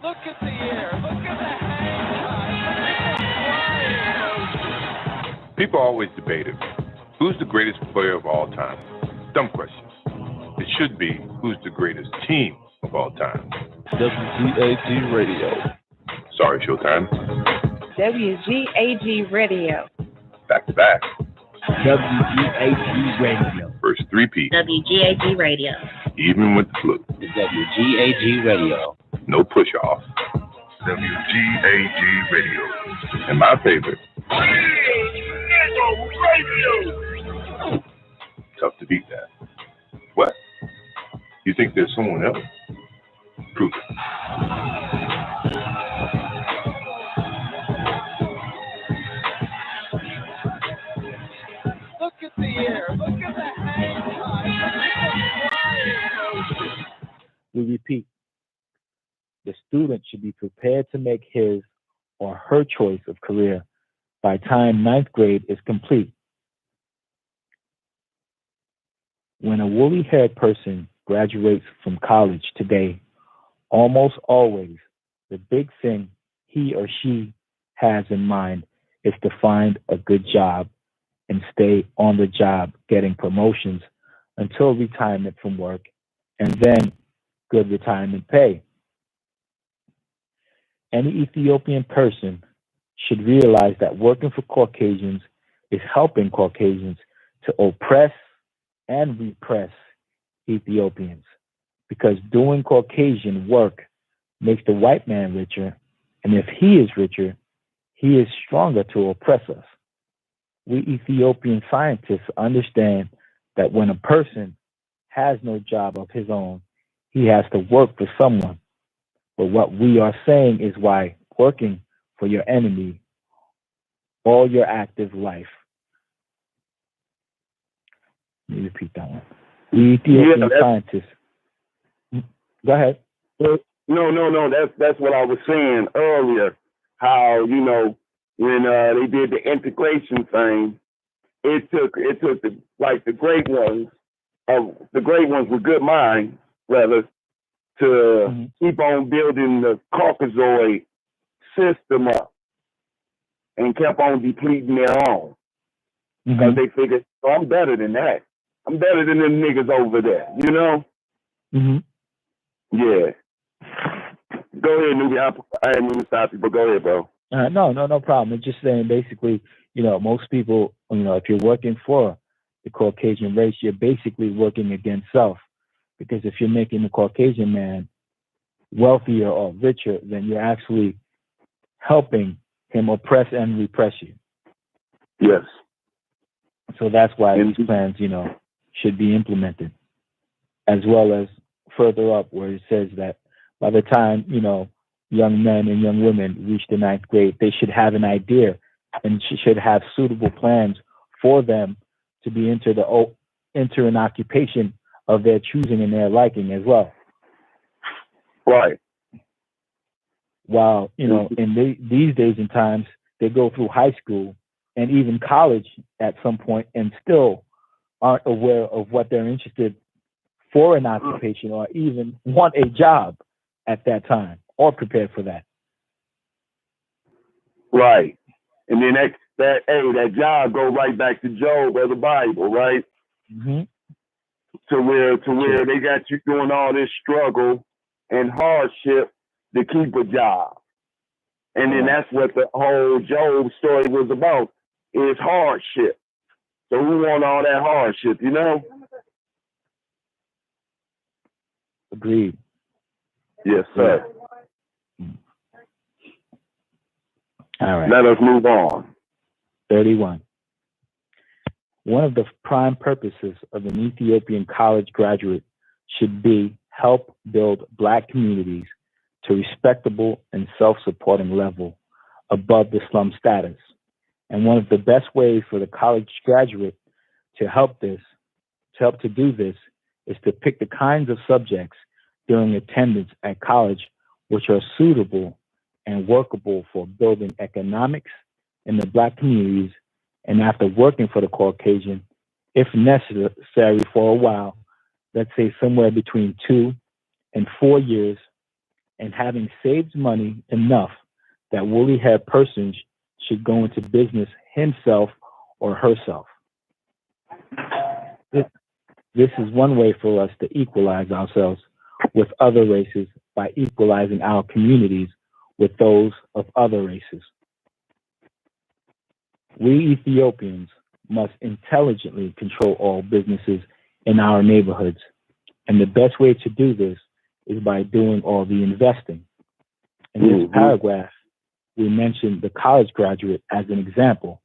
Look at the air. Look at the hang time. People always debate it. Who's the greatest player of all time? Dumb question. It should be, who's the greatest team of all time? WGAG Radio. Sorry, Showtime. WGAG Radio. Back to back. WGAG Radio. First three-peat. WGAG Radio. Even with the flu. WGAG Radio. No push-off. WGAG Radio. And my favorite. Radio. Tough to beat that. What? You think there's someone else? Prove it. Look at the air. Look at the hang time. We repeat, the student should be prepared to make his or her choice of career by time ninth grade is complete. When a woolly-haired person graduates from college today, almost always the big thing he or she has in mind is to find a good job and stay on the job getting promotions until retirement from work and then good retirement pay. Any Ethiopian person should realize that working for Caucasians is helping Caucasians to oppress and repress Ethiopians, because doing Caucasian work makes the white man richer, and if he is richer, he is stronger to oppress us. We Ethiopian scientists understand that when a person has no job of his own, he has to work for someone. But what we are saying is why working for your enemy all your active life. Let me repeat that one. We Ethiopian scientists. Go ahead. No. That's what I was saying earlier. How, when they did the integration thing, it took the great ones with good minds, rather, to keep on building the Caucasoid system up and kept on depleting their own. Because they figured, I'm better than that. I'm better than them niggas over there, Yeah. Go ahead, Newbie. I didn't mean to stop you, but go ahead, bro. No problem. I'm just saying, basically, most people, if you're working for the Caucasian race, you're basically working against self. Because if you're making the Caucasian man wealthier or richer, then you're actually helping him oppress and repress you. Yes. So that's why these plans, should be implemented. As well as further up where it says that by the time, young men and young women reach the ninth grade, they should have an idea and should have suitable plans for them to be enter an occupation of their choosing and their liking as well. Right. While, in these days and times, they go through high school and even college at some point and still aren't aware of what they're interested for an occupation or even want a job at that time or prepared for that. Right. And then that job go right back to Job or the Bible, right? To where they got you doing all this struggle and hardship to keep a job. And then that's what the whole Job story was about, is hardship. So we want all that hardship, Agreed. Yes, sir. All right. Let us move on. 31. One of the prime purposes of an Ethiopian college graduate should be help build Black communities to respectable and self-supporting level above the slum status. And one of the best ways for the college graduate to help to do this is to pick the kinds of subjects during attendance at college which are suitable and workable for building economics in the Black communities, and after working for the Caucasian, if necessary for a while, let's say somewhere between 2 and 4 years, and having saved money enough that woolly-haired person should go into business himself or herself. This is one way for us to equalize ourselves with other races by equalizing our communities with those of other races. We Ethiopians must intelligently control all businesses in our neighborhoods, and the best way to do this is by doing all the investing. In this paragraph, we mentioned the college graduate as an example,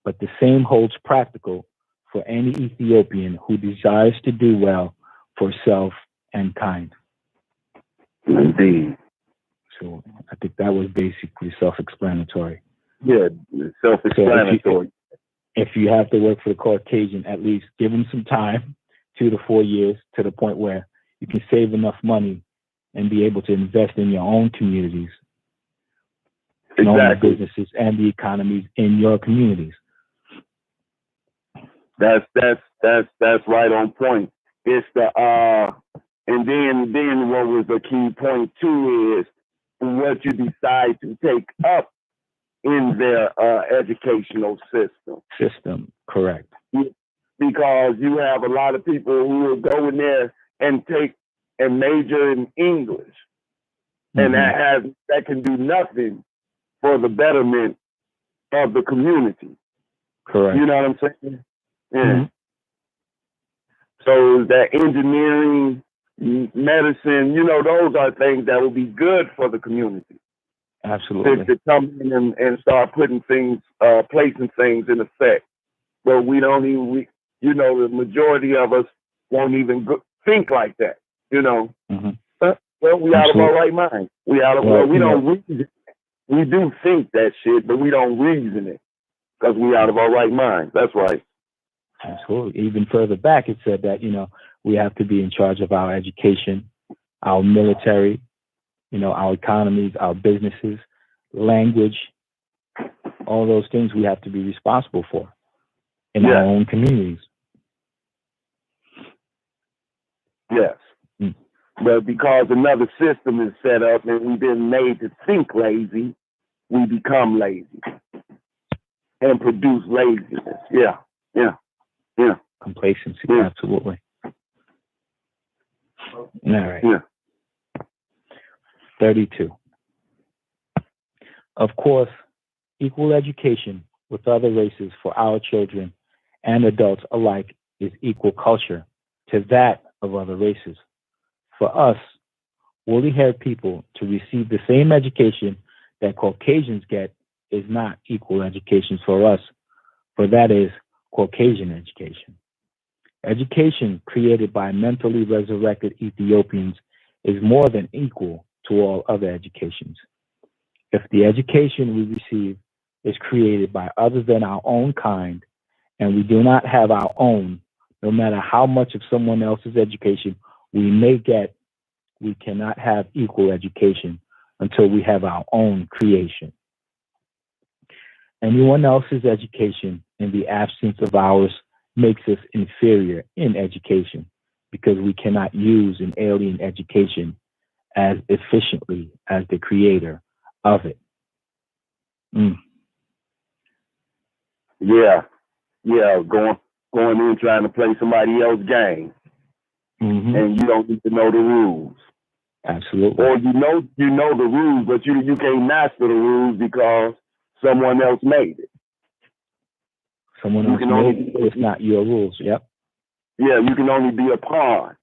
but the same holds practical for any Ethiopian who desires to do well for self and kind. Indeed. So I think that was basically self-explanatory. Yeah, self-explanatory. So if you have to work for the Caucasian, at least give them some time, 2 to 4 years, to the point where you can save enough money and be able to invest in your own communities, Exactly. own businesses, and the economies in your communities. That's right on point. It's the and then what was the key point too is what you decide to take up in their educational system. Correct. Because you have a lot of people who will go in there and take and major in English, and that can do nothing for the betterment of the community. Correct. You know what I'm saying? Yeah. So that engineering, medicine, those are things that will be good for the community. Absolutely. To come in and start putting things, placing things in effect. But we don't even, the majority of us won't even think like that, Well, we out of our right mind. We don't reason. We do think that shit, but we don't reason it because we out of our right mind. That's right. Absolutely. Even further back, it said that, we have to be in charge of our education, our military, our economies, our businesses, language, all those things we have to be responsible for in our own communities. Yes. But because another system is set up and we've been made to think lazy, we become lazy and produce laziness. Yeah. Complacency, absolutely. All right. Yeah. 32. Of course, equal education with other races for our children and adults alike is equal culture to that of other races. For us, woolly-haired people, to receive the same education that Caucasians get is not equal education for us, for that is Caucasian education. Education created by mentally resurrected Ethiopians is more than equal to all other educations. If the education we receive is created by others than our own kind, and we do not have our own, no matter how much of someone else's education we may get, we cannot have equal education until we have our own creation. Anyone else's education in the absence of ours makes us inferior in education because we cannot use an alien education as efficiently as the creator of it. Yeah, going in trying to play somebody else's game, and you don't need to know the rules. Absolutely. Or you know the rules, but you can't master the rules because someone else made it. Someone else made it. It's not your rules. Yep. Yeah, you can only be a pawn,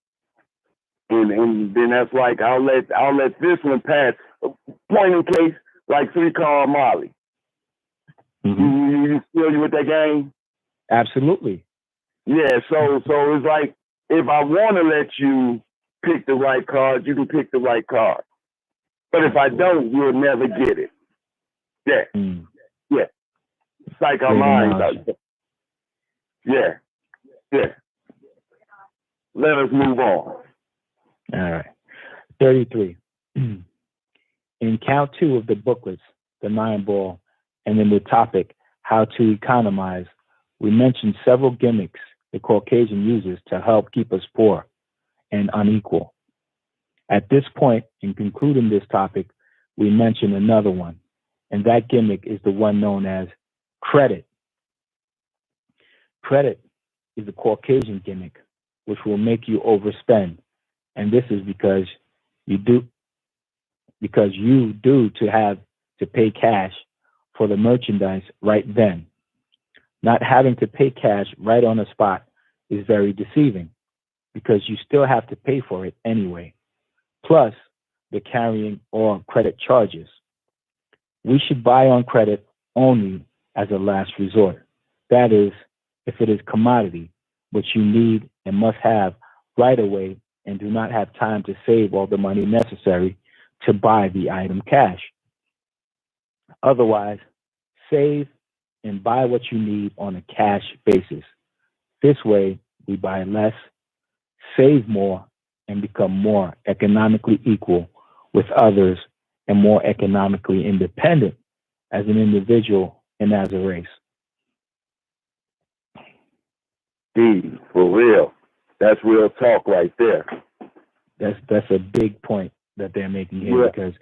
and then that's like I'll let this one pass. Point in case, like 3-card Molly. You familiar with that game? Absolutely. Yeah. So it's like if I want to let you pick the right card, you can pick the right card. But if I don't, you'll never get it. Yeah. Yeah. It's like our minds. Yeah. Let us move on. All right. 33. In count 2 of the booklets, the 9-ball, and in the topic, how to economize, we mentioned several gimmicks the Caucasian uses to help keep us poor and unequal. At this point, in concluding this topic, we mention another one, and that gimmick is the one known as credit. Credit is a Caucasian gimmick, which will make you overspend, and this is because you do to have to pay cash for the merchandise right then. Not having to pay cash right on the spot is very deceiving because you still have to pay for it anyway, plus the carrying or credit charges. We should buy on credit only as a last resort. That is, if it is commodity, which you need and must have right away and do not have time to save all the money necessary to buy the item cash. Otherwise, save and buy what you need on a cash basis. This way, we buy less, save more, and become more economically equal with others and more economically independent as an individual and as a race. For real. That's real talk right there. That's a big point that they're making here, because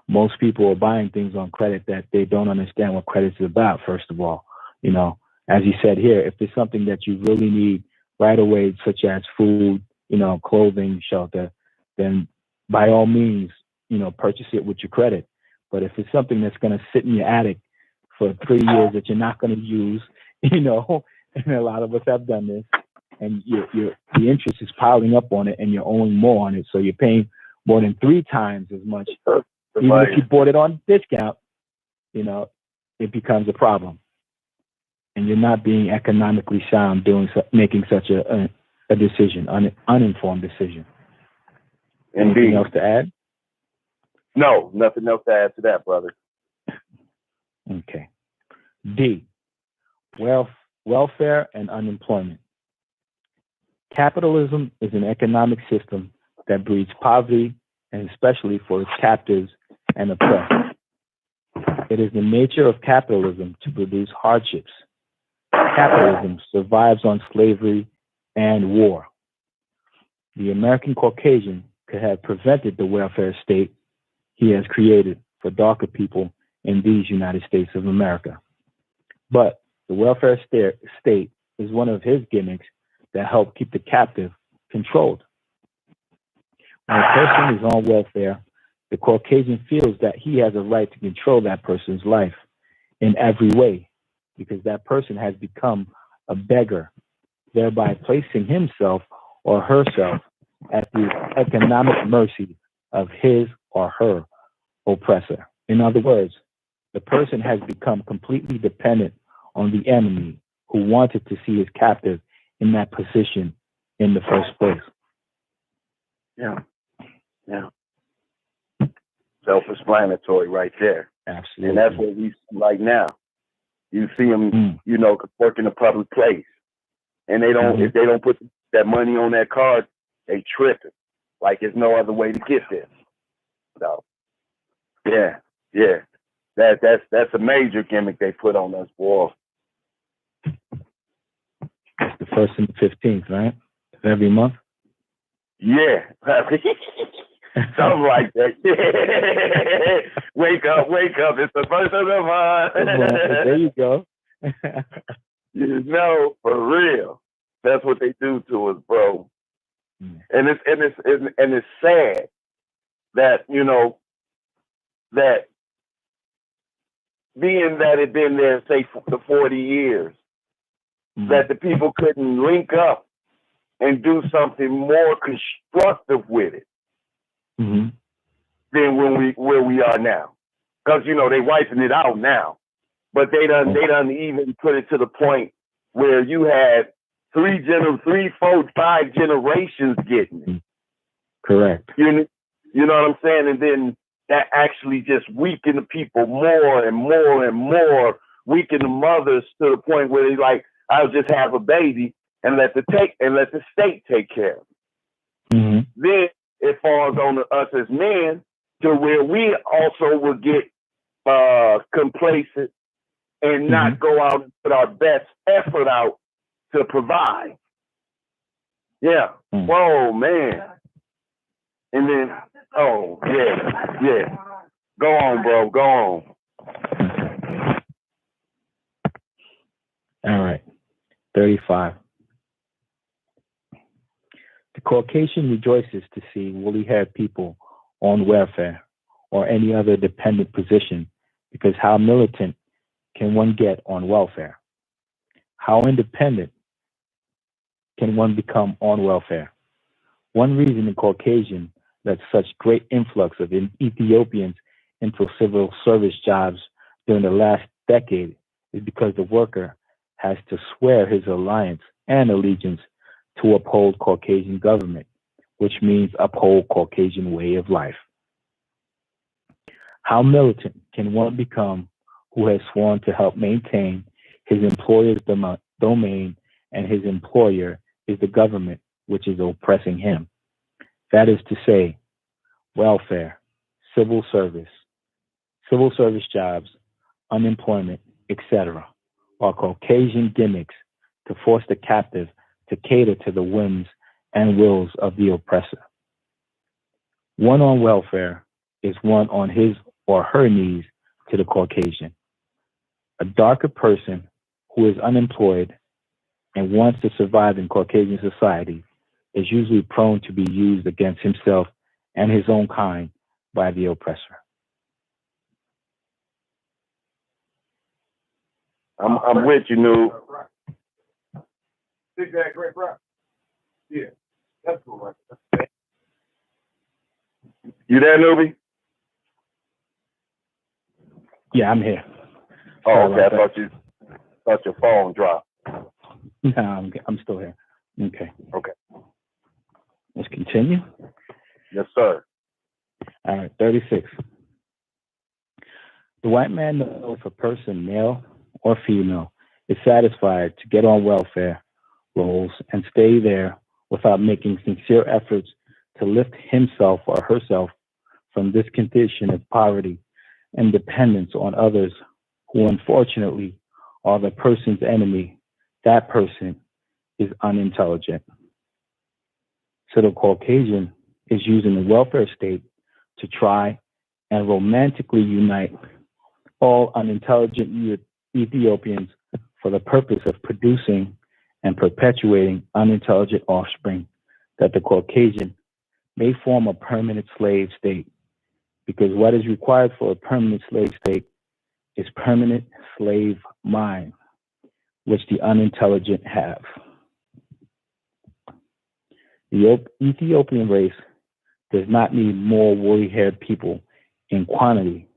most people are buying things on credit that they don't understand what credit is about. First of all, as you said here, if there's something that you really need right away, such as food, clothing, shelter, then by all means, purchase it with your credit. But if it's something that's going to sit in your attic for 3 years that you're not going to use, and a lot of us have done this, and the interest is piling up on it, and you're owing more on it, so you're paying more than 3 times as much. Even if you bought it on discount, it becomes a problem, and you're not being economically sound making such a decision, uninformed decision. Indeed. Anything else to add? No, nothing else to add to that, brother. Okay. D, welfare and unemployment. Capitalism is an economic system that breeds poverty, and especially for its captives and oppressed. It is the nature of capitalism to produce hardships. Capitalism survives on slavery and war. The American Caucasian could have prevented the welfare state he has created for darker people in these United States of America. But the welfare state is one of his gimmicks that help keep the captive controlled. When a person is on welfare, the Caucasian feels that he has a right to control that person's life in every way, because that person has become a beggar, thereby placing himself or herself at the economic mercy of his or her oppressor. In other words, the person has become completely dependent on the enemy who wanted to see his captive in that position in the first place. Yeah. Self-explanatory right there. Absolutely. And that's what we see right now. You see them, work in a public place, and they don't. If they don't put that money on that card, they tripping. Like there's no other way to get this. So, yeah. That's a major gimmick they put on us, boy. It's the 1st and the 15th, right? Of every month? Yeah. Something like that. Wake up. It's the 1st of the month. There you go. For real. That's what they do to us, bro. And it's sad that, that being that it been there, say, for the 40 years, that the people couldn't link up and do something more constructive with it than where we are now. Because, they wiping it out now. But they done even put it to the point where you had 3, 4, 5 generations getting it. Correct. You know what I'm saying? And then that actually just weakened the people more and more and more, weaken the mothers to the point where they like, I'll just have a baby and let the state take care of it. Then it falls on us as men to where we also will get complacent and not go out and put our best effort out to provide. Yeah. Whoa, man. And then, oh, yeah. Go on, bro. Go on. All right. 35. The Caucasian rejoices to see woolly-haired people on welfare or any other dependent position, because how militant can one get on welfare? How independent can one become on welfare? One reason the Caucasian led such great influx of Ethiopians into civil service jobs during the last decade is because the worker has to swear his alliance and allegiance to uphold Caucasian government, which means uphold Caucasian way of life. How militant can one become who has sworn to help maintain his employer's domain and his employer is the government which is oppressing him? That is to say, welfare, civil service jobs, unemployment, etc., are Caucasian gimmicks to force the captive to cater to the whims and wills of the oppressor. One on welfare is one on his or her knees to the Caucasian. A darker person who is unemployed and wants to survive in Caucasian society is usually prone to be used against himself and his own kind by the oppressor. I'm with you, Noob. Big bag, great rock. Yeah, that's cool. Right? You there, Noobie? Yeah, I'm here. Oh, Sorry okay. about I thought your phone dropped. No, I'm still here. Okay. Okay. Let's continue. Yes, sir. All right, 36. The white man knows if a person, male or female, is satisfied to get on welfare rolls and stay there without making sincere efforts to lift himself or herself from this condition of poverty and dependence on others who unfortunately are the person's enemy, that person is unintelligent. So the Caucasian is using the welfare state to try and romantically unite all unintelligent Ethiopians for the purpose of producing and perpetuating unintelligent offspring, that the Caucasian may form a permanent slave state, because what is required for a permanent slave state is permanent slave mind, which the unintelligent have. The Ethiopian race does not need more woolly-haired people in quantity.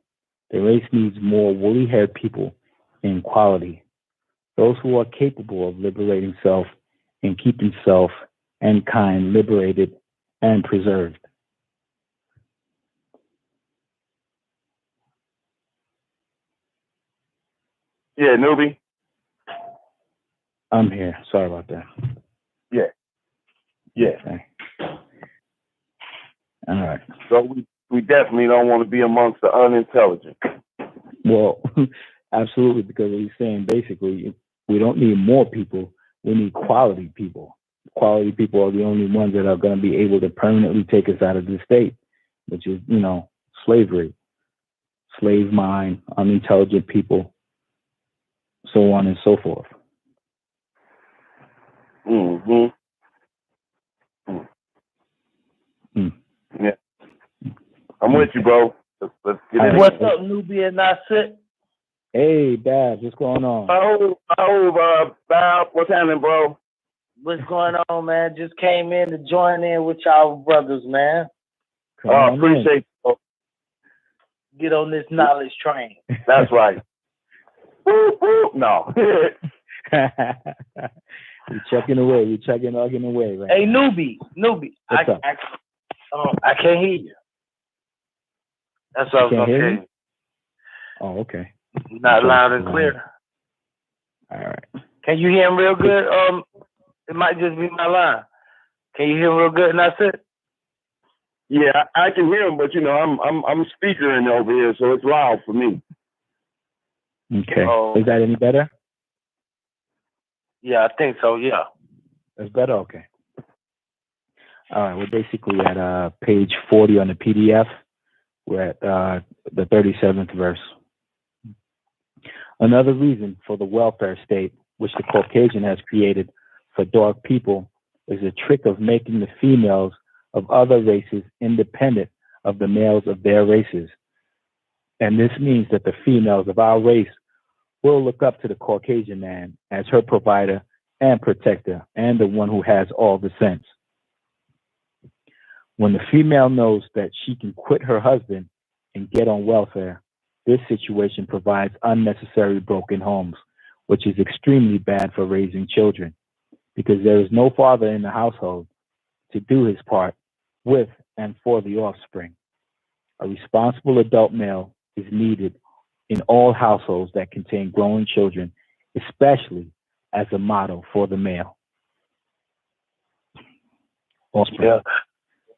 The race needs more woolly-haired people in quality. Those who are capable of liberating self and keeping self and kind liberated and preserved. Yeah, Noobie? I'm here. Sorry about that. Yeah. Okay. All right. So we definitely don't want to be amongst the unintelligent. Well, absolutely, because he's saying basically we don't need more people, we need quality people. Quality people are the only ones that are going to be able to permanently take us out of this state, which is, slavery, slave mind, unintelligent people, so on and so forth. Mm-hmm. Yeah. I'm with you, bro. Let's get in. What's up, newbie and I sit? Hey, Babs, what's going on? Bob, what's happening, bro? What's going on, man? Just came in to join in with y'all brothers, man. Appreciate you. Get on this knowledge train. That's right. Woo, woo. No. You're chugging away, arguing away, right? Hey, newbie. What's up? I can't hear you. That's what I was going to tell you. Oh, okay. Not loud and clear. All right. Can you hear him real good? It might just be my line. Can you hear him real good? And that's it. Yeah, I can hear him, but I'm speakering over here, so it's loud for me. Okay. Is that any better? Yeah, I think so. Yeah. That's better. Okay. All right, we're basically at page 40 on the PDF. We're at the 37th verse. Another reason for the welfare state, which the Caucasian has created for dark people, is a trick of making the females of other races independent of the males of their races. And this means that the females of our race will look up to the Caucasian man as her provider and protector and the one who has all the sense. When the female knows that she can quit her husband and get on welfare, this situation provides unnecessary broken homes, which is extremely bad for raising children, because there is no father in the household to do his part with and for the offspring. A responsible adult male is needed in all households that contain growing children, especially as a model for the male. Offspring. Yeah.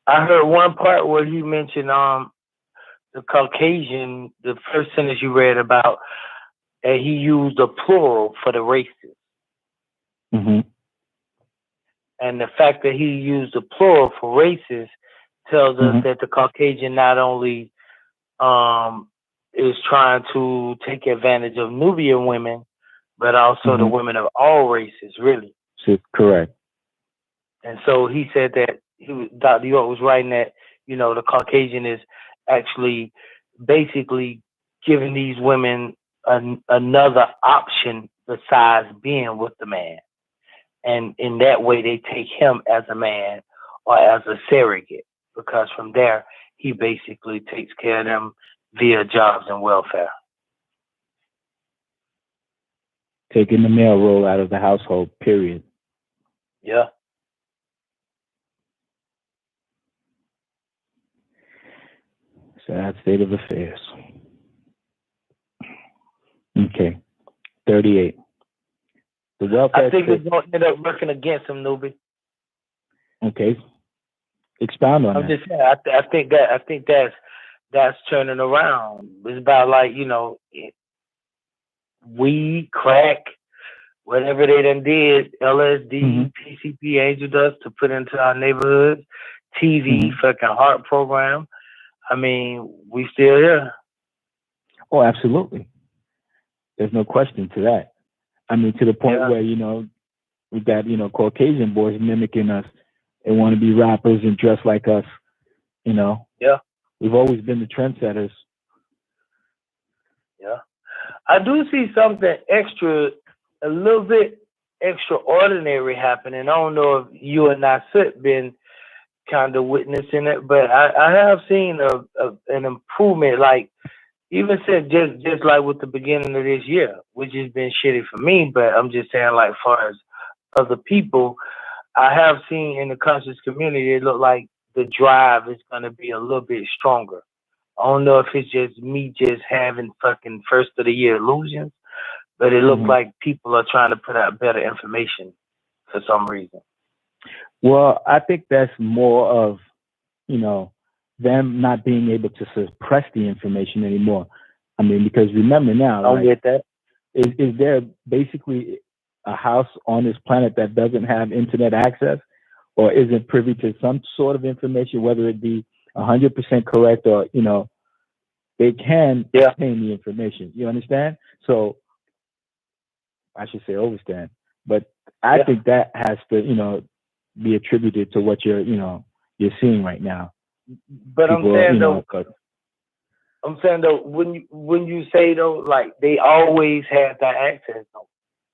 I heard one part where you mentioned the Caucasian, the first sentence you read about, and he used a plural for the races. Mm-hmm. And the fact that he used a plural for races tells us that the Caucasian not only is trying to take advantage of Nubian women, but also the women of all races, really. Correct. And so he said that Dr. York was writing that, you know, the Caucasian is actually basically giving these women another option besides being with the man. And in that way, they take him as a man or as a surrogate, because from there, he basically takes care of them via jobs and welfare. Taking the male role out of the household, period. Yeah. Sad state of affairs. Okay. 38. The welfare I think it's going to end up working against him, Nubi. Okay. Expound on I'm that. just saying, I think that's turning around. It's about, like, you know, weed, crack, whatever they done did, LSD, PCP, angel dust to put into our neighborhoods, TV, fucking heart program. I mean, we still here. Oh, absolutely. There's no question to that. I mean, to the point where, you know, we got, you know, Caucasian boys mimicking us. They want to be rappers and dress like us, you know. Yeah. We've always been the trendsetters. Yeah. I do see something extra, a little bit extraordinary happening. I don't know if you and Nasut been kind of witnessing it, but I have seen an improvement, like even said just like with the beginning of this year, which has been shitty for me, but I'm just saying, like, far as other people, I have seen in the conscious community, it look like the drive is going to be a little bit stronger. I don't know if it's just me just having fucking first of the year illusions, but it looked like people are trying to put out better information for some reason. Well, I think that's more of, you know, them not being able to suppress the information anymore. I mean, because remember now, I don't get that. Is there basically a house on this planet that doesn't have internet access or isn't privy to some sort of information, whether it be 100% correct or, you know, they can obtain the information. You understand? So I should say overstand. But I think that has to, you know, be attributed to what you're seeing right now. But People, I'm saying though, when you say though, like, they always had that access though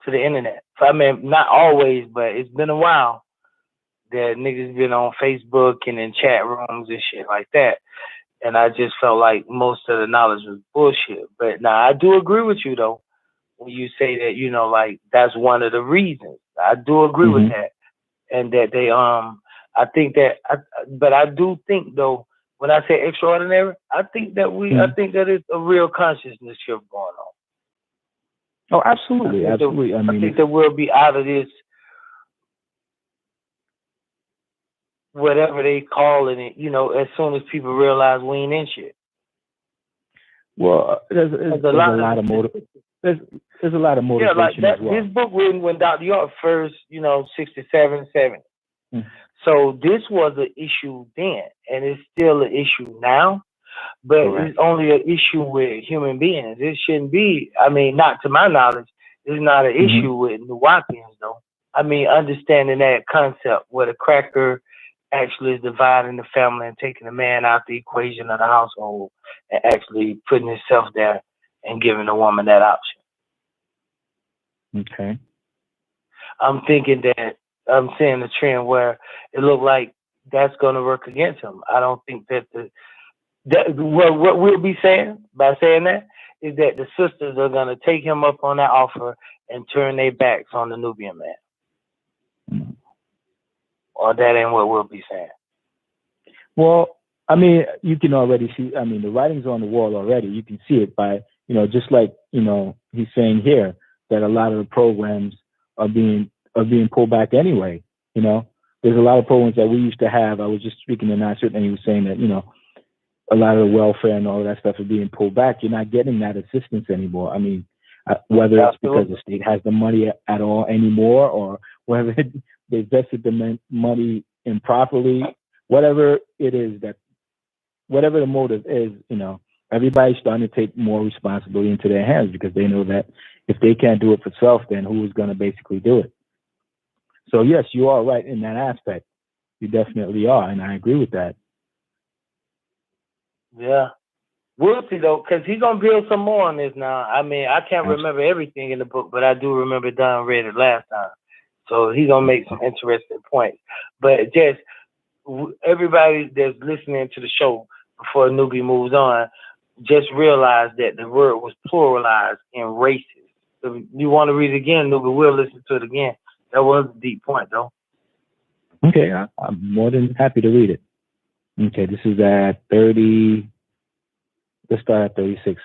to the internet. So, I mean, not always, but it's been a while that niggas been on Facebook and in chat rooms and shit like that. And I just felt like most of the knowledge was bullshit. But now I do agree with you though, when you say that, you know, like, that's one of the reasons. I do agree with that. And that they, I think that, but I do think though, when I say extraordinary, I think that I think that it's a real consciousness shift going on. Oh, absolutely, absolutely. I think that we'll be out of this, whatever they calling it, you know, as soon as people realize we ain't in shit. Well, there's a lot of motivation. There's a lot of motivation. Yeah, like that. As well. This book written when Dr. York first, you know, 67, 70. So this was an issue then, and it's still an issue now. But Correct. it's only an issue with human beings. It shouldn't be. I mean, not to my knowledge, it's not an issue with Nuwapians, though. I mean, understanding that concept where the cracker actually is dividing the family and taking the man out the equation of the household and actually putting himself there and giving the woman that option. Okay. I'm thinking that I'm seeing a trend where it looked like that's going to work against him. I don't think that what we'll be saying by saying that is that the sisters are going to take him up on that offer and turn their backs on the Nubian man. Or that ain't what we'll be saying. Well, I mean, you can already see, I mean, the writing's on the wall already. You can see it by, just like, he's saying here that a lot of the programs are being pulled back anyway. There's a lot of programs that we used to have. I was just speaking to Nasser, and he was saying that, a lot of the welfare and all of that stuff is being pulled back. You're not getting that assistance anymore. I mean, whether it's because the state has the money at all anymore, or whether they invested the money improperly, whatever it is, that whatever the motive is, everybody's starting to take more responsibility into their hands because they know that if they can't do it for self, then who is going to basically do it? So yes, you are right in that aspect. You definitely are, and I agree with that. Yeah. We'll see, though, because he's going to build some more on this now. I mean, I can't remember everything in the book, but I do remember Don read it last time. So he's going to make some interesting points. But just everybody that's listening to the show before Newbie moves on, just realize that the word was pluralized in races. If you want to read it again, Newbie, we'll listen to it again. That was a deep point, though. Okay, I'm more than happy to read it. Okay, this is at 30. Let's start at 36.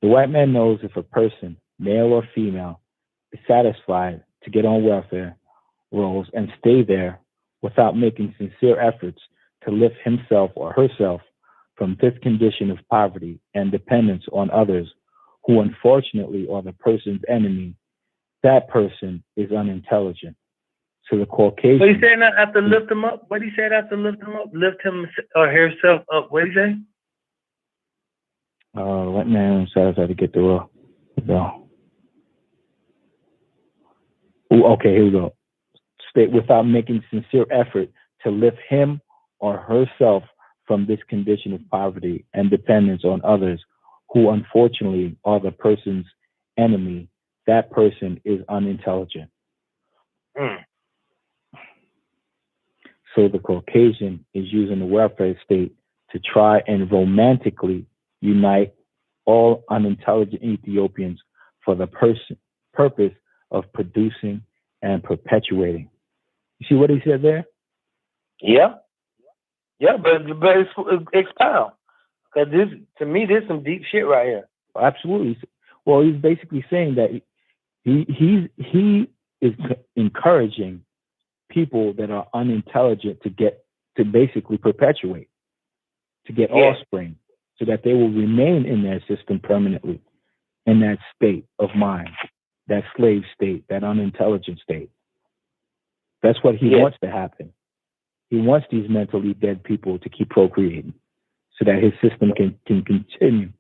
The white man knows if a person, male or female, is satisfied to get on welfare rolls and stay there without making sincere efforts to lift himself or herself from this condition of poverty and dependence on others, who unfortunately are the person's enemy, that person is unintelligent. So the Caucasian. What he said now after lift him up? What he said after lift him up? Lift him or herself up. What he say? White man satisfied to get through. Okay, here we go. State without making sincere effort to lift him or herself from this condition of poverty and dependence on others, who unfortunately are the person's enemy, that person is unintelligent. So the Caucasian is using the welfare state to try and romantically unite all unintelligent Ethiopians for the purpose of producing and perpetuating. You see what he said there? Yeah. Yeah, but it's expound. Because this, to me, there's some deep shit right here. Absolutely. Well, he's basically saying that he is encouraging people that are unintelligent to basically perpetuate, to get offspring, so that they will remain in their system permanently, in that state of mind, that slave state, that unintelligent state. That's what he wants to happen. He wants these mentally dead people to keep procreating so that his system can continue.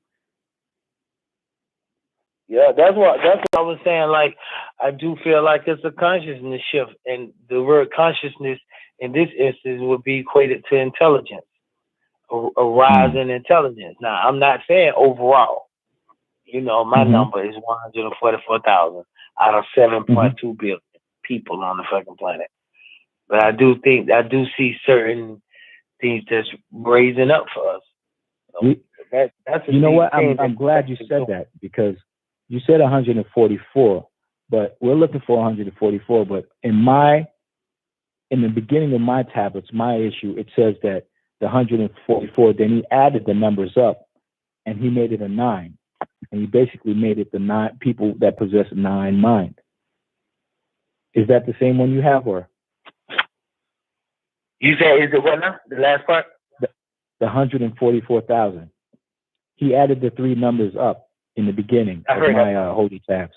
Yeah, that's what I was saying. Like, I do feel like it's a consciousness shift, and the word consciousness in this instance would be equated to intelligence, a rise in intelligence. Now, I'm not saying overall. My number is 144,000 out of 7.2 billion people on the fucking planet. But I do see certain things that's raising up for us. So that's you know what? I'm glad you said that, because you said 144, but we're looking for 144. But in the beginning of my tablets, my issue, it says that the 144. Then he added the numbers up, and he made it a 9, and he basically made it the 9 people that possess 9 mind. Is that the same one you have, or? You said, is it what now? The last part? The 144,000. He added the 3 numbers up in the beginning of my holy tabs.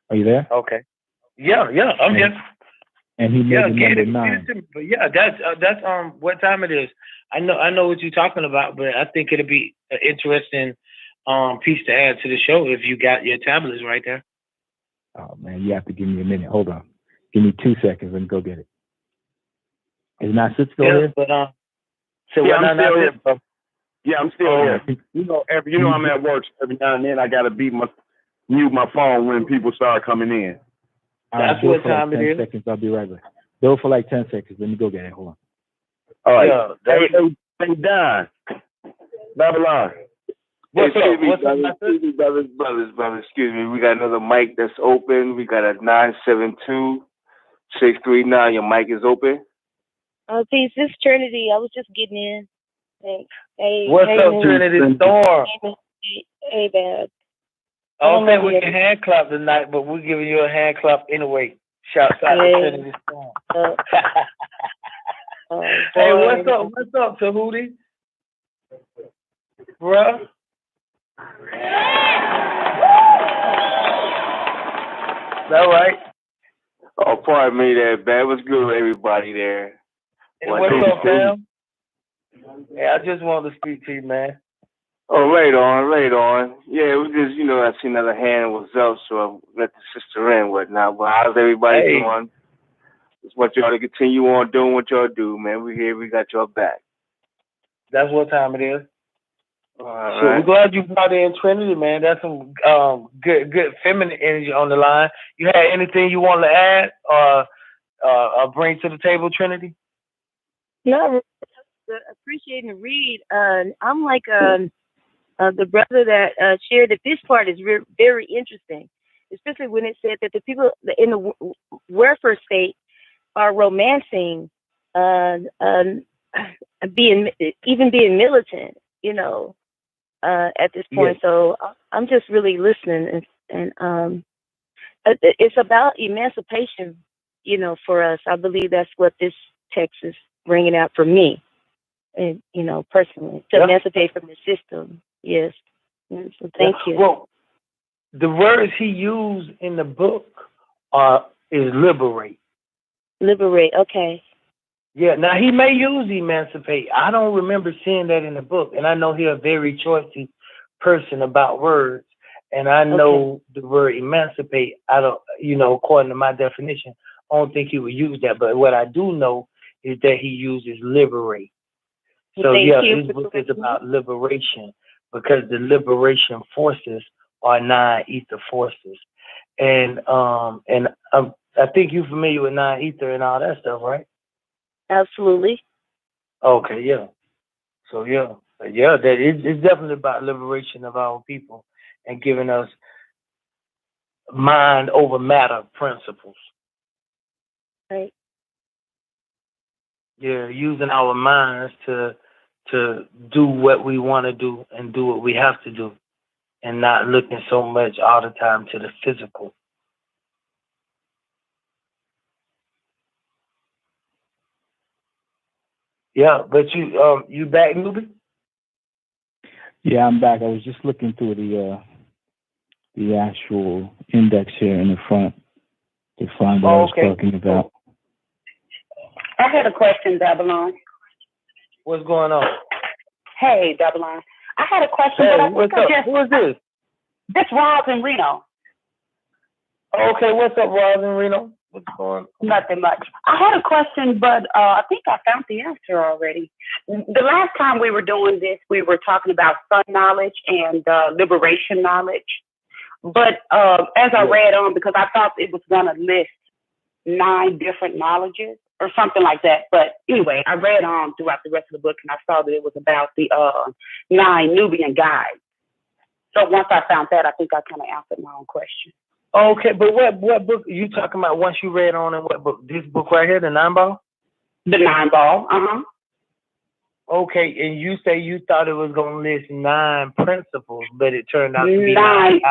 Are you there? Okay. Yeah, I'm here. and he made Yeah, it get number it. 9. But yeah, that's what time it is. I know what you're talking about, but I think it'll be an interesting piece to add to the show if you got your tablets right there. Oh man, you have to give me a minute. Hold on, give me 2 seconds and go get it. Is not sit still here? But So yeah, I'm still here. bro. Yeah, I'm still here. You know, I'm at work. So every now and then I gotta mute my phone when people start coming in. That's what time it is. 10 seconds. I'll be right back. Bill for like 10 seconds. Let me go get it. Hold on. All right. Yeah, Hey, Don. Babylon. What's up? Excuse me, brothers. Excuse me. We got another mic that's open. We got a 972-639. Your mic is open. Peace. This is Trinity. I was just getting in. Thanks. Hey, what's up, Trinity Storm? Hey, Dad. I don't think we can hand clap tonight, but we're giving you a hand clap anyway. Shouts out to Trinity Storm. Hey, what's up, Tahuti? Bruh? Is that right? Oh, pardon me there, man. What's good, everybody there? Hey, what's up, fam? Yeah, I just wanted to speak to you, man. Oh, right on. Yeah, it was just, I seen another hand was up, so I let the sister in and whatnot. But how's everybody doing? Just want y'all to continue on doing what y'all do, man. We're here. We got y'all back. That's what time it is. All So right. we're glad you brought in Trinity, man. That's some good feminine energy on the line. You had anything you want to add or bring to the table, Trinity? No, appreciating the read. I'm like the brother that shared that this part is very interesting, especially when it said that the people in the welfare state are romancing being militant, at this point. Yes. So I'm just really listening, and it's about emancipation, for us. I believe that's what this text is bringing out for me, and personally, to emancipate from the system. Yes. So thank you. Well, the words he used in the book is liberate. Liberate. Okay. Yeah. Now he may use emancipate. I don't remember seeing that in the book, and I know he's a very choicy person about words. And I know the word emancipate. I don't, according to my definition, I don't think he would use that. But what I do know is that he uses liberate. So his book is about liberation, because the liberation forces are non-ether forces. And I think you're familiar with non-ether and all that stuff, right? Absolutely. Okay, yeah. So that it's definitely about liberation of our people and giving us mind over matter principles. Right. Yeah, using our minds to do what we want to do and do what we have to do, and not looking so much all the time to the physical. Yeah, but you back, Newbie? Yeah, I'm back. I was just looking through the actual index here in the front to find what I was talking about. I had a question, Babylon. What's going on? Hey, Babylon. I had a question. Hey, but I what's think up? Who is this? This Roz in Reno. Okay, what's up, Roz in Reno? What's going on? Nothing much. I had a question, but I think I found the answer already. The last time we were doing this, we were talking about sun knowledge and liberation knowledge. But as I read on, because I thought it was going to list 9 different knowledges or something like that. But anyway, I read on throughout the rest of the book, and I saw that it was about the 9 Nubian guides. So once I found that, I think I kind of answered my own question. Okay, but what book are you talking about once you read on, and what book? This book right here, the 9 Ball? The 9 Ball, Okay, and you say you thought it was going to list 9 principles, but it turned out to be 9.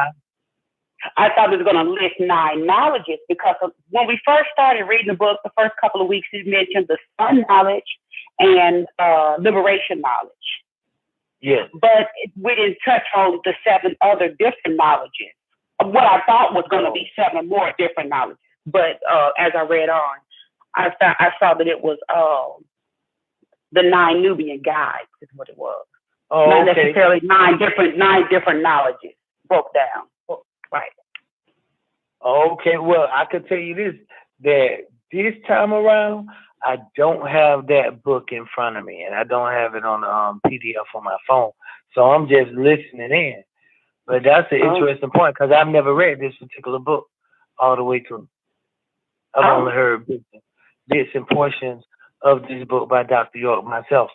I thought it was going to list 9 knowledges, because when we first started reading the book, the first couple of weeks, it mentioned the sun knowledge and liberation knowledge. Yes. But we didn't touch on the 7 other different knowledges. What I thought was going to be 7 more different knowledges. But as I read on, I saw that it was the 9 Nubian guides is what it was. Oh, Not okay. necessarily nine different knowledges broke down. Right. Okay, well, I could tell you this, that this time around, I don't have that book in front of me, and I don't have it on the PDF on my phone, so I'm just listening in. But that's an interesting point, because I've never read this particular book all the way through. I've only heard bits and portions of this book by Dr. York myself.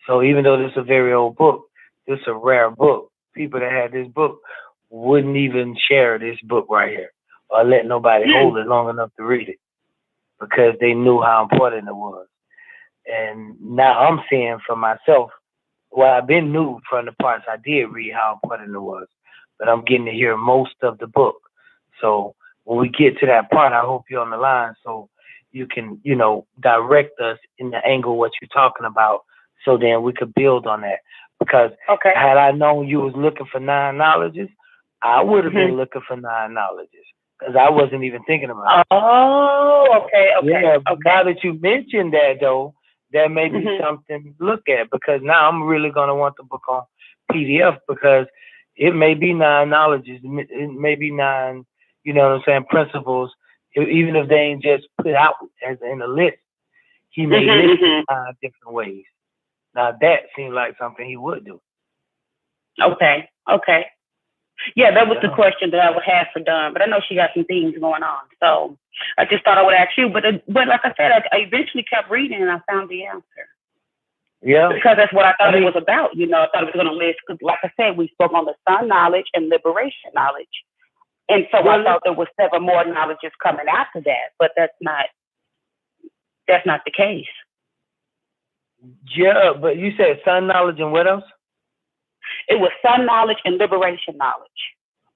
So even though this is a very old book, this is a rare book. People that had this book wouldn't even share this book right here or let nobody hold it long enough to read it because they knew how important it was. And now I'm seeing for myself, well, I've been new from the parts I did read how important it was, but I'm getting to hear most of the book. So when we get to that part, I hope you're on the line so you can, direct us in the angle what you're talking about, so then we could build on that. Because had I known you was looking for 9 knowledges, I would have been looking for 9 knowledges because I wasn't even thinking about it. Oh, okay. Yeah, now that you mentioned that, though, that may be something to look at, because now I'm really going to want the book on PDF, because it may be 9 knowledges, it may be 9, principles, even if they ain't just put out as in a list. He may list it 9 different ways. Now that seemed like something he would do. Okay. Yeah, that was the question that I would have for Dawn, but I know she got some things going on, so I just thought I would ask you. But like I said, I eventually kept reading and I found the answer. Yeah. Because that's what I thought it was about. I thought it was going to list, because like I said, we spoke on the sun knowledge and liberation knowledge. And so I thought there was 7 more knowledges coming after that, but that's not the case. Yeah, but you said sun knowledge and what else? It was sun knowledge and liberation knowledge.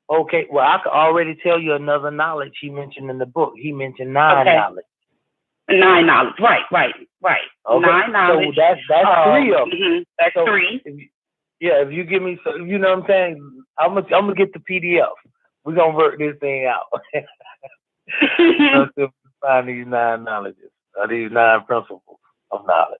Okay, well, I could already tell you another knowledge he mentioned in the book. He mentioned 9 knowledge. 9 knowledge, right. Okay. 9 knowledge. So that's 3 of them. That's so 3. If you give me, you know what I'm saying? I'm gonna get the PDF. We're gonna work this thing out. Let's find these 9 knowledges, or these 9 principles of knowledge.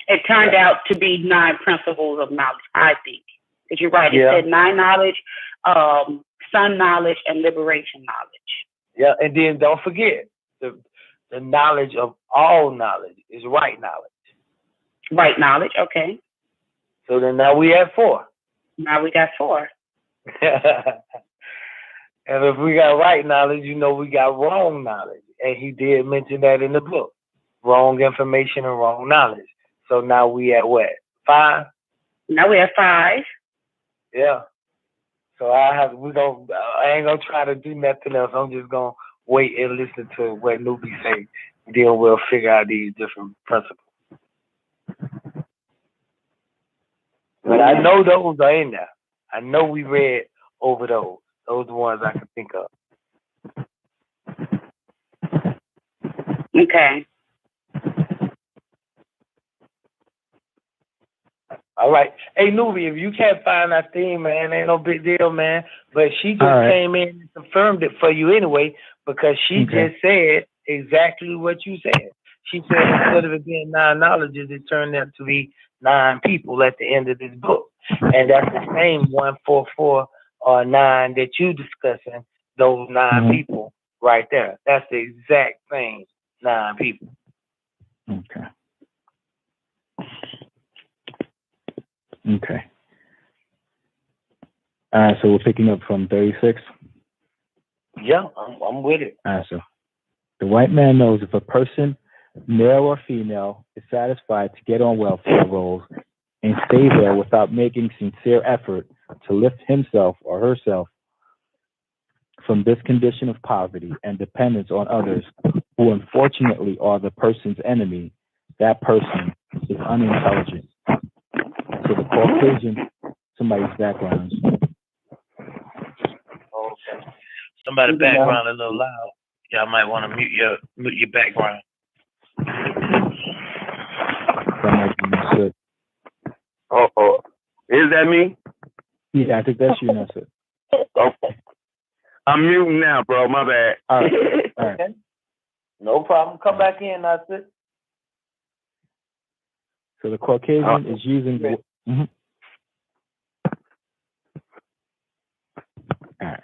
It turned out to be 9 principles of knowledge, I think. Because you're right, it said 9 knowledge, sun knowledge, and liberation knowledge. Yeah, and then don't forget, the knowledge of all knowledge is right knowledge. Right knowledge, okay. So then now we have 4. Now we got 4. And if we got right knowledge, we got wrong knowledge. And he did mention that in the book. Wrong information and wrong knowledge. So now we at what? 5? Now we at 5. Yeah. So I ain't gonna try to do nothing else. I'm just gonna wait and listen to what Nubi say. Then we'll figure out these different principles. But I know those are in there. I know we read over those. Those are the ones I can think of. Okay. All right. Hey, Nubi, if you can't find that theme, man, ain't no big deal, man. But she just came in and confirmed it for you anyway, because she just said exactly what you said. She said instead of it being 9 knowledges, it turned out to be 9 people at the end of this book. And that's the same 144 or 9 that you discussing, those 9 people right there. That's the exact same 9 people. Okay. All right, so we're picking up from 36. Yeah, I'm with it. All right, so the white man knows if a person, male or female, is satisfied to get on welfare rolls and stay there without making sincere effort to lift himself or herself from this condition of poverty and dependence on others, who unfortunately are the person's enemy, that person is unintelligent. So the Caucasian, somebody's background. Okay. Somebody's background a little loud. Y'all might want to mute your background. That might be good. Is that me? Yeah, I think that's you, Nasser. Okay. I'm muting now, bro. My bad. All right. All right. Okay. No problem. Come back in, that's it. So the Caucasian is using the. Mhm. All right.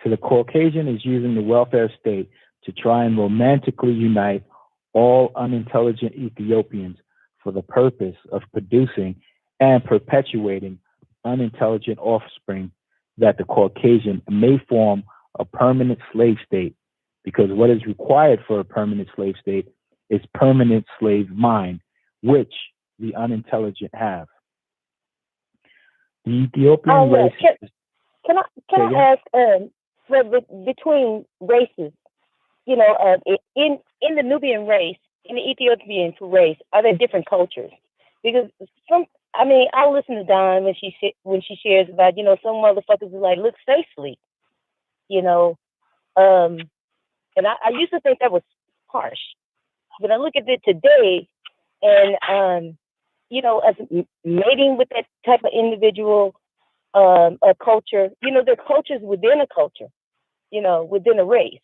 So the Caucasian is using the welfare state to try and romantically unite all unintelligent Ethiopians for the purpose of producing and perpetuating unintelligent offspring that the Caucasian may form a permanent slave state, because what is required for a permanent slave state is permanent slave mind, which the unintelligent have. The Ethiopian race. Can I ask? Between races, in the Nubian race, in the Ethiopian race, are there different cultures? Because I listen to Dawn when she shares about, some motherfuckers are like, look, stay asleep, and I used to think that was harsh, but I look at it today, and as mating with that type of individual, a culture, there are cultures within a culture, within a race.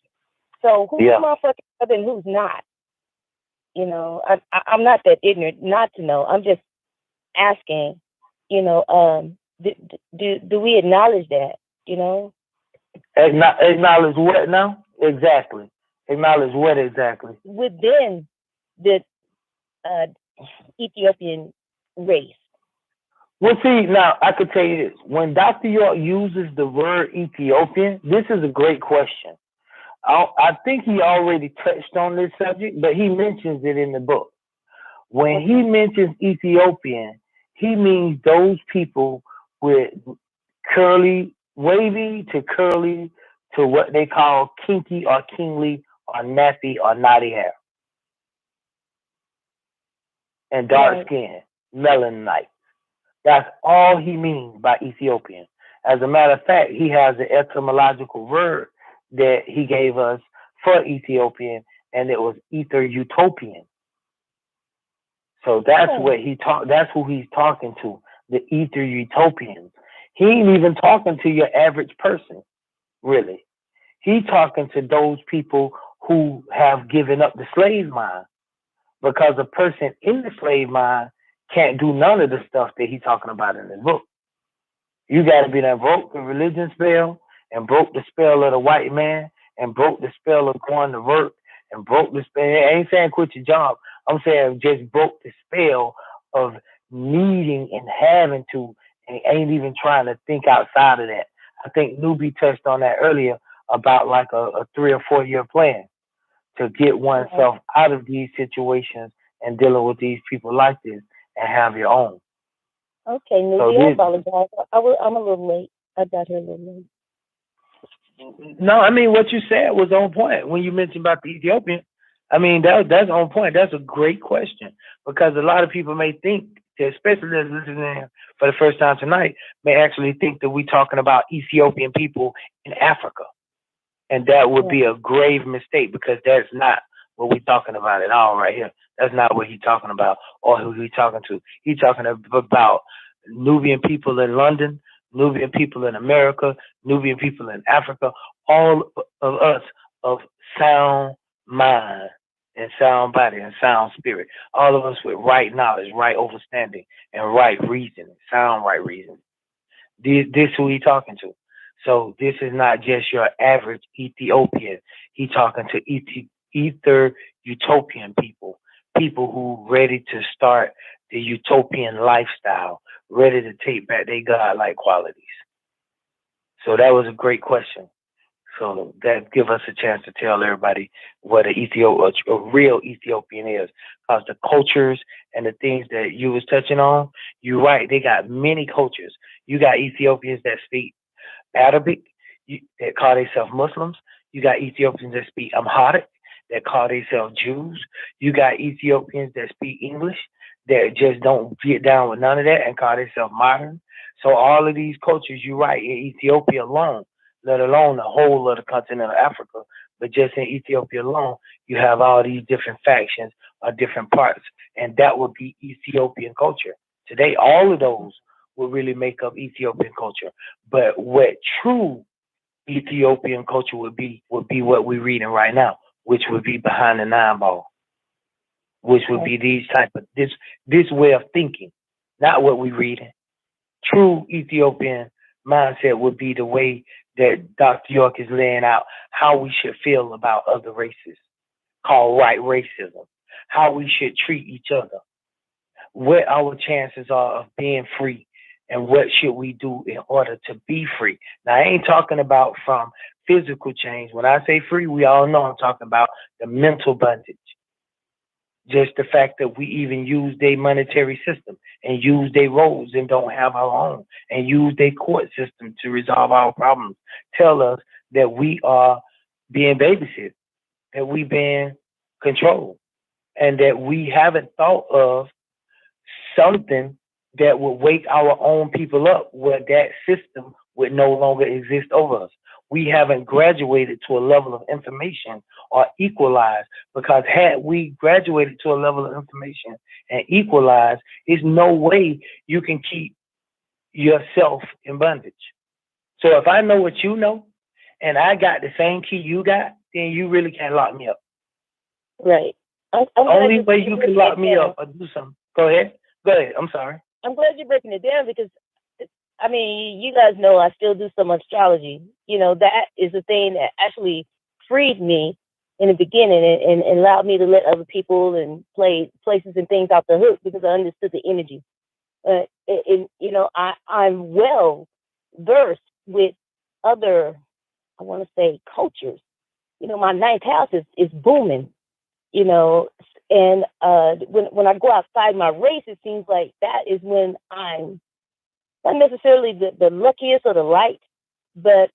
So who's motherfucking other and who's not? I'm not that ignorant not to know. I'm just asking, do we acknowledge that, Acknowledge what now? Exactly. Acknowledge what exactly? Within the Ethiopian race. Well, see, now I could tell you this. When Dr. York uses the word Ethiopian, this is a great question. I think he already touched on this subject, but he mentions it in the book. When he mentions Ethiopian, he means those people with curly, wavy to curly to what they call kinky or kingly or nappy or knotty hair. And dark skin, melanite. That's all he means by Ethiopian. As a matter of fact, he has an etymological word that he gave us for Ethiopian, and it was ether utopian. So that's what that's who he's talking to, the ether utopians. He ain't even talking to your average person, really. He's talking to those people who have given up the slave mind, because a person in the slave mind can't do none of the stuff that he's talking about in his book. You got to be that broke the religion spell, and broke the spell of the white man, and broke the spell of going to work, and broke the spell. I ain't saying quit your job. I'm saying just broke the spell of needing and having to, and ain't even trying to think outside of that. I think Nubi touched on that earlier about like a 3 or 4 year plan to get oneself out of these situations and dealing with these people like this and have your own. Okay, Nubi, I apologize. I'm a little late. I got here a little late. No, I mean, what you said was on point when you mentioned about the Ethiopian. I mean, that's on point. That's a great question, because a lot of people may think, especially those listening for the first time tonight, may actually think that we're talking about Ethiopian people in Africa. And that would be a grave mistake, because that's not what we're talking about at all right here. That's not what he's talking about or who he's talking to. He's talking about Nubian people in London, Nubian people in America, Nubian people in Africa, all of us of sound mind and sound body and sound spirit. All of us with right knowledge, right understanding, and right reason, sound right reason. This who he talking to. So this is not just your average Ethiopian. He talking to ether utopian people who ready to start the utopian lifestyle, ready to take back their godlike qualities. So that was a great question. So that give us a chance to tell everybody what a real Ethiopian is. Because the cultures and the things that you was touching on, you're right. They got many cultures. You got Ethiopians that speak Arabic, that call themselves Muslims. You got Ethiopians that speak Amharic, that call themselves Jews. You got Ethiopians that speak English, that just don't get down with none of that and call themselves modern. So all of these cultures, you're right, in Ethiopia alone, let alone the whole of the continent of Africa, but just in Ethiopia alone, you have all these different factions or different parts, and that would be Ethiopian culture. Today, all of those will really make up Ethiopian culture. But what true Ethiopian culture would be what we're reading right now, which would be behind the nine ball, which would be these type of this way of thinking, not what we're reading. True Ethiopian mindset would be the way that Dr. York is laying out how we should feel about other races, called right racism, how we should treat each other, what our chances are of being free, and what should we do in order to be free. Now, I ain't talking about from physical change. When I say free, we all know I'm talking about the mental bondage. Just the fact that we even use their monetary system and use their roads and don't have our own, and use their court system to resolve our problems, tell us that we are being babysitted, that we being controlled, and that we haven't thought of something that would wake our own people up where that system would no longer exist over us. We haven't graduated to a level of information or equalized, because had we graduated to a level of information and equalized, there's no way you can keep yourself in bondage. So if I know what you know and I got the same key you got, then you really can't lock me up. Right. Only way you can lock me up or do something. Go ahead. I'm sorry. I'm glad you're breaking it down, because, I mean, you guys know I still do some astrology. You know, that is the thing that actually freed me in the beginning and allowed me to let other people and play places and things out the hook, because I understood the energy. You know, I'm well versed with other, I want to say, cultures. You know, my ninth house is booming, you know, and when I go outside my race, it seems like that is when I'm not necessarily the luckiest or the light, but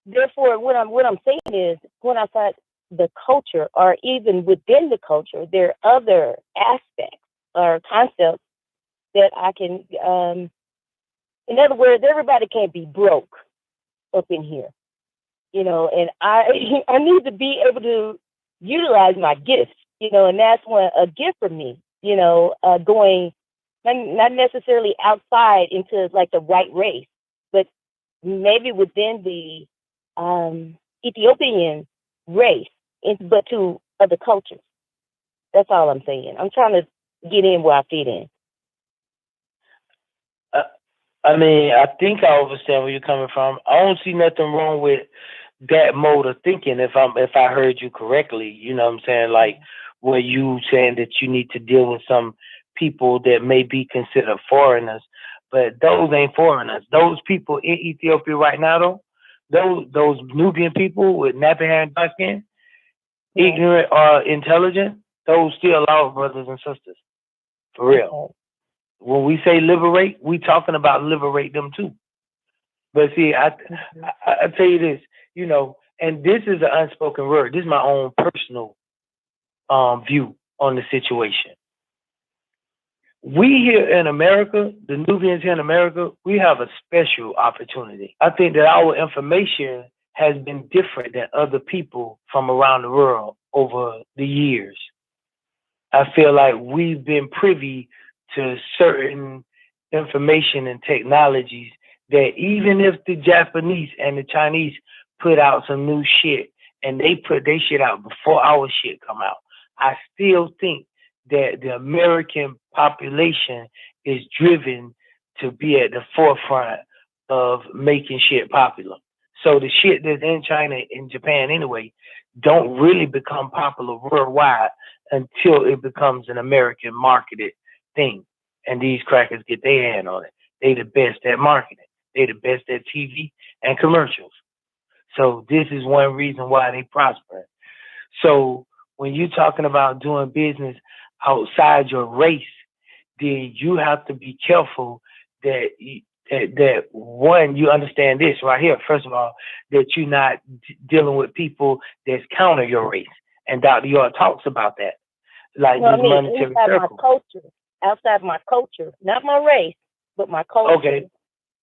therefore what I'm saying is, going outside the culture, or even within the culture, there are other aspects or concepts that I can, in other words, everybody can't be broke up in here, you know, and I need to be able to utilize my gifts, you know, and that's a gift for me, you know, going not necessarily outside into like the white race, but maybe within the Ethiopian race, but to other cultures. That's all I'm saying. I'm trying to get in where I fit in. I mean, I think I understand where you're coming from. I don't see nothing wrong with that mode of thinking, if I heard you correctly. You know what I'm saying? Like, where you saying that you need to deal with some people that may be considered foreigners, but those ain't foreigners. Those people in Ethiopia right now, though, those Nubian people with nappy hair and dark skin, ignorant or intelligent, those still our brothers and sisters. For real. Okay. When we say liberate, we talking about liberate them too. But see, I tell you this, you know, and this is an unspoken word. This is my own personal view on the situation. We here in America, the Nubians here in America, we have a special opportunity. I think that our information has been different than other people from around the world over the years. I feel like we've been privy to certain information and technologies that even if the Japanese and the Chinese put out some new shit and they put their shit out before our shit come out, I still think that the American population is driven to be at the forefront of making shit popular. So the shit that's in China and Japan anyway don't really become popular worldwide until it becomes an American marketed thing. And these crackers get their hand on it. They the best at marketing. They the best at TV and commercials. So this is one reason why they prosper. So when you're talking about doing business outside your race, then you have to be careful that one, you understand this right here. First of all, that you're not dealing with people that's counter your race. And Dr. York talks about that. Like this monetary circle. My culture, outside my culture, not my race, but my culture.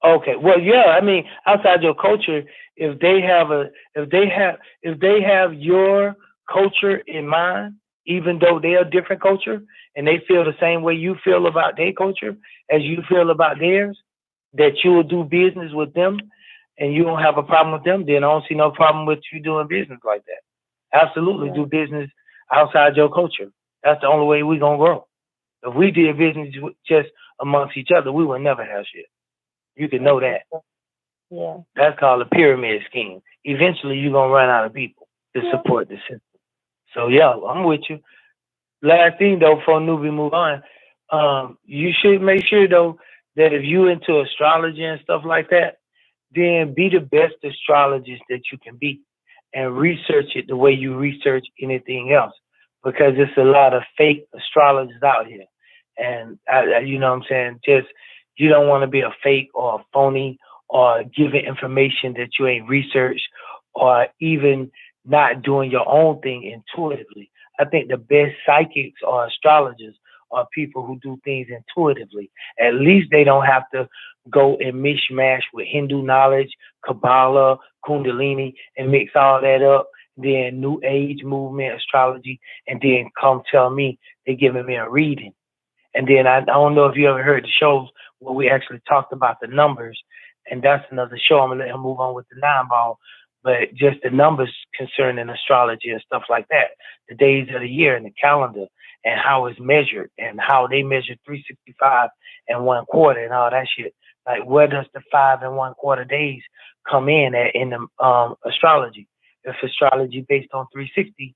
Okay. Well, yeah. I mean, outside your culture, if they have your culture in mind, even though they're a different culture, and they feel the same way you feel about their culture as you feel about theirs, that you will do business with them and you don't have a problem with them, then I don't see no problem with you doing business like that. Absolutely, do business outside your culture. That's the only way we're going to grow. If we did business just amongst each other, we would never have shit. You can know that. Yeah. That's called a pyramid scheme. Eventually, you're going to run out of people to support the system. So, yeah, I'm with you. Last thing, though, before Newbie move on, you should make sure, though, that if you into astrology and stuff like that, then be the best astrologist that you can be and research it the way you research anything else, because there's a lot of fake astrologers out here. And, you know what I'm saying, just you don't want to be a fake or a phony or giving information that you ain't researched or even not doing your own thing intuitively. I think the best psychics or astrologers are people who do things intuitively. At least they don't have to go and mishmash with Hindu knowledge, Kabbalah, Kundalini, and mix all that up, then New Age movement, astrology, and then come tell me they're giving me a reading. And then I don't know if you ever heard the shows where we actually talked about the numbers, and that's another show. I'm going to let him move on with the 9-ball, but just the numbers concerning astrology and stuff like that, the days of the year and the calendar and how it's measured and how they measure 365 and 1/4 and all that shit. Like, where does the 5 1/4 days come in at in the astrology? If astrology based on 360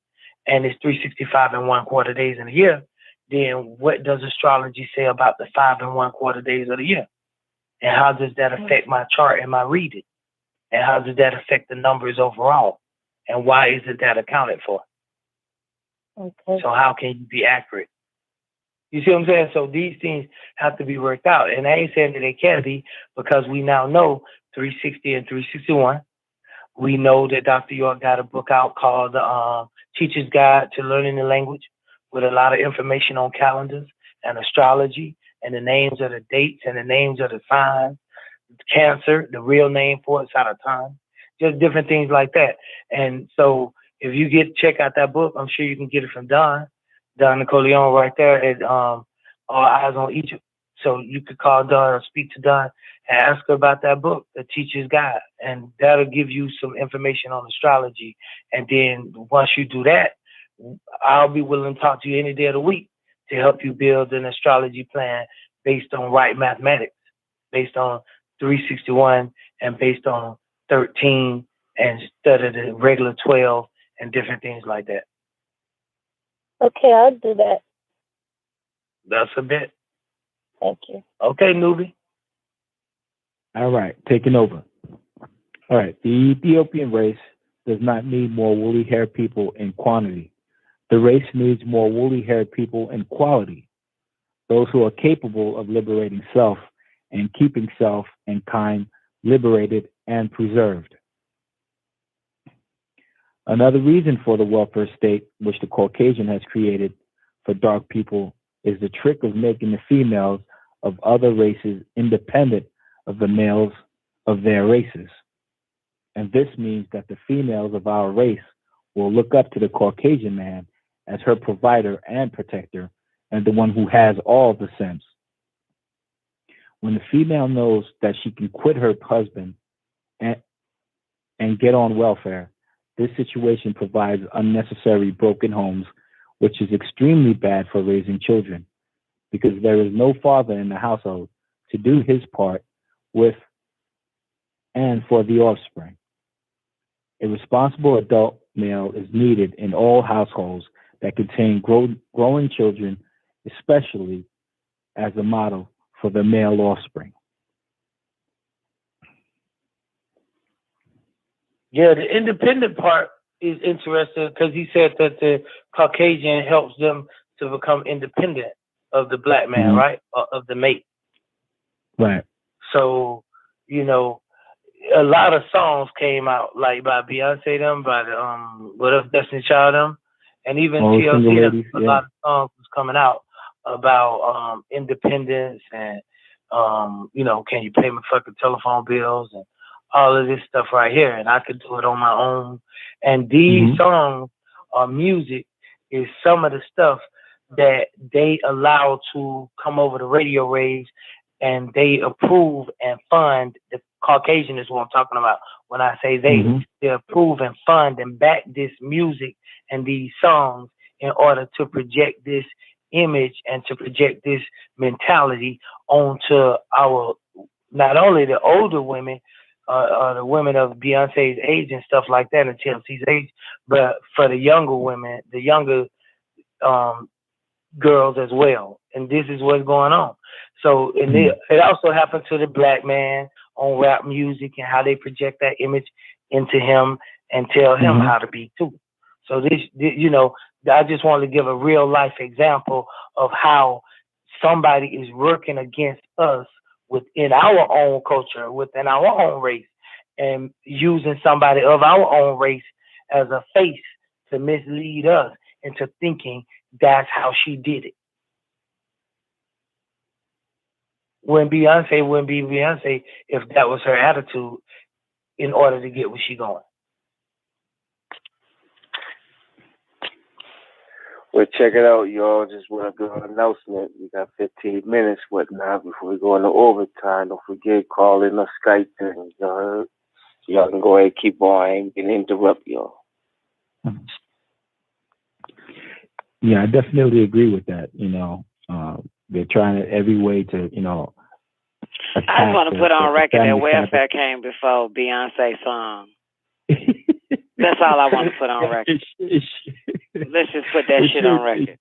and it's 365 and 1/4 days in a year, then what does astrology say about the 5 1/4 days of the year? And how does that affect my chart and my reading? And how does that affect the numbers overall? And why isn't that accounted for? Okay. So how can you be accurate? You see what I'm saying? So these things have to be worked out. And I ain't saying that they can't be, because we now know 360 and 361. We know that Dr. York got a book out called The Teacher's Guide to Learning the Language, with a lot of information on calendars and astrology and the names of the dates and the names of the signs. Cancer, the real name for it's out of time, just different things like that. And so if you check out that book, I'm sure you can get it from Don Nicoleone right there at All Eyes on Egypt. So you could call Don or speak to Don and ask her about that book, The Teacher's Guide, and that'll give you some information on astrology. And then once you do that, I'll be willing to talk to you any day of the week to help you build an astrology plan based on right mathematics, based on 361 and based on 13 instead of the regular 12 and different things like that. Okay, I'll do that. That's a bit. Thank you. Okay, newbie. All right, taking over. All right, the Ethiopian race does not need more woolly-haired people in quantity. The race needs more woolly-haired people in quality, those who are capable of liberating self and keeping self and kind liberated and preserved. Another reason for the welfare state, which the Caucasian has created for dark people, is the trick of making the females of other races independent of the males of their races. And this means that the females of our race will look up to the Caucasian man as her provider and protector, and the one who has all the sense. When the female knows that she can quit her husband and get on welfare, this situation provides unnecessary broken homes, which is extremely bad for raising children, because there is no father in the household to do his part with and for the offspring. A responsible adult male is needed in all households that contain growing children, especially as a model for the male offspring. Yeah, the independent part is interesting because he said that the Caucasian helps them to become independent of the black man, right? Of the mate. Right. So, you know, a lot of songs came out, like by Beyonce them, by the What If Destiny Child them, and even TLC them. A lot of songs was coming out about independence and you know, can you pay my fucking telephone bills and all of this stuff right here, and I could do it on my own. And these songs or music is some of the stuff that they allow to come over the radio waves, and they approve and fund the Caucasian is what I'm talking about. When I say they approve and fund and back this music and these songs in order to project this image and to project this mentality onto our, not only the older women, the women of Beyonce's age and stuff like that, and Chelsea's age, but for the younger women, the younger girls as well. And this is what's going on. So, and it also happened to the black man on rap music and how they project that image into him and tell him how to be too. So this, you know, I just wanted to give a real life example of how somebody is working against us within our own culture, within our own race, and using somebody of our own race as a face to mislead us into thinking that's how she did it. When Beyonce wouldn't be Beyonce if that was her attitude in order to get where she going. Well, check it out, y'all. Just want to do an announcement. We got 15 minutes whatnot before we go into overtime. Don't forget, call in or Skype things, y'all heard? Y'all can go ahead and keep on. I ain't gonna interrupt y'all. Yeah, I definitely agree with that. You know, they're trying to every way to, you know. I just want to put on record that welfare came before Beyonce's song. That's all I want to put on record. Let's just put that shit on record.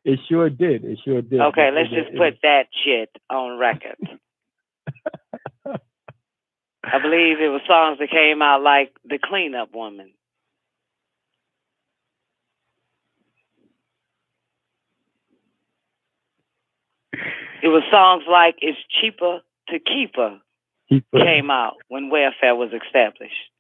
It sure did. It sure did. Okay, let's just put that shit on record. I believe it was songs that came out like The Cleanup Woman. It was songs like It's Cheaper to Keep Her came out when welfare was established.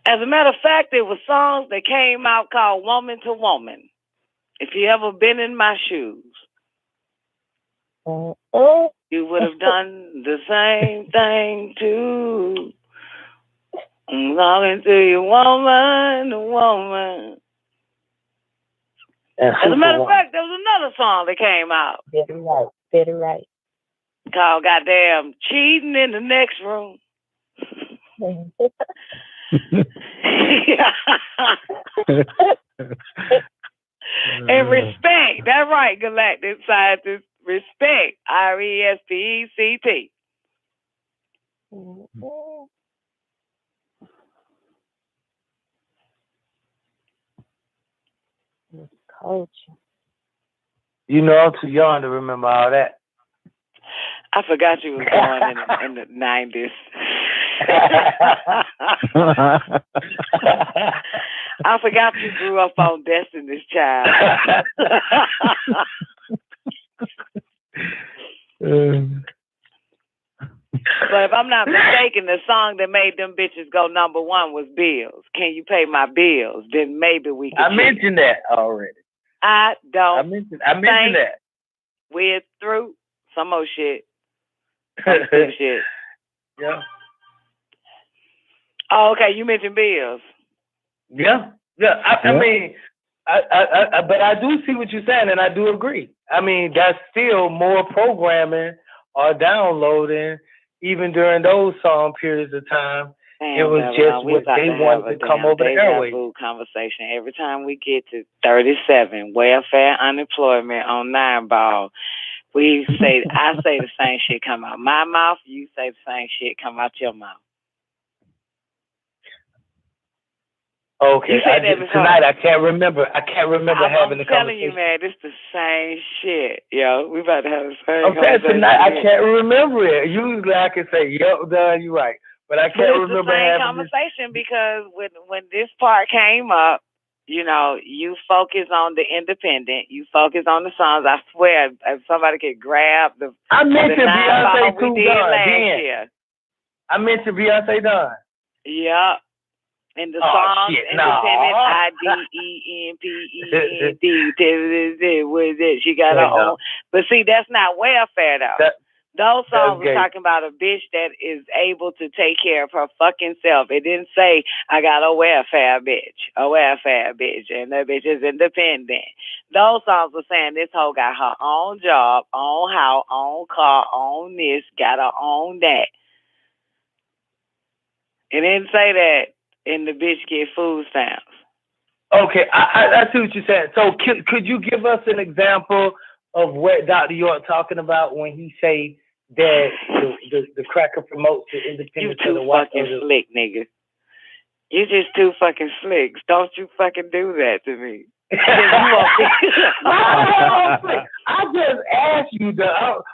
As a matter of fact, there were songs that came out called Woman to Woman. If you ever been in my shoes, you would have done the same thing too. I'm talking to you, woman to woman. As a matter of fact, there was another song that came out. Very right. Called goddamn Cheating in the Next Room. And respect. That's right, galactic scientist. Respect. RESPECT. Culture. You know, I'm too young to remember all that. I forgot you was born in the 90s. I forgot you grew up on Destiny's Child. But if I'm not mistaken, the song that made them bitches go #1 was Bills. Can you pay my bills? Then maybe we can. I mentioned that already. I mentioned that. We're through some more shit. Some shit. Yeah. Oh, okay. You mentioned bills. Yeah. I mean, but I do see what you're saying, and I do agree. I mean, that's still more programming or downloading, even during those song periods of time. Damn, it was just what they wanted to come over the airwaves. Conversation every time we get to 37 welfare unemployment on 9 ball. I say the same shit come out my mouth. You say the same shit come out your mouth. Okay, tonight I can't remember. Having the conversation. I'm telling you, man, it's the same shit, yo. We about to have the same conversation. Tonight I can't remember it. Usually I can say, "Yo, done, you right," but I can't remember having conversation because when this part came up, you know, you focus on the independent, you focus on the songs. I swear, if somebody could grab the I mentioned Beyonce too, Done. I mentioned Beyonce Done. Yeah. And the songs, independent, IDENPEND, what is it? She got her own. But see, that's not welfare, though. Those songs That's were gay. talking about a bitch that is able to take care of her fucking self. It didn't say, I got a welfare bitch, and that bitch is independent. Those songs were saying this hoe got her own job, own house, own car, own this, got her own that. It didn't say that in the bitch get food stamps. Okay, I see what you're saying. So could you give us an example of what Dr. York talking about when he say that the cracker promotes the independence You of the too white? fucking slick, nigga. You just too fucking slick. Don't you fucking do that to me. I just asked you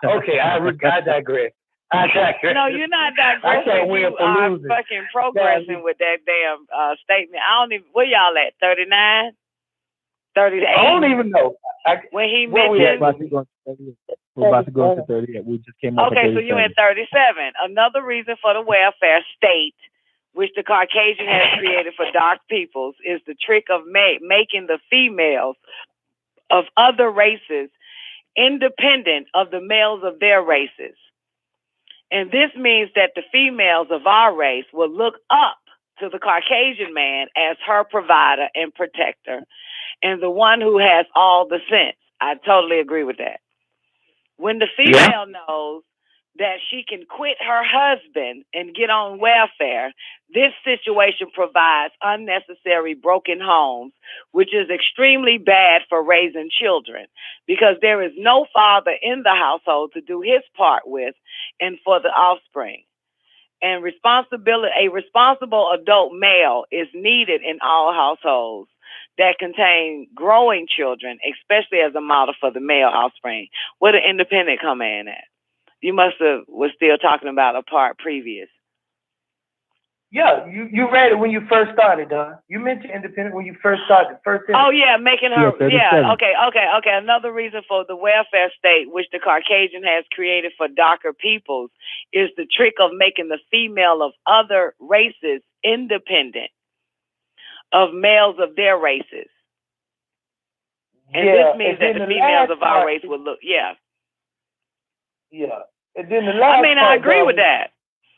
okay, I digress. No, you're not digressing. I can't win You for are losing. fucking progressing with that damn statement. I don't even, where y'all at, 39? 38? I don't even know. When he We're mentioned... about to go into 38. We just came up with 37. Okay, so you in 37. Another reason for the welfare state, which the Caucasian has created for dark peoples, is the trick of making the females of other races independent of the males of their races. And this means that the females of our race will look up to the Caucasian man as her provider and protector and the one who has all the sense. I totally agree with that. When the female knows that she can quit her husband and get on welfare, this situation provides unnecessary broken homes, which is extremely bad for raising children because there is no father in the household to do his part with and for the offspring. And a responsible adult male is needed in all households that contain growing children, especially as a model for the male offspring. Where the independent come in at? You was still talking about a part previous. Yeah, you read it when you first started, Don. You mentioned independent when you first started. Oh yeah, making her. Yeah, okay. Another reason for the welfare state, which the Caucasian has created for darker peoples, is the trick of making the female of other races independent of males of their races. And this means that the females of our race will look. Yeah. And then the last I agree with that.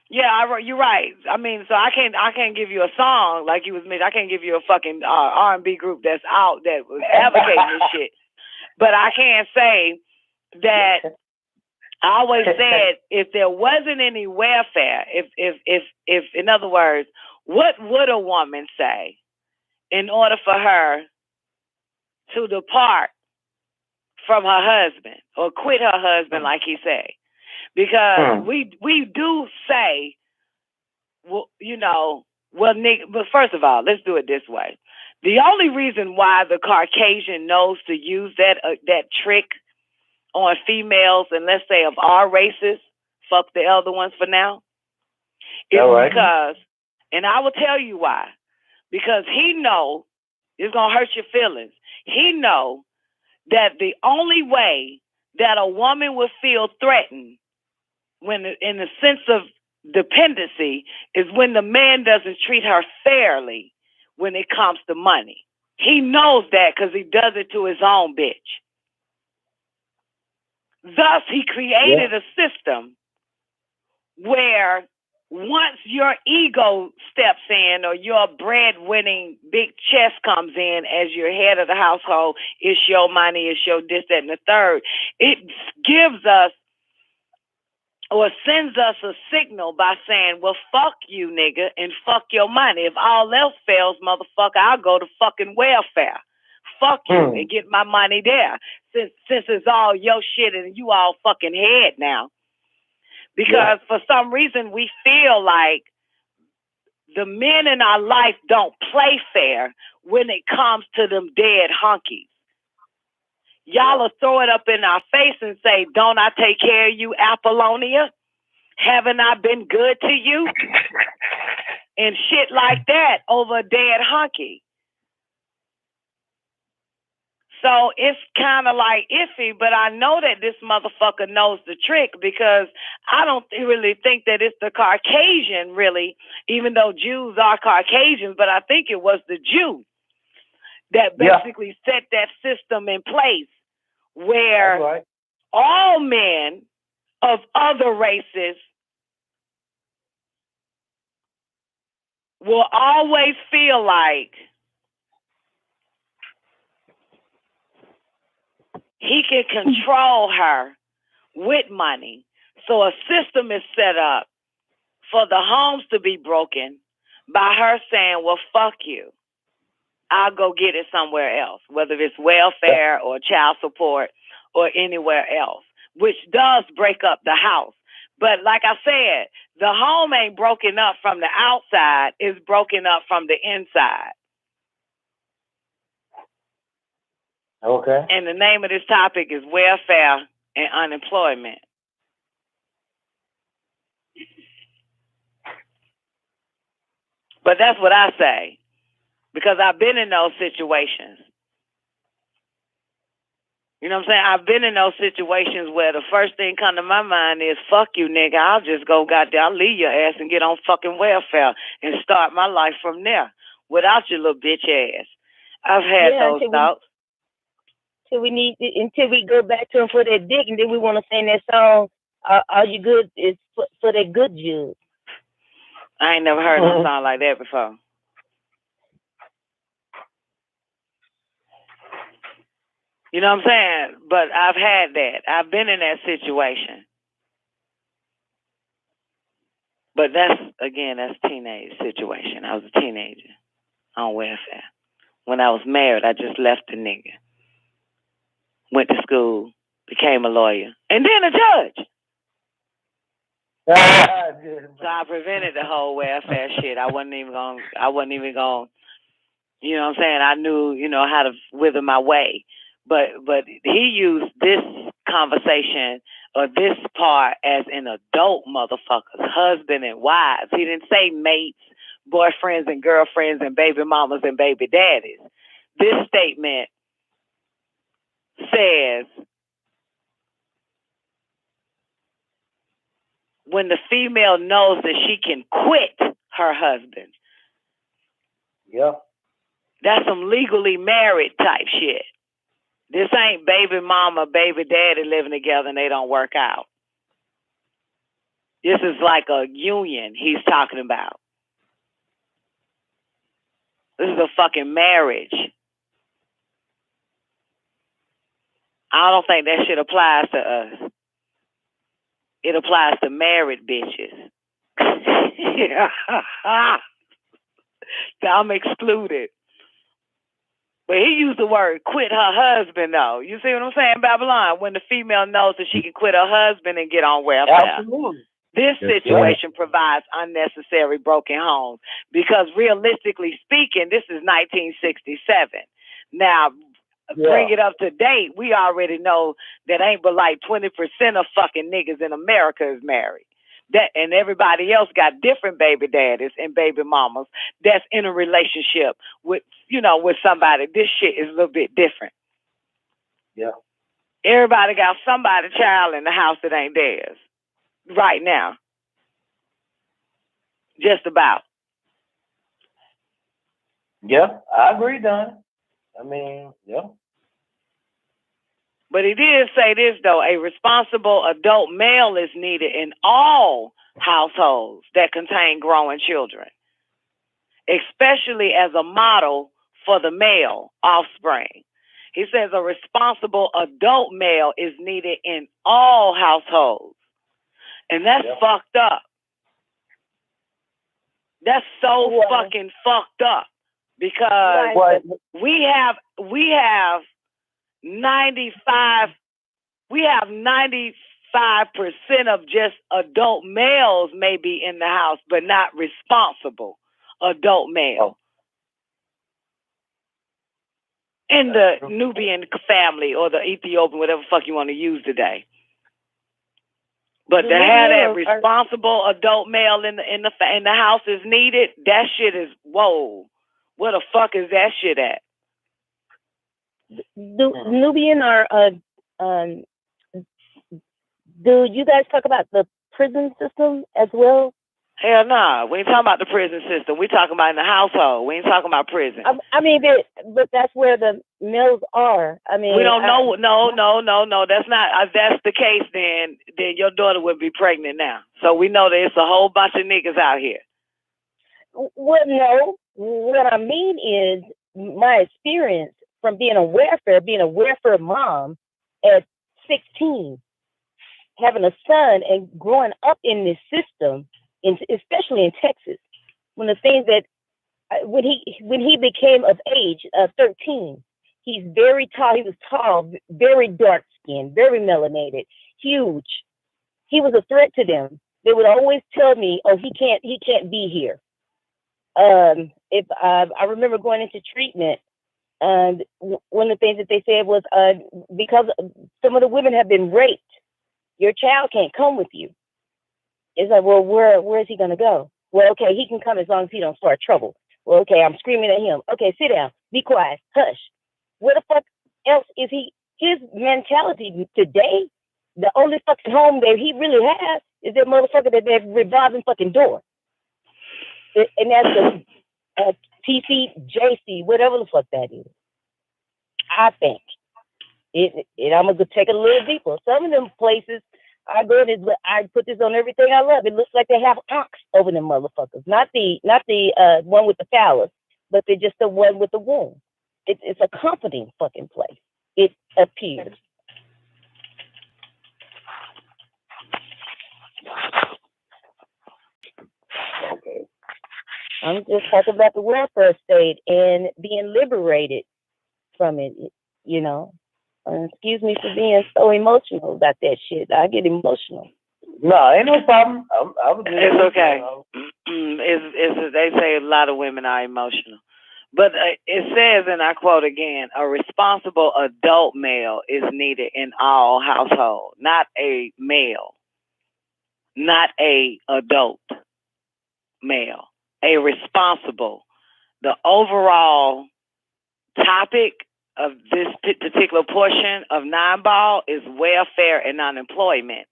Yeah, you're right. So I can't give you a song like you was mentioning. I can't give you a fucking R&B group that's out that was advocating this shit. But I can say that I always said if there wasn't any welfare, if in other words, what would a woman say in order for her to depart from her husband or quit her husband, like he said? Because we do say, well, Nick, but first of all, let's do it this way. The only reason why the Caucasian knows to use that trick on females, and let's say of our races, fuck the other ones for now, is because, and I will tell you why, because he know it's going to hurt your feelings. He know that the only way that a woman will feel threatened when in the sense of dependency is when the man doesn't treat her fairly when it comes to money. He knows that because he does it to his own bitch. Thus, he created a system where once your ego steps in or your breadwinning big chest comes in as your head of the household, it's your money, it's your this, that, and the third, it gives us or sends us a signal by saying, well, fuck you, nigga, and fuck your money. If all else fails, motherfucker, I'll go to fucking welfare. Fuck you and get my money there. Since it's all your shit and you all fucking head now. Because for some reason we feel like the men in our life don't play fair when it comes to them dead hunkies. Y'all will throw it up in our face and say, don't I take care of you, Apollonia? Haven't I been good to you? And shit like that over a dead hunky. So it's kind of like iffy, but I know that this motherfucker knows the trick because I don't really think that it's the Caucasian, really, even though Jews are Caucasians, but I think it was the Jew that basically set that system in place where all men of other races will always feel like he can control her with money. So a system is set up for the homes to be broken by her saying, well, fuck you. I'll go get it somewhere else, whether it's welfare or child support or anywhere else, which does break up the house. But like I said, the home ain't broken up from the outside, it's broken up from the inside. Okay. And the name of this topic is welfare and unemployment. But that's what I say, because I've been in those situations. You know what I'm saying? I've been in those situations where the first thing come to my mind is, fuck you, nigga. I'll just go goddamn, I'll leave your ass and get on fucking welfare and start my life from there without your little bitch ass. I've had those thoughts. Until we go back to him for that dick, and then we want to sing that song, Are You Good? It's for that good juice. I ain't never heard no song like that before. You know what I'm saying? But I've had that. I've been in that situation. But that's teenage situation. I was a teenager on welfare. When I was married, I just left the nigga. Went to school, became a lawyer, and then a judge. So I prevented the whole welfare shit. I wasn't even going, you know what I'm saying? I knew, how to wither my way. But he used this conversation or this part as an adult motherfuckers, husband and wives. He didn't say mates, boyfriends and girlfriends and baby mamas and baby daddies. This statement says, when the female knows that she can quit her husband. Yep. That's some legally married type shit. This ain't baby mama, baby daddy living together and they don't work out. This is like a union he's talking about. This is a fucking marriage. I don't think that shit applies to us. It applies to married bitches. I'm excluded. But he used the word quit her husband, though. You see what I'm saying, Babylon? When the female knows that she can quit her husband and get on welfare. Absolutely. This situation provides unnecessary broken homes because realistically speaking, this is 1967. Now, bring it up to date, we already know that ain't but like 20% of fucking niggas in America is married. That and everybody else got different baby daddies and baby mamas that's in a relationship with, with somebody. This shit is a little bit different. Yeah. Everybody got somebody's child in the house that ain't theirs right now. Just about. Yeah, I agree, Don. I mean, yeah. But he did say this, though. A responsible adult male is needed in all households that contain growing children, especially as a model for the male offspring. He says a responsible adult male is needed in all households. And that's fucked up. That's so fucking fucked up because we have 95% of just adult males may be in the house, but not responsible adult male. In the Nubian family or the Ethiopian, whatever fuck you want to use today. But to have that responsible adult male in the house is needed, that shit is, whoa. Where the fuck is that shit at? Nubian or do you guys talk about the prison system as well? Hell no. We ain't talking about the prison system. We talking about in the household. We ain't talking about prison. I mean, but that's where the males are. I mean, we don't know. No. That's not. If that's the case, then your daughter would be pregnant now. So we know there's a whole bunch of niggas out here. Well, no. What I mean is my experience from being a welfare mom at 16, having a son and growing up in this system, especially in Texas, one of the things that when he became of age, 13, he's very tall. He was tall, very dark skinned, very melanated, huge. He was a threat to them. They would always tell me, "Oh, he can't be here." If I remember going into treatment, and one of the things that they said was, because some of the women have been raped, your child can't come with you. It's like, well, where is he going to go? Well, okay, he can come as long as he don't start trouble. Well, okay, I'm screaming at him. Okay, sit down, be quiet, hush. Where the fuck else is he? His mentality today, the only fucking home that he really has is that motherfucker that revolving fucking door. And that's the TCJC, whatever the fuck that is. I think. I'm going to take it a little deeper. Some of them places, I put this on everything I love. It looks like they have ox over them motherfuckers. Not the one with the phallus, but they're just the one with the womb. It's a comforting fucking place. It appears. Okay. I'm just talking about the welfare state and being liberated from it, you know. Excuse me for being so emotional about that shit. I get emotional. No, ain't no problem. It's okay. They say a lot of women are emotional. But it says, and I quote again, a responsible adult male is needed in all households, not a male, not a adult male, a responsible. The overall topic of this particular portion of Nine Ball is welfare and unemployment.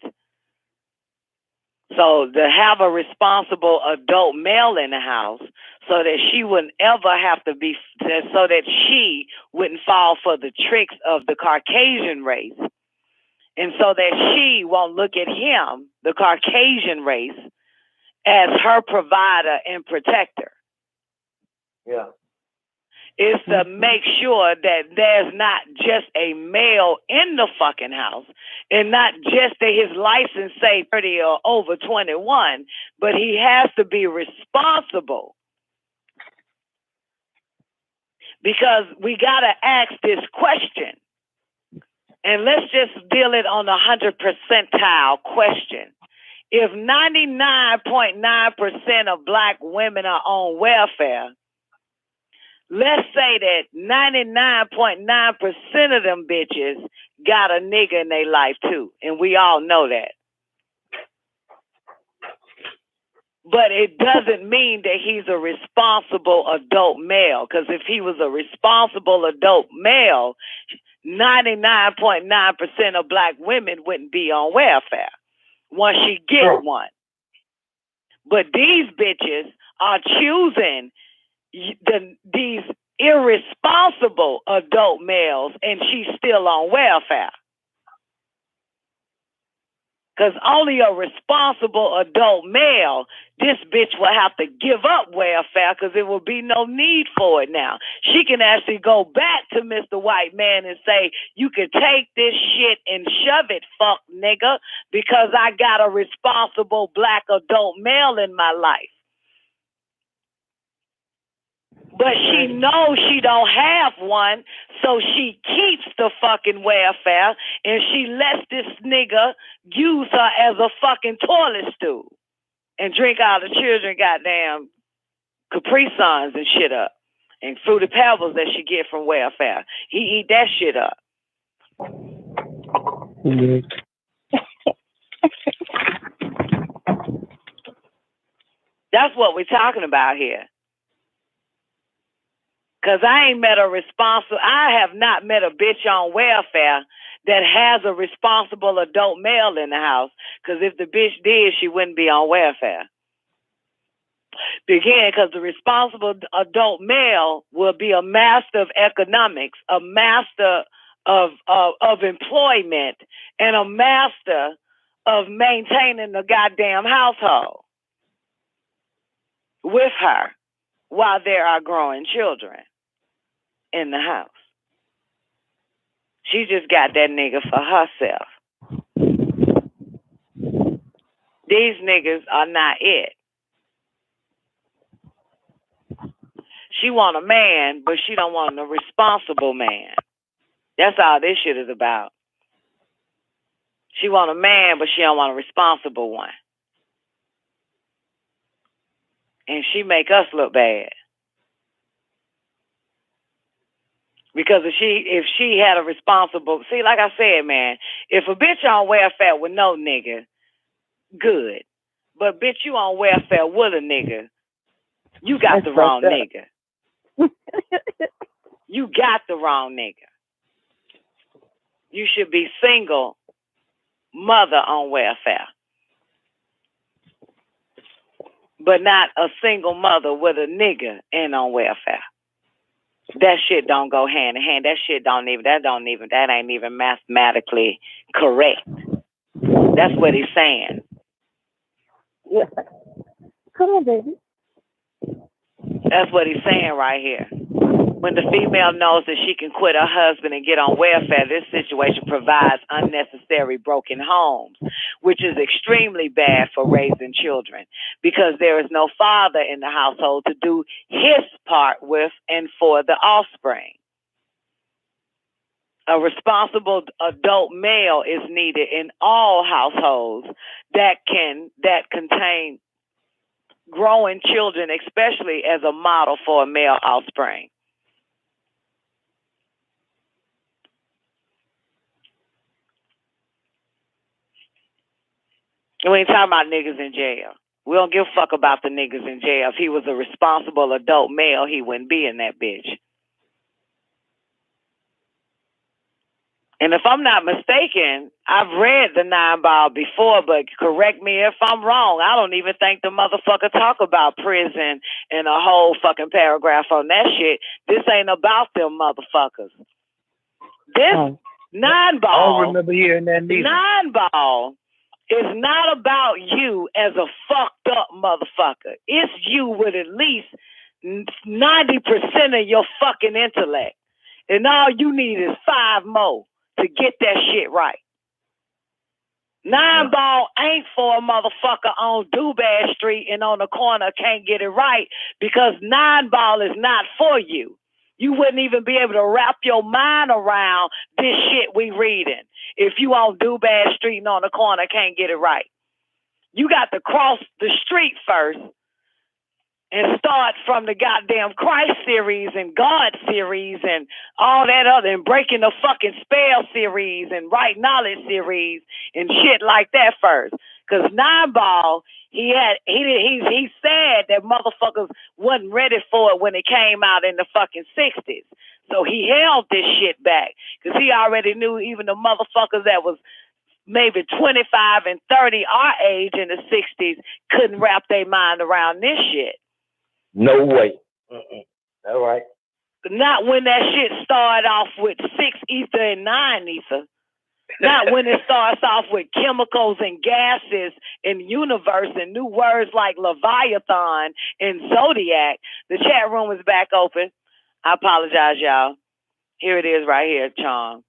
So to have a responsible adult male in the house so that she wouldn't ever have to be, so that she wouldn't fall for the tricks of the Caucasian race. And so that she won't look at him, the Caucasian race, as her provider and protector. Yeah. Is to make sure that there's not just a male in the fucking house and not just that his license say 30 or over 21, but he has to be responsible. Because we got to ask this question. And let's just deal it on 100 percentile question. If 99.9% of black women are on welfare, let's say that 99.9% of them bitches got a nigga in their life too. And we all know that. But it doesn't mean that he's a responsible adult male. Because if he was a responsible adult male, 99.9% of black women wouldn't be on welfare once she gets one. But these bitches are choosing these irresponsible adult males, and she's still on welfare. Because only a responsible adult male, this bitch will have to give up welfare because there will be no need for it now. She can actually go back to Mr. White Man and say, you can take this shit and shove it, fuck nigga, because I got a responsible black adult male in my life. But she knows she don't have one, so she keeps the fucking welfare, and she lets this nigga use her as a fucking toilet stool and drink all the children goddamn Capri Suns and shit up and Fruity Pebbles that she get from welfare. He eat that shit up. That's what we're talking about here. Because I have not met a bitch on welfare that has a responsible adult male in the house. Because if the bitch did, she wouldn't be on welfare. Begin, because the responsible adult male will be a master of economics, a master of employment, and a master of maintaining the goddamn household with her while there are growing children in the house. She just got that nigga for herself. These niggas are not it. She want a man, but she don't want a responsible man. That's all this shit is about. She want a man, but she don't want a responsible one. And she make us look bad. Because if she had a responsible, see, like I said, man, if a bitch on welfare with no nigga, good. But bitch, you on welfare with a nigga, you got the wrong nigga. You got the wrong nigga. You should be single mother on welfare. But not a single mother with a nigga and on welfare. That shit don't go hand in hand. That ain't even mathematically correct. That's what he's saying. Yeah. Come on, baby. That's what he's saying right here. When the female knows that she can quit her husband and get on welfare, this situation provides unnecessary broken homes, which is extremely bad for raising children because there is no father in the household to do his part with and for the offspring. A responsible adult male is needed in all households that contain growing children, especially as a model for a male offspring. We ain't talking about niggas in jail. We don't give a fuck about the niggas in jail. If he was a responsible adult male, he wouldn't be in that bitch. And if I'm not mistaken, I've read the 9-ball before, but correct me if I'm wrong. I don't even think the motherfucker talk about prison and a whole fucking paragraph on that shit. This ain't about them motherfuckers. This 9-ball. I don't remember hearing that neither. 9-ball is not about you as a fucked up motherfucker. It's you with at least 90% of your fucking intellect. And all you need is 5 more to get that shit right. 9-ball ain't for a motherfucker on Dubad Street and on the corner can't get it right because 9-ball is not for you. You wouldn't even be able to wrap your mind around this shit we reading if you on Dubad Street and on the corner can't get it right. You got to cross the street first and start from the goddamn Christ series and God series and all that other and breaking the fucking spell series and right knowledge series and shit like that first. Cause 9-ball, he said that motherfuckers wasn't ready for it when it came out in the fucking 60s. So he held this shit back because he already knew even the motherfuckers that was maybe 25 and 30 our age in the 60s couldn't wrap their mind around this shit. No way. All right. Not when that shit started off with 6 ether and 9 ether. Not when it starts off with chemicals and gases and universe and new words like Leviathan and Zodiac. The chat room is back open. I apologize, y'all. Here it is right here, Chong.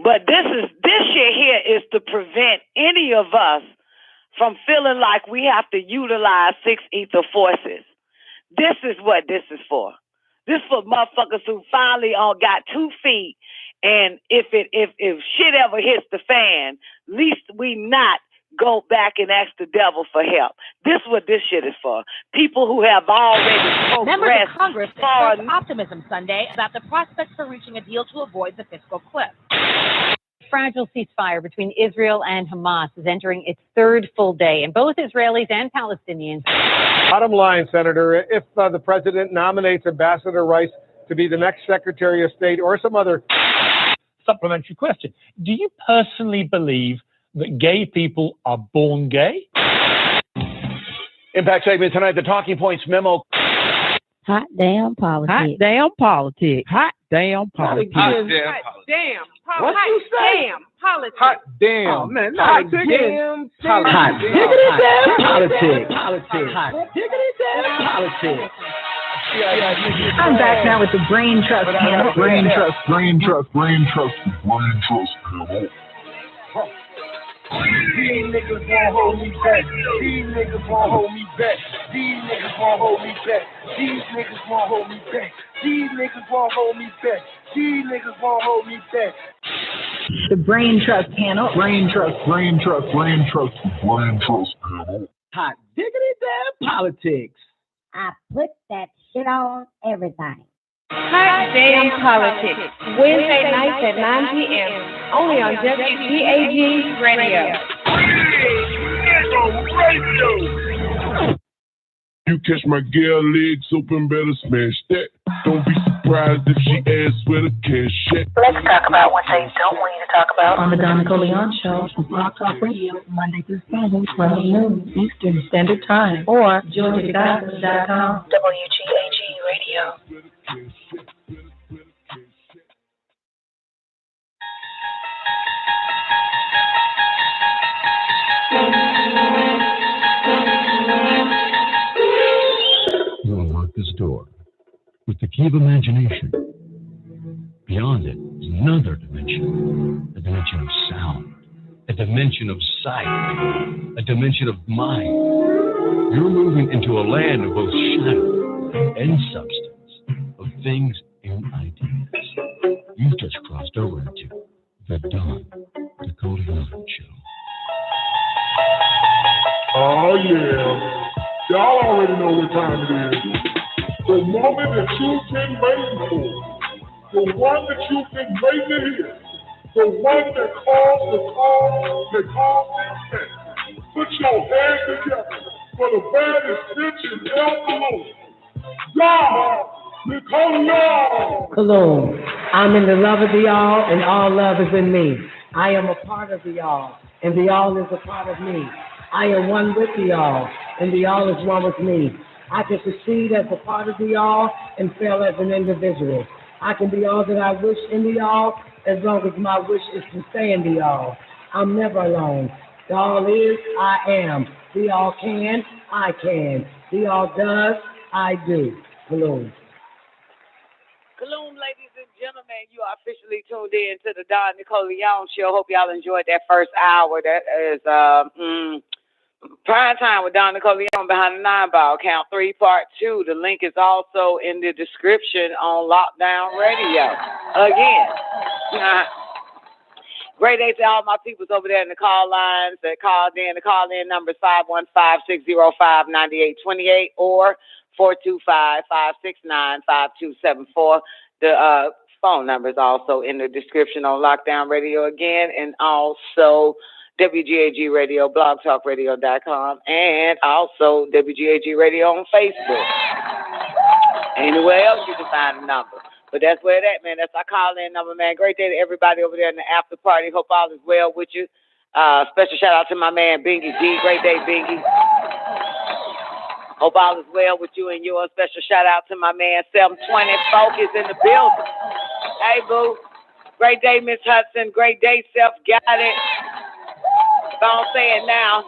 But this shit here is to prevent any of us from feeling like we have to utilize 6 ether forces. This is what this is for. This for motherfuckers who finally got 2 feet, and if shit ever hits the fan, at least we not go back and ask the devil for help. This is what this shit is for. People who have already progressed. Members of Congress expressed optimism Sunday about the prospects for reaching a deal to avoid the fiscal cliff. Fragile ceasefire between Israel and Hamas is entering its 3rd full day, and both Israelis and Palestinians. Bottom line, Senator, if the president nominates Ambassador Rice to be the next Secretary of State or some other supplementary question. Do you personally believe that gay people are born gay? Impact segment tonight, the Talking Points memo. Hot damn politics. Hot damn politics. Hot damn politics. Hot damn. What you say? Politics. Hot damn. Oh, man, Hot not damn. Hot Politics. diggity damn politics. Hot diggity damn politics. I'm back now with the Brain Trust panel. Brain Trust panel. These niggas won't hold me back. These niggas won't hold me back. These niggas won't hold me back. These niggas won't hold me back. These niggas won't hold me back. These niggas won't hold me back. The Brain Trust panel. Brain Trust panel. Hot diggity damn politics. I put that shit on everything. Hot Damn Politics, Wednesday nights at 9 p.m. only on WGAG Radio. You catch my girl legs open, better smash that. Don't be surprised if she asks where the cash at. Let's talk about what they don't want you to talk about on the Don Nicoleone Show. Blog Talk Radio, Monday through Friday, 12 noon Eastern Standard Time, or GeorgiaGospel.com. WGAG Radio. You'll unlock this door with the key of imagination. Beyond it is another dimension, a dimension of sound, a dimension of sight, a dimension of mind. You're moving into a land of both shadow and substance, of things and ideas. You've just crossed over into the Don Nicoleone Show. Oh yeah. Y'all already know what time it is. The moment that you've been waiting for. The one that you've been waiting to hear. The one that calls the call, that calls the effect. Put your hands together for the baddest bitch in El Kuluwm. God, Nicoleone. Kuluwm, I'm in the love of the all, and all love is in me. I am a part of the all, and the all is a part of me. I am one with the all, and the all is one with me. I can succeed as a part of the all and fail as an individual. I can be all that I wish in the all as long as my wish is to stay in the all. I'm never alone. The all is, I am. The all can, I can. The all does, I do. Kuluwm. Kuluwm, ladies and gentlemen, you are officially tuned in to the Don Nicoleone Show. Hope y'all enjoyed that first hour. That is Prime Time with Don Nicoleone behind the 9-ball. Count 3, Part 2. The link is also in the description on Lockdown Radio. Again. Great day to all my peoples over there in the call lines that called in. The call-in number is 515-605-9828 or 425-569-5274. The phone number is also in the description on Lockdown Radio again, and also WGAG Radio, blogtalkradio.com, and also WGAG Radio on Facebook. Anywhere else you can find the number. But that's where that, man. That's our call-in number, man. Great day to everybody over there in the after party. Hope all is well with you. Special shout-out to my man, Bingy G. Great day, Bingy. Hope all is well with you and yours. Special shout-out to my man, 720 Focus in the building. Hey, boo. Great day, Miss Hudson. Great day, Self. Got it. If I don't say it now,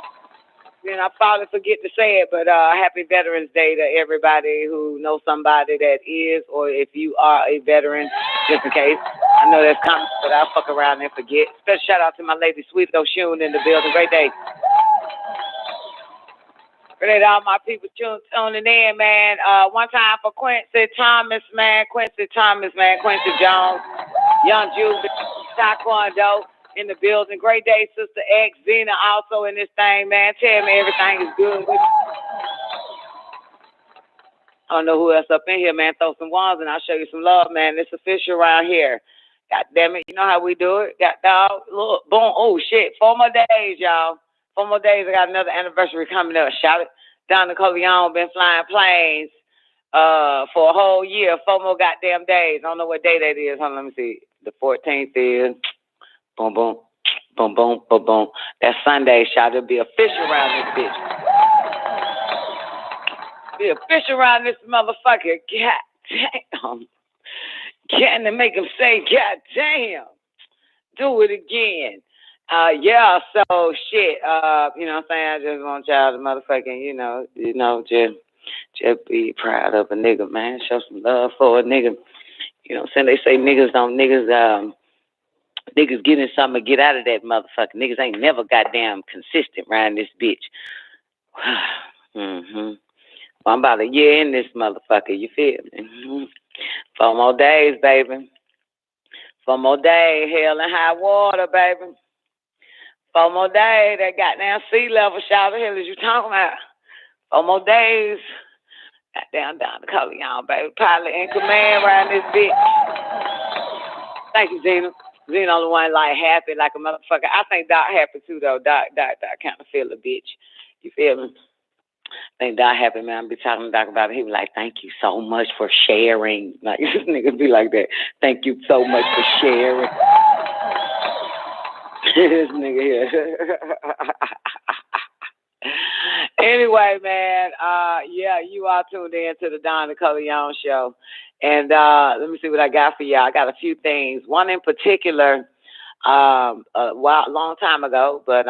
then I probably forget to say it, but happy Veterans Day to everybody who knows somebody that is, or if you are a veteran, just in case. I know that's coming, but I'll fuck around and forget. Special shout out to my lady Sweet O'Shun in the building. Great day. Great day to all my people tuning in, man. One time for Quincy Thomas, man. Quincy Jones, Young Jude, Taekwondo in the building. Great day, Sister X, Zena also in this thing, man. Tell me everything is good with you. I don't know who else up in here, man. Throw some ones and I'll show you some love, man. It's official around here. God damn it, you know how we do it. Got dog, look, boom, oh shit. 4 more days, y'all. 4 more days. I got another anniversary coming up. Shout it. Don Nicoleone been flying planes for a whole year. 4 more goddamn days. I don't know what day that is. Hold on, let me see. The 14th is boom, boom, boom, boom, boom, boom. That Sunday, shall there be a fish around this bitch? Be a fish around this motherfucker. God damn. Can to make him say, God damn. Do it again. Yeah, so shit, you know what I'm saying? I just want y'all to motherfucking, just be proud of a nigga, man. Show some love for a nigga. You know what I'm saying? They say niggas getting something to get out of that motherfucker. Niggas ain't never goddamn consistent around this bitch. Mm-hmm. Well, I'm about a year in this motherfucker, you feel me? Mm-hmm. 4 more days, baby. 4 more days, hell and high water, baby. 4 more days, that goddamn sea level, shout the hell is you talking about? 4 more days, goddamn down the color, y'all, baby. Pilot in command around this bitch. Thank you, Zena. Zena only one like happy like a motherfucker. I think Doc happy too, though. Doc kind of feel a bitch. You feel me? I think Doc happy, man. I be talking to Doc about it. He be like, thank you so much for sharing. Like, this nigga be like that. Thank you so much for sharing. This nigga here. Anyway, man, yeah, you are tuned in to the Don Nicoleone show. And let me see what I got for y'all. I got a few things. One in particular, a long time ago, but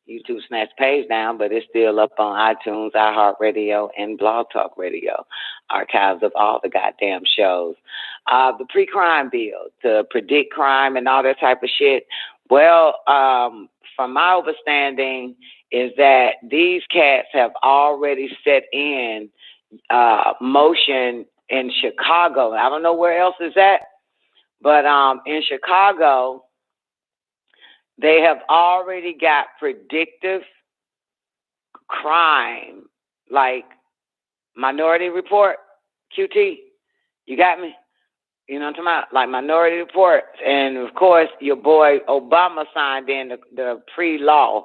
YouTube snatched the page down, but it's still up on iTunes, iHeartRadio, and Blog Talk Radio. Archives of all the goddamn shows. The pre-crime bill to predict crime and all that type of shit. Well, from my understanding is that these cats have already set in motion in Chicago. I don't know where else is at, but in Chicago, they have already got predictive crime, like Minority Report, QT. You got me? You know what I'm talking about? Like Minority Report. And, of course, your boy Obama signed in the pre-crime,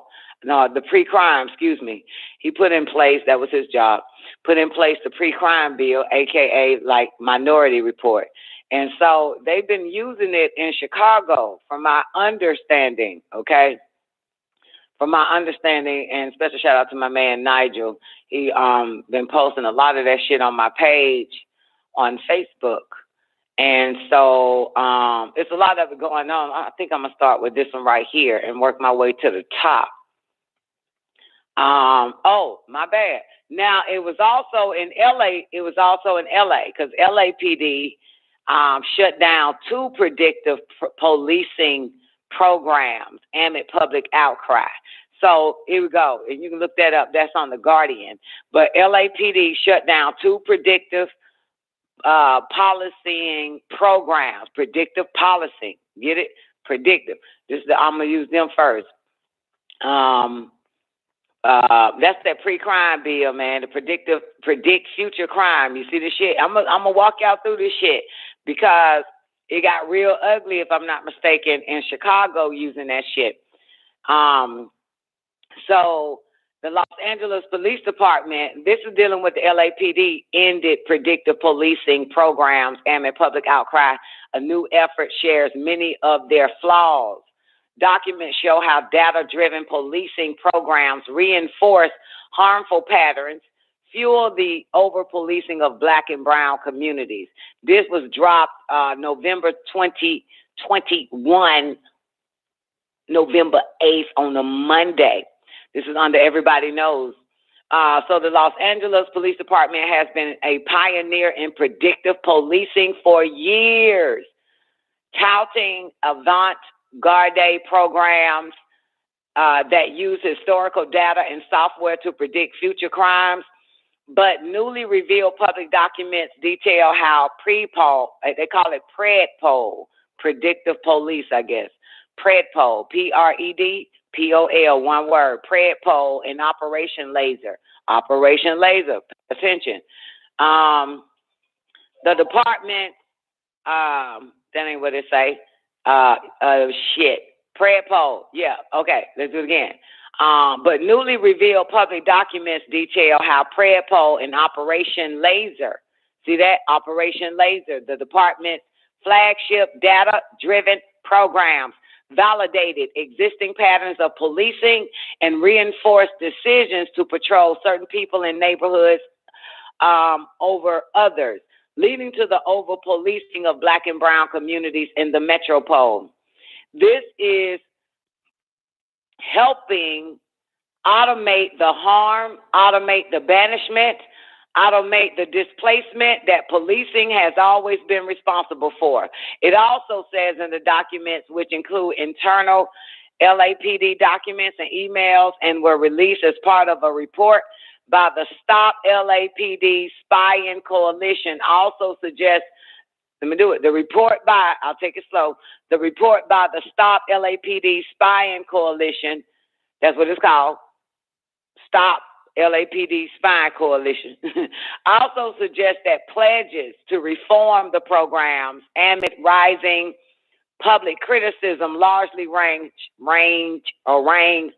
He put in place, that was his job, put in place the pre-crime bill, a.k.a. like Minority Report. And so they've been using it in Chicago, from my understanding, okay? From my understanding, and special shout out to my man Nigel. He been posting a lot of that shit on my page on Facebook. And so it's a lot of it going on. I think I'm going to start with this one right here and work my way to the top. Oh, my bad. Now, it was also in L.A. Because LAPD shut down 2 predictive policing programs amid public outcry. So here we go. And you can look that up. That's on The Guardian. But LAPD shut down 2 predictive policing programs. Predictive policing. Get it? Predictive. I'm going to use them first. That's that pre-crime bill, man. The predict future crime. You see this shit? I'm gonna walk y'all through this shit because it got real ugly, if I'm not mistaken, in Chicago using that shit. So the Los Angeles Police Department, this is dealing with the LAPD, ended predictive policing programs amid public outcry. A new effort shares many of their flaws. Documents show how data-driven policing programs reinforce harmful patterns, fuel the over-policing of Black and brown communities. This was dropped November 2021, November 8th on a Monday. This is under Everybody Knows. So the Los Angeles Police Department has been a pioneer in predictive policing for years, touting avant-garde programs that use historical data and software to predict future crimes. But newly revealed public documents detail how PREPOL, they call it PREDPOL, predictive police, I guess. PREDPOL, PREDPOL, one word, PREDPOL, and Operation Laser. Operation Laser, pay attention. The department, that ain't what it say. PREDPOL, yeah, okay, let's do it again. But newly revealed public documents detail how PREDPOL and Operation Laser, see that? Operation Laser, the department's flagship data-driven programs, validated existing patterns of policing, and reinforced decisions to patrol certain people in neighborhoods over others, leading to the over-policing of Black and brown communities in the metropole. This is helping automate the harm, automate the banishment, automate the displacement that policing has always been responsible for. It also says in the documents, which include internal LAPD documents and emails, and were released as part of a report by the Stop LAPD Spying Coalition, also suggests, let me do it, the report by, I'll take it slow, the report by the Stop LAPD Spying Coalition, that's what it's called, Stop LAPD Spying Coalition, also suggests that pledges to reform the programs amid rising public criticism largely rang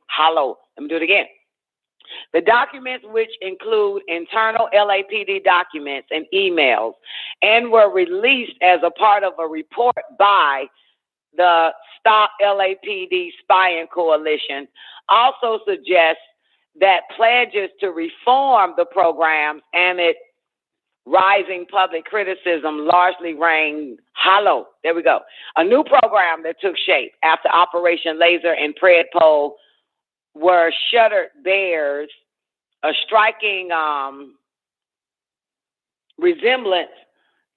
hollow. Let me do it again. The documents, which include internal LAPD documents and emails, and were released as a part of a report by the Stop LAPD Spying Coalition, also suggests that pledges to reform the programs amid rising public criticism largely rang hollow. There we go. A new program that took shape after Operation Laser and Predpol were shuttered bears a striking resemblance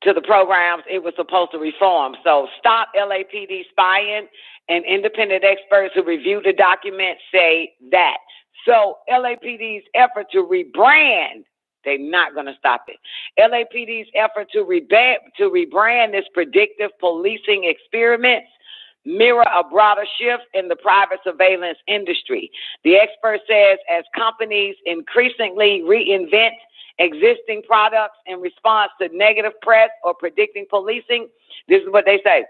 to the programs it was supposed to reform. So Stop LAPD Spying and independent experts who reviewed the document say that. So LAPD's effort to rebrand, they're not going to stop it. LAPD's effort to rebrand this predictive policing experiments mirror a broader shift in the private surveillance industry. The expert says as companies increasingly reinvent existing products in response to negative press or predicting policing, this is what they say.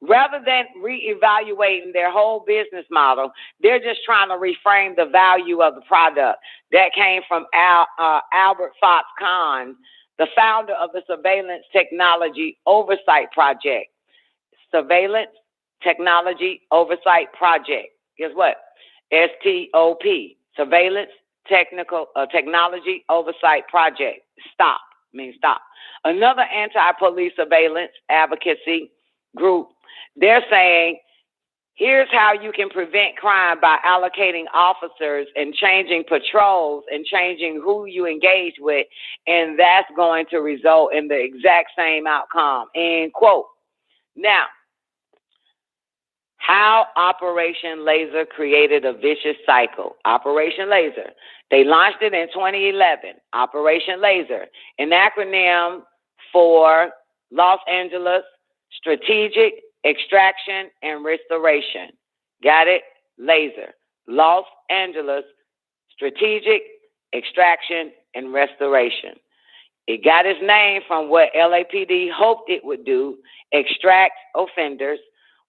Rather than reevaluating their whole business model, they're just trying to reframe the value of the product. That came from Albert Fox Kahn, the founder of the Surveillance Technology Oversight Project. Surveillance Technology Oversight Project. Guess what? STOP. Surveillance Technology Oversight Project. STOP means stop. Another anti-police surveillance advocacy group, they're saying, here's how you can prevent crime by allocating officers and changing patrols and changing who you engage with, and that's going to result in the exact same outcome, end quote. Now, how Operation Laser created a vicious cycle. Operation Laser, they launched it in 2011. Operation Laser, an acronym for Los Angeles Strategic Extraction and Restoration. Got it? Laser. Los Angeles Strategic Extraction and Restoration. It got its name from what LAPD hoped it would do, extract offenders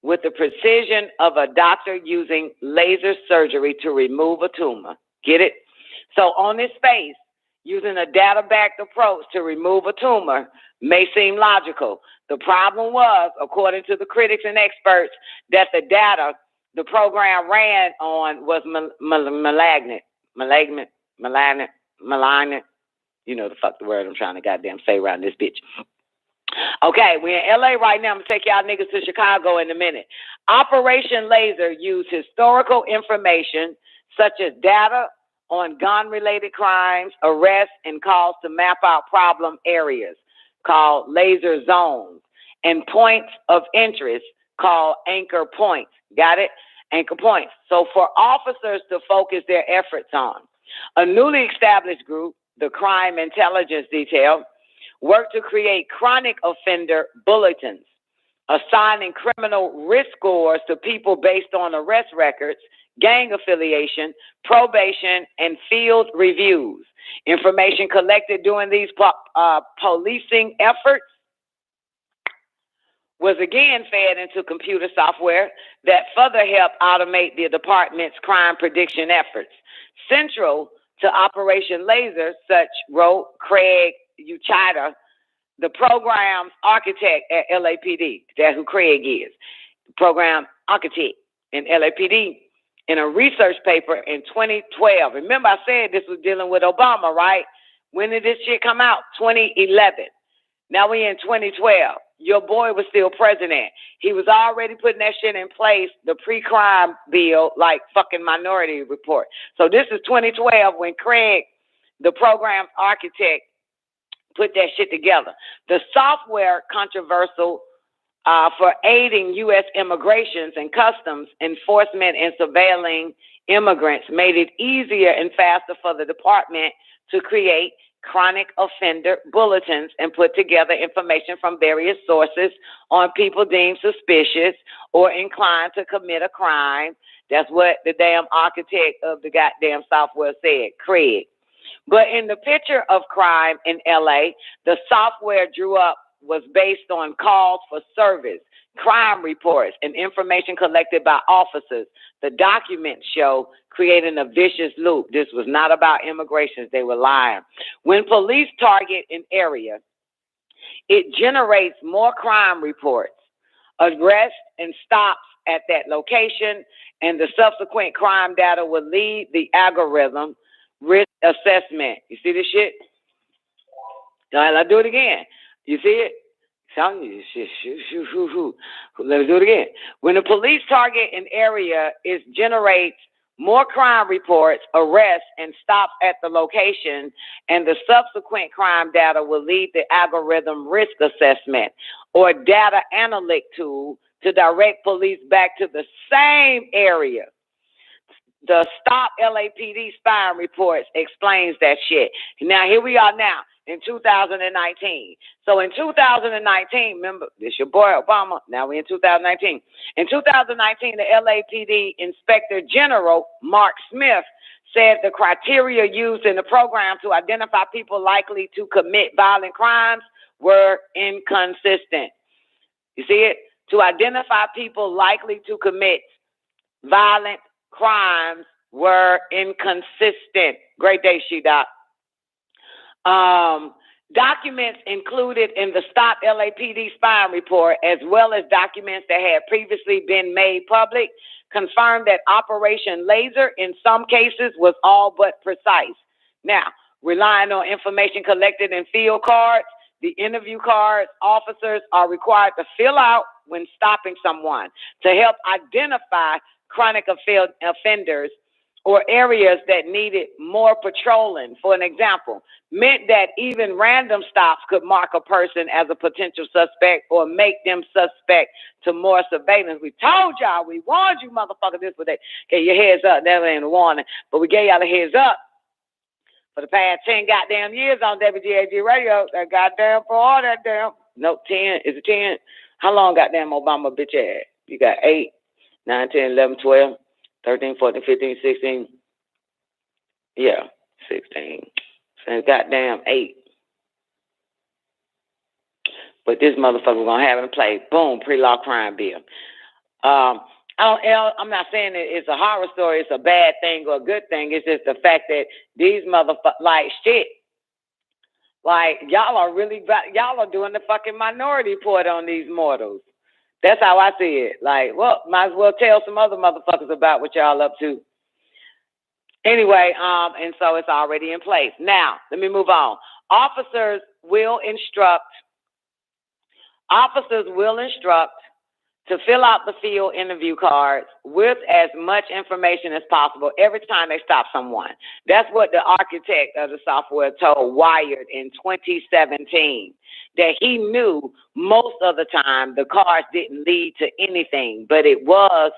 with the precision of a doctor using laser surgery to remove a tumor. Get it? So on this space, using a data-backed approach to remove a tumor may seem logical. The problem was, according to the critics and experts, that the data the program ran on was malignant. You know the fuck the word I'm trying to goddamn say around this bitch. Okay, we're in LA right now. I'm going to take y'all niggas to Chicago in a minute. Operation Laser used historical information such as data on gun-related crimes, arrests, and calls to map out problem areas called laser zones and points of interest called anchor points. Got it? Anchor points. So for officers to focus their efforts on. A newly established group, the Crime Intelligence Detail, worked to create chronic offender bulletins, assigning criminal risk scores to people based on arrest records, gang affiliation, probation, and field reviews. Information collected during these policing efforts was again fed into computer software that further helped automate the department's crime prediction efforts. Central to Operation Laser, such wrote Craig Uchida, the program's architect at LAPD, that's who Craig is, the program architect in LAPD, in a research paper in 2012. Remember, I said this was dealing with Obama, right? When did this shit come out? 2011. Now we in 2012. Your boy was still president. He was already putting that shit in place, the pre-crime bill, like fucking Minority Report. So this is 2012 when Craig, the program's architect, put that shit together. The software controversial for aiding U.S. immigrations and customs enforcement and surveilling immigrants made it easier and faster for the department to create chronic offender bulletins and put together information from various sources on people deemed suspicious or inclined to commit a crime. That's what the damn architect of the goddamn software said, Craig. But in the picture of crime in LA, the software drew up was based on calls for service, crime reports, and information collected by officers. The documents show creating a vicious loop. This was not about immigration. They were lying. When police target an area, it generates more crime reports, arrests, and stops at that location, and the subsequent crime data will lead the algorithm risk assessment. You see this shit? I'll do it again. You see it? Let's do it again. When the police target an area, it generates more crime reports, arrests, and stops at the location, and the subsequent crime data will lead the algorithm risk assessment or data analytic tool to direct police back to the same area. The Stop LAPD Spying Reports explains that shit. Now, here we are now in 2019. So in 2019, remember, this your boy Obama. Now we're in 2019. In 2019, the LAPD Inspector General, Mark Smith, said the criteria used in the program to identify people likely to commit violent crimes were inconsistent. You see it? To identify people likely to commit violent crimes were inconsistent. Great day, She-Doc. Documents included in the Stop LAPD Spying Report, as well as documents that had previously been made public, confirmed that Operation Laser in some cases was all but precise. Now, relying on information collected in field cards, the interview cards officers are required to fill out when stopping someone to help identify chronic offenders or areas that needed more patrolling, for an example, meant that even random stops could mark a person as a potential suspect or make them suspect to more surveillance. We told y'all, we warned you motherfuckers this was that. Okay, your heads up, that ain't a warning, but we gave y'all a heads up for the past 10 goddamn years on WGAG Radio. That goddamn for all that damn, no, 10, is it 10? How long goddamn Obama bitch ass? You got 8, 9, 10, 11, 12, 13, 14, 15, 16. Yeah, 16. So goddamn 8. But this motherfucker gonna have him play. Boom, pre-law crime bill. I'm not saying that it's a horror story, it's a bad thing or a good thing. It's just the fact that these motherfuckers, like shit, like y'all are doing the fucking Minority Report on these mortals. That's how I see it. Like, well, might as well tell some other motherfuckers about what y'all up to. Anyway, and so it's already in place. Now, let me move on. Officers will instruct to fill out the field interview cards with as much information as possible every time they stop someone. That's what the architect of the software told Wired in 2017, that he knew most of the time the cards didn't lead to anything, but it was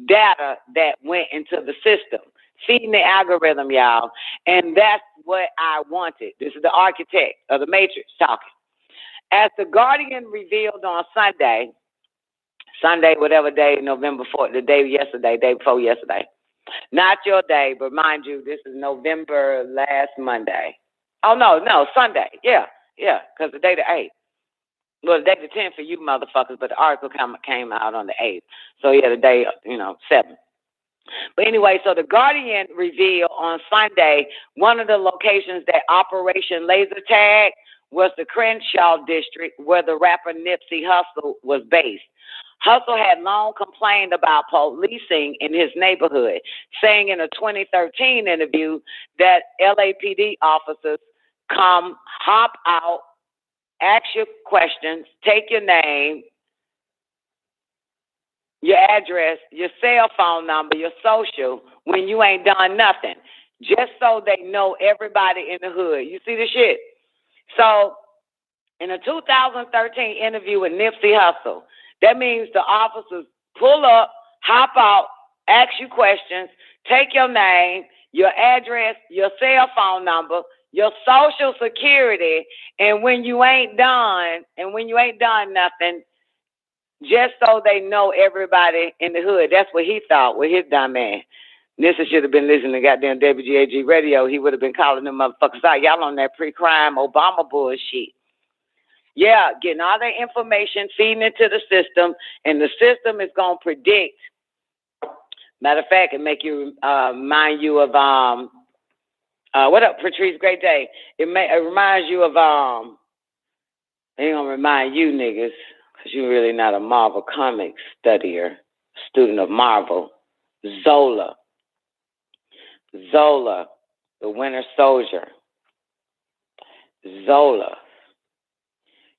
data that went into the system, feeding the algorithm, y'all. And that's what I wanted. This is the architect of the Matrix talking. As The Guardian revealed on Sunday, whatever day, November 4th, the day before yesterday. Not your day, but mind you, this is November last Monday. Oh, no, Sunday. Yeah, because the day the 8th. Well, the day the 10th for you motherfuckers, but the article came out on the 8th. So, yeah, the day, 7th. But anyway, so the Guardian revealed on Sunday one of the locations that Operation Laser Tag was the Crenshaw district where the rapper Nipsey Hussle was based. Hussle had long complained about policing in his neighborhood, saying in a 2013 interview that LAPD officers come, hop out, ask you questions, take your name, your address, your cell phone number, your social, when you ain't done nothing, just so they know everybody in the hood. You see the shit? So, in a 2013 interview with Nipsey Hussle, that means the officers pull up, hop out, ask you questions, take your name, your address, your cell phone number, your social security, and when you ain't done nothing, just so they know everybody in the hood. That's what he thought with his dumb ass. Nissa should have been listening to goddamn WGAG radio. He would have been calling them motherfuckers out. Y'all on that pre-crime Obama bullshit. Yeah, getting all that information, feeding it to the system, and the system is going to predict. Matter of fact, it make you remind you of, what up, Patrice? Great day. It reminds you of, it ain't going to remind you niggas, because you're really not a Marvel Comics studier, student of Marvel. Zola, the Winter Soldier. Zola.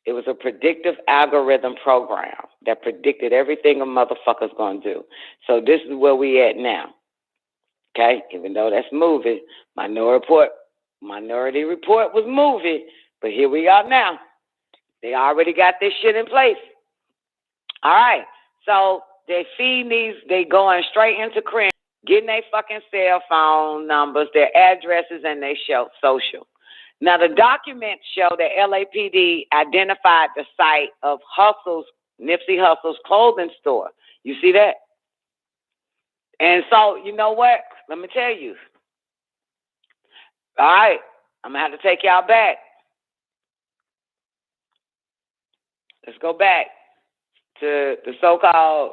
It was a predictive algorithm program that predicted everything a motherfucker's going to do. So this is where we at now. Okay? Even though that's movie, Minority Report was movie, but here we are now. They already got this shit in place. All right. So they feed these, they going straight into crime, getting their fucking cell phone numbers, their addresses, and their social. Now, the documents show that LAPD identified the site of Nipsey Hussle's clothing store. You see that? And so, you know what? Let me tell you. All right. I'm going to have to take y'all back. Let's go back to the so-called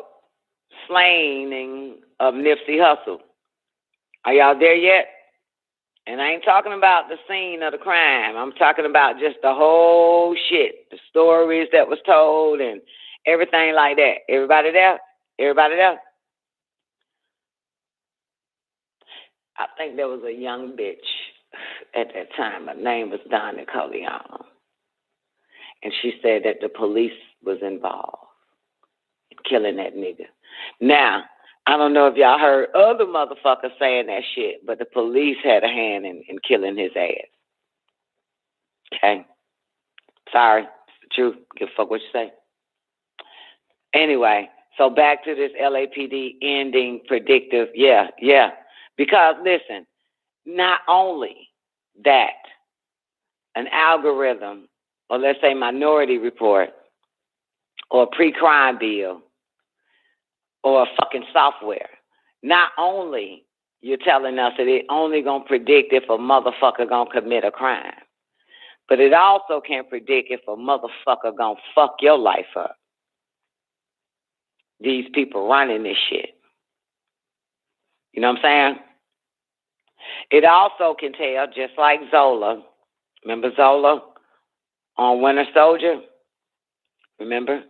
slaying of Nipsey Hussle. Are y'all there yet? And I ain't talking about the scene of the crime. I'm talking about just the whole shit, the stories that was told and everything like that. Everybody there? Everybody there? I think there was a young bitch at that time. Her name was Nicoleone. And she said that the police was involved in killing that nigga. Now, I don't know if y'all heard other motherfuckers saying that shit, but the police had a hand in killing his ass. Okay? Sorry. It's the truth. Give a fuck what you say. Anyway, so back to this LAPD ending predictive. Yeah. Because, listen, not only that, an algorithm, or let's say Minority Report, or a pre-crime bill, or a fucking software. Not only you're telling us that it only gonna predict if a motherfucker gonna commit a crime, but it also can predict if a motherfucker gonna fuck your life up. These people running this shit. You know what I'm saying? It also can tell, just like Zola. Remember Zola on Winter Soldier? Remember?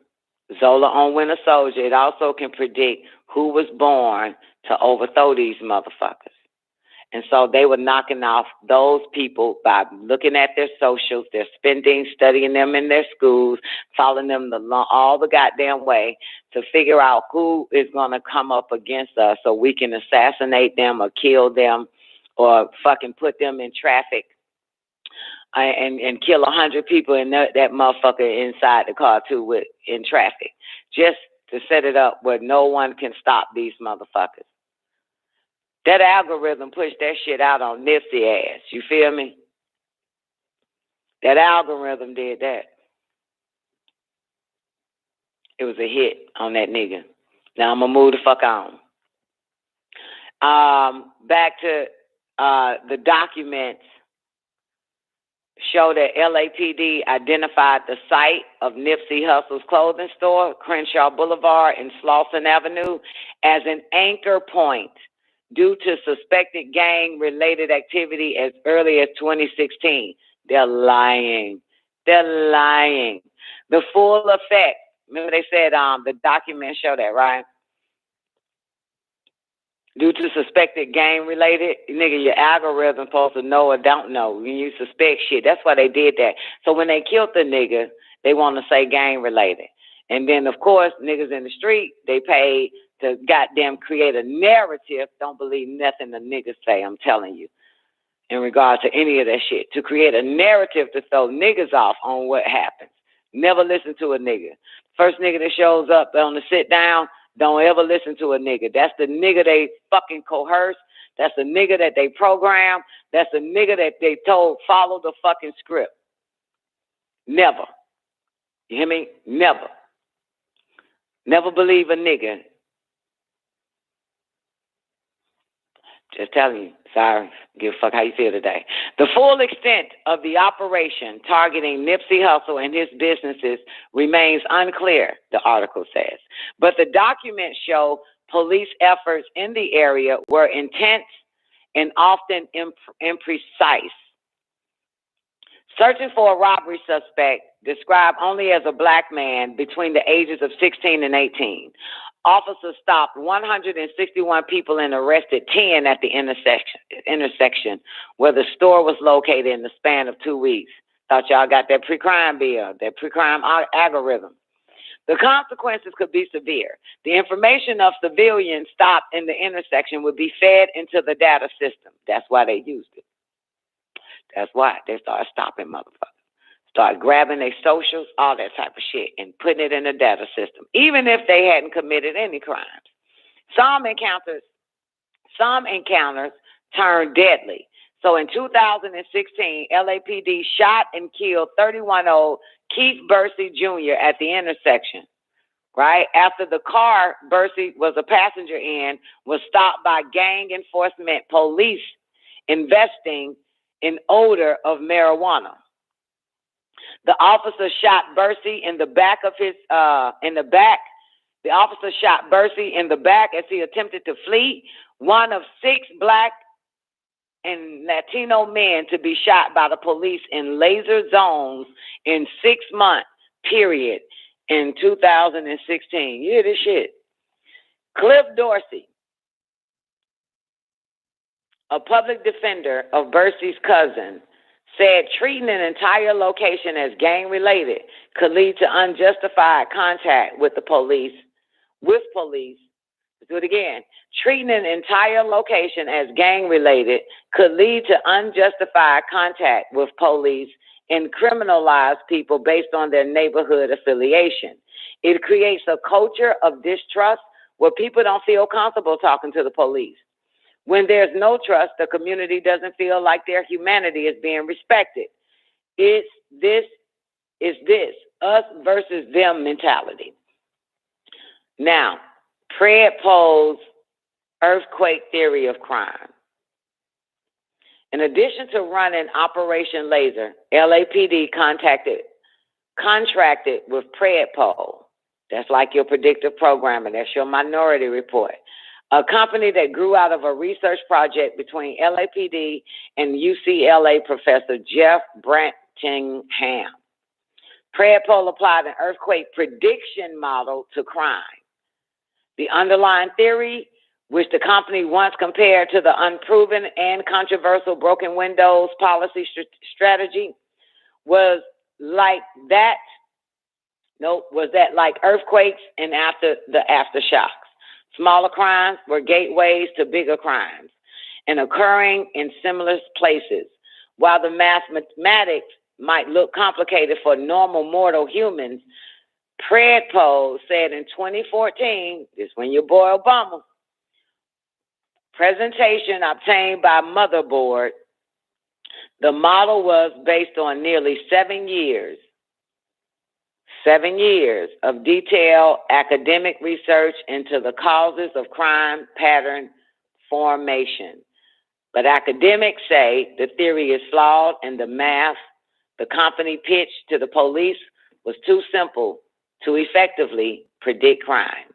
Zola on Winter Soldier, it also can predict who was born to overthrow these motherfuckers. And so they were knocking off those people by looking at their socials, their spending, studying them in their schools, following them all the goddamn way to figure out who is going to come up against us so we can assassinate them or kill them or fucking put them in traffic and kill 100 people in that motherfucker inside the car too in traffic, just to set it up where no one can stop these motherfuckers. That algorithm pushed that shit out on Nipsey ass. You feel me? That algorithm did that. It was a hit on that nigga. Now I'm gonna move the fuck on. Back to the documents show that LAPD identified the site of Nipsey Hussle's clothing store, Crenshaw Boulevard and Slauson Avenue, as an anchor point due to suspected gang-related activity as early as 2016. They're lying. They're lying. The full effect. Remember they said the documents show that, right? Due to suspected gang-related, nigga, your algorithm supposed to know or don't know when you suspect shit. That's why they did that. So when they killed the nigga, they want to say gang-related. And then, of course, niggas in the street, they pay to goddamn create a narrative. Don't believe nothing the niggas say, I'm telling you, in regard to any of that shit. To create a narrative to throw niggas off on what happens. Never listen to a nigga. First nigga that shows up on the sit down, don't ever listen to a nigga. That's the nigga they fucking coerce. That's the nigga that they program. That's the nigga that they told follow the fucking script. Never. You hear me? Never. Never believe a nigga. Just telling you. Sorry. Give a fuck how you feel today. The full extent of the operation targeting Nipsey Hussle and his businesses remains unclear, the article says. But the documents show police efforts in the area were intense and often imprecise. Searching for a robbery suspect described only as a black man between the ages of 16 and 18. Officers stopped 161 people and arrested 10 at the intersection where the store was located in the span of 2 weeks. Thought y'all got that pre-crime bill, that pre-crime algorithm. The consequences could be severe. The information of civilians stopped in the intersection would be fed into the data system. That's why they used it. That's why they started stopping motherfuckers. Start grabbing their socials, all that type of shit, and putting it in the data system, even if they hadn't committed any crimes. Some encounters turned deadly. So in 2016, LAPD shot and killed 31-year-old Keith Bursey Jr. at the intersection, right? After the car Bursey was a passenger in was stopped by gang enforcement police investing in odor of marijuana. The officer shot Bursey in the back of his, The officer shot Bursey in the back as he attempted to flee. One of 6 black and Latino men to be shot by the police in laser zones in 6-month period in 2016. You hear this shit? Cliff Dorsey, a public defender of Bursey's cousin, said treating an entire location as gang-related could lead to unjustified contact with the police. Let's do it again. Treating an entire location as gang-related could lead to unjustified contact with police and criminalize people based on their neighborhood affiliation. It creates a culture of distrust where people don't feel comfortable talking to the police. When there's no trust, the community doesn't feel like their humanity is being respected. It's this, us versus them mentality. Now, Predpole's earthquake theory of crime. In addition to running Operation Laser, LAPD contracted with Predpole. That's like your predictive programming. That's your Minority Report. A company that grew out of a research project between LAPD and UCLA professor Jeff Brantingham. Predpole applied an earthquake prediction model to crime. The underlying theory, which the company once compared to the unproven and controversial broken windows policy strategy, was like earthquakes and the aftershocks. Smaller crimes were gateways to bigger crimes and occurring in similar places. While the mathematics might look complicated for normal mortal humans, Predpole said in 2014, this when your boy Obama, presentation obtained by Motherboard, the model was based on nearly 7 years of detailed academic research into the causes of crime pattern formation. But academics say the theory is flawed and the math the company pitched to the police was too simple to effectively predict crime.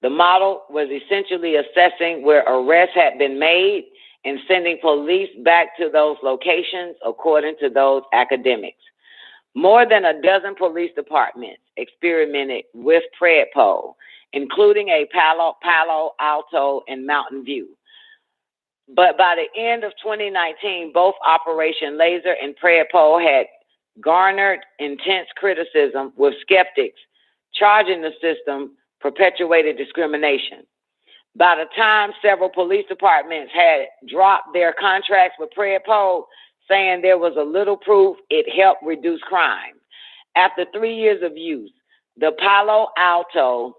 The model was essentially assessing where arrests had been made and sending police back to those locations, according to those academics. More than a dozen police departments experimented with PRIMETIME, including a Palo Alto and Mountain View. But by the end of 2019, both Operation Laser and PRIMETIME had garnered intense criticism, with skeptics charging the system perpetuated discrimination. By the time several police departments had dropped their contracts with PRIMETIME, saying there was a little proof it helped reduce crime. After 3 years of use, the Palo Alto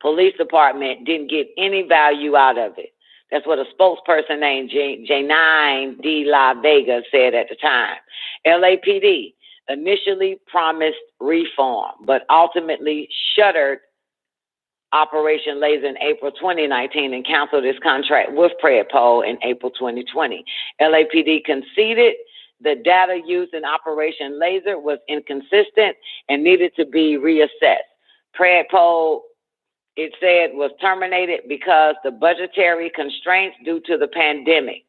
Police Department didn't get any value out of it. That's what a spokesperson named Janine De La Vega said at the time. LAPD initially promised reform, but ultimately shuttered Operation Laser in April 2019 and canceled its contract with PRIMETIME in April 2020. LAPD conceded the data used in Operation Laser was inconsistent and needed to be reassessed. PRIMETIME, it said, was terminated because the budgetary constraints due to the pandemic.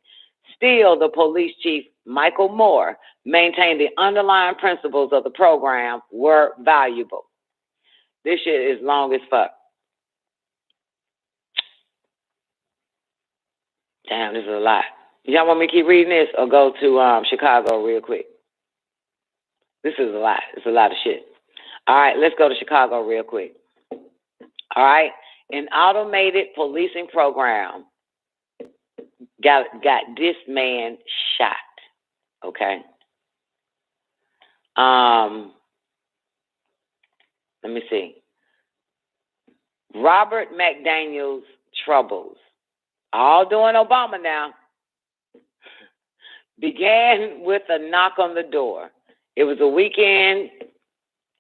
Still, the police chief, Michael Moore, maintained the underlying principles of the program were valuable. This shit is long as fuck. Damn, this is a lot. Y'all want me to keep reading this or go to Chicago real quick? This is a lot. It's a lot of shit. All right, let's go to Chicago real quick. All right, an automated policing program got this man shot. Okay. Let me see. Robert McDaniel's troubles, all during Obama now, began with a knock on the door. It was a weekend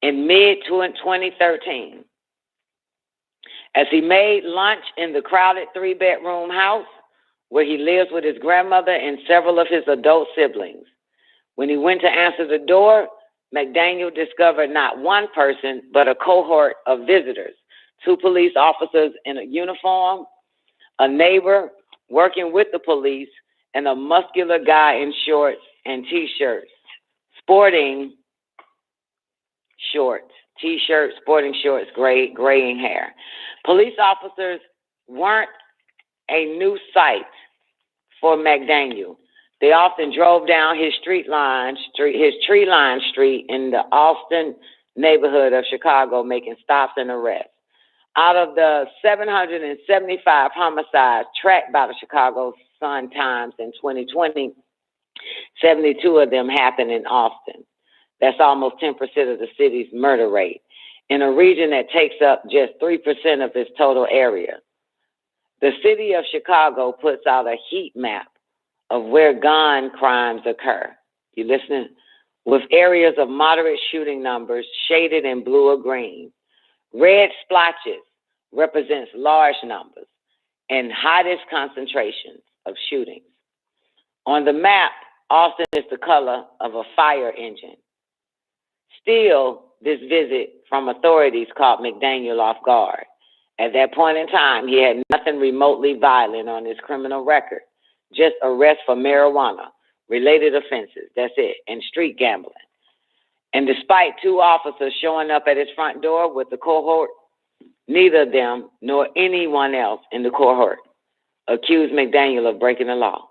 in mid-2013. As he made lunch in the crowded 3-bedroom house where he lives with his grandmother and several of his adult siblings. When he went to answer the door, McDaniel discovered not one person, but a cohort of visitors, 2 police officers in a uniform, a neighbor working with the police, and a muscular guy in shorts and T-shirts, sporting shorts, T-shirts, sporting shorts, graying hair. Police officers weren't a new sight for McDaniel. They often drove down his tree-lined street in the Austin neighborhood of Chicago, making stops and arrests. Out of the 775 homicides tracked by the Chicago Sun-Times in 2020, 72 of them happened in Austin. That's almost 10% of the city's murder rate, in a region that takes up just 3% of its total area. The city of Chicago puts out a heat map of where gun crimes occur. You listening? With areas of moderate shooting numbers shaded in blue or green. Red splotches represents large numbers and highest concentrations of shootings. On the map, Austin is the color of a fire engine. Still, this visit from authorities caught McDaniel off guard. At that point in time, he had nothing remotely violent on his criminal record, just arrest for marijuana, related offenses, that's it, and street gambling. And despite 2 officers showing up at his front door with the cohort, neither them nor anyone else in the cohort accused McDaniel of breaking the law.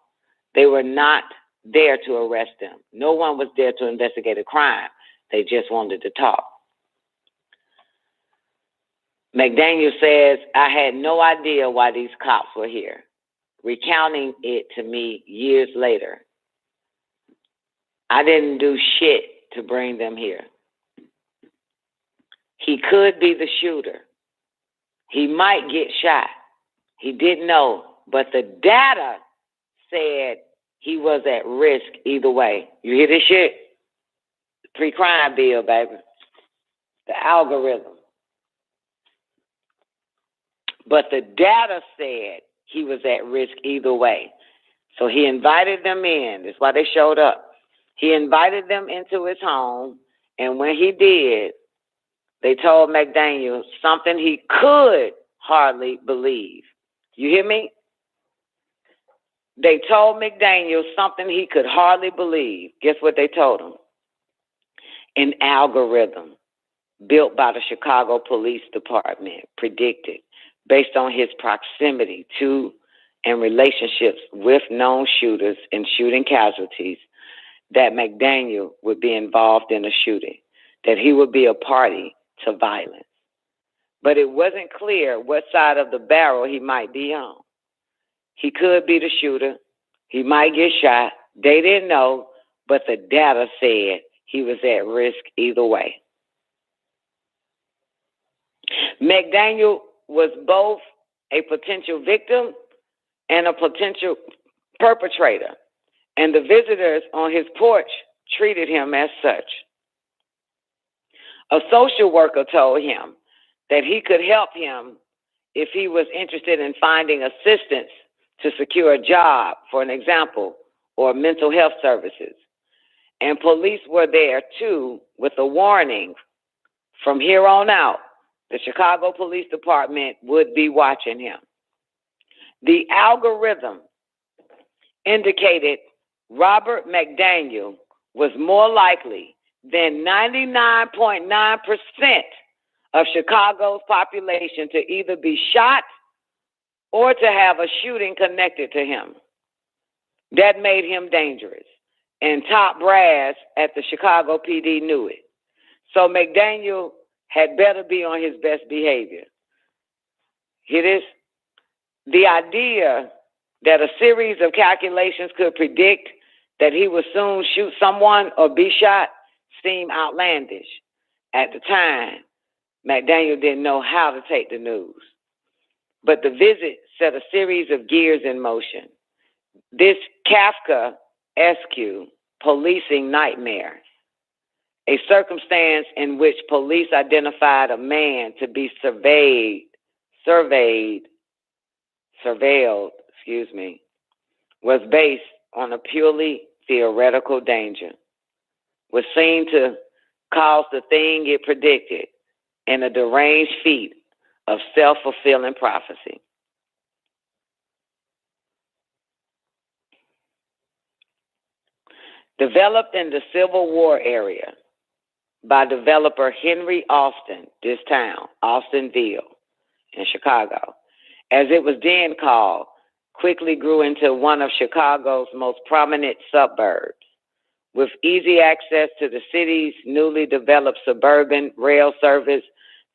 They were not there to arrest him. No one was there to investigate a crime. They just wanted to talk. McDaniel says, I had no idea why these cops were here, recounting it to me years later. I didn't do shit to bring them here. He could be the shooter. He might get shot. He didn't know, but the data said he was at risk either way. You hear this shit? Pre-crime bill, baby. The algorithm. But the data said he was at risk either way. So he invited them in. That's why they showed up. He invited them into his home, and when he did, they told McDaniel something he could hardly believe. You hear me? they told McDaniel something he could hardly believe. Guess what they told him? An algorithm built by the Chicago Police Department predicted, based on his proximity to and relationships with known shooters and shooting casualties, that McDaniel would be involved in a shooting, that he would be a party to violence. But it wasn't clear what side of the barrel he might be on. He could be the shooter. He might get shot. They didn't know, but the data said he was at risk either way. McDaniel was both a potential victim and a potential perpetrator, and the visitors on his porch treated him as such. A social worker told him that he could help him if he was interested in finding assistance to secure a job, for an example, or mental health services. And police were there too with a warning: from here on out, the Chicago Police Department would be watching him. The algorithm indicated Robert McDaniel was more likely than 99.9% of Chicago's population to either be shot or to have a shooting connected to him. That made him dangerous, and top brass at the Chicago PD knew it. So McDaniel had better be on his best behavior. Hear this? The idea that a series of calculations could predict that he would soon shoot someone or be shot seemed outlandish. At the time, McDaniel didn't know how to take the news. But the visit set a series of gears in motion. This Kafkaesque policing nightmare, a circumstance in which police identified a man to be surveilled, was based on a purely theoretical danger, was seen to cause the thing it predicted in a deranged feat of self-fulfilling prophecy. Developed in the Civil War area by developer Henry Austin, this town, Austinville in Chicago, as it was then called, quickly grew into one of Chicago's most prominent suburbs, with easy access to the city's newly developed suburban rail service.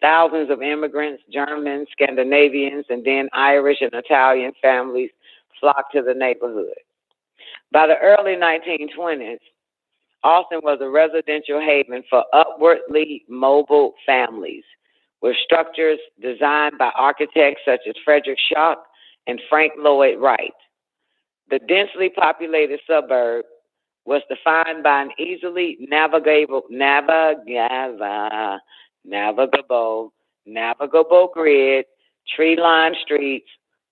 Thousands of immigrants, Germans, Scandinavians, and then Irish and Italian families flocked to the neighborhood. By the early 1920s, Austin was a residential haven for upwardly mobile families, with structures designed by architects such as Frederick Schock and Frank Lloyd Wright. The densely populated suburb was defined by an easily navigable grid, tree-lined streets,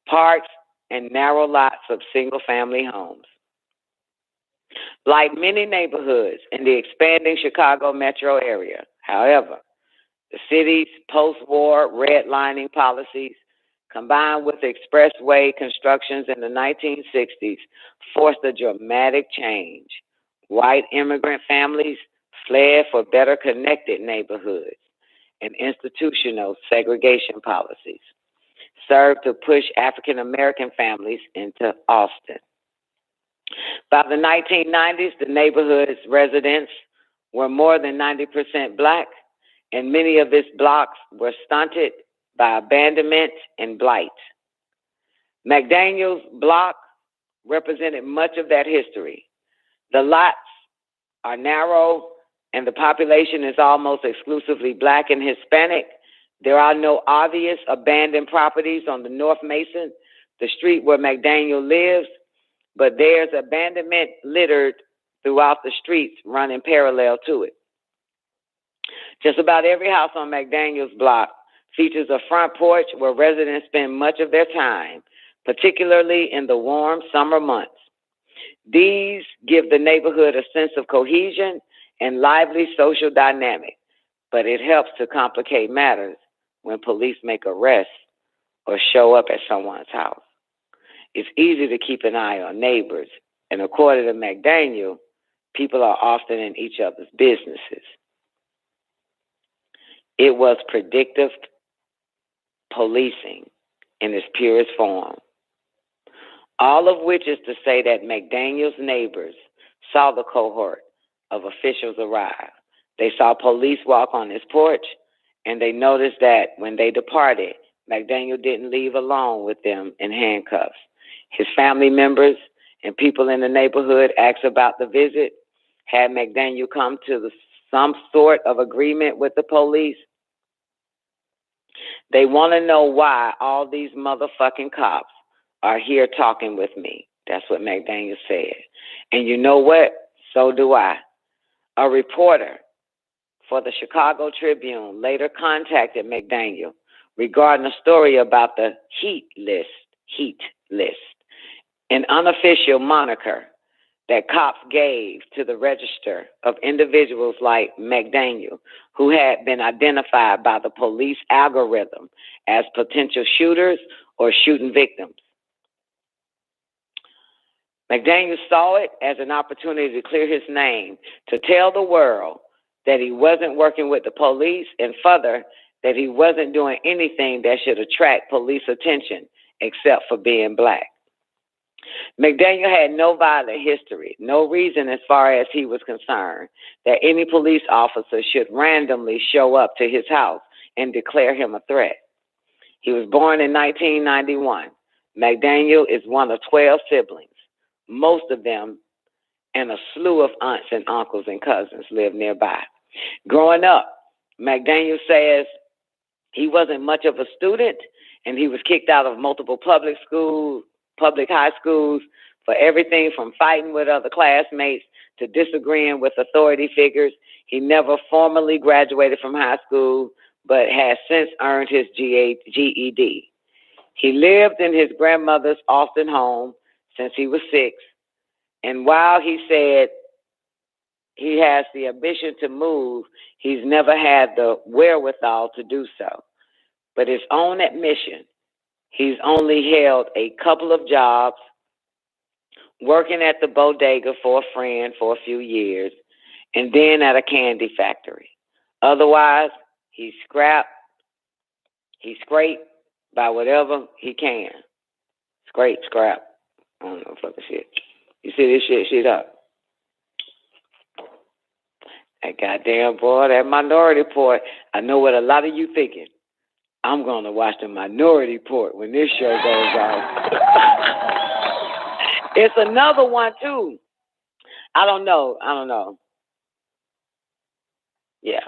parks, and narrow lots of single-family homes. Like many neighborhoods in the expanding Chicago metro area, however, the city's post-war redlining policies, combined with expressway constructions in the 1960s, forced a dramatic change. White immigrant families fled for better connected neighborhoods, and institutional segregation policies served to push African American families into Austin. By the 1990s, the neighborhood's residents were more than 90% Black, and many of its blocks were stunted by abandonment and blight. McDaniel's block represented much of that history. The lots are narrow, and the population is almost exclusively Black and Hispanic. There are no obvious abandoned properties on the North Mason, the street where McDaniel lives, but there's abandonment littered throughout the streets running parallel to it. Just about every house on McDaniel's block features a front porch where residents spend much of their time, particularly in the warm summer months. These give the neighborhood a sense of cohesion and lively social dynamic, but it helps to complicate matters when police make arrests or show up at someone's house. it's easy to keep an eye on neighbors. And according to McDaniel, people are often in each other's businesses. It was predictive policing in its purest form. All of which is to say that McDaniel's neighbors saw the cohort of officials arrive. They saw police walk on his porch, and they noticed that when they departed, McDaniel didn't leave alone with them in handcuffs. His family members and people in the neighborhood asked about the visit. Had McDaniel come to some sort of agreement with the police? They want to know why all these motherfucking cops are here talking with me. That's what McDaniel said. And you know what? So do I. A reporter for the Chicago Tribune later contacted McDaniel regarding a story about the heat list, an unofficial moniker that cops gave to the register of individuals like McDaniel who had been identified by the police algorithm as potential shooters or shooting victims. McDaniel saw it as an opportunity to clear his name, to tell the world that he wasn't working with the police, and further, that he wasn't doing anything that should attract police attention except for being black. McDaniel had no violent history, no reason as far as he was concerned that any police officer should randomly show up to his house and declare him a threat. He was born in 1991. McDaniel is one of 12 siblings. Most of them and a slew of aunts and uncles and cousins live nearby. Growing up, McDaniel says he wasn't much of a student, and he was kicked out of multiple public high schools for everything from fighting with other classmates to disagreeing with authority figures. He never formally graduated from high school, but has since earned his GED. He lived in his grandmother's Austin home since he was 6. And while he said he has the ambition to move, he's never had the wherewithal to do so. But his own admission, he's only held a couple of jobs, working at the bodega for a friend for a few years, and then at a candy factory. Otherwise, he scraped by whatever he can. Scrap. I don't know fucking shit. You see this shit up. That goddamn boy, that Minority Report. I know what a lot of you thinking. I'm going to watch the Minority Report when this show goes off. It's another one, too. I don't know. Yeah.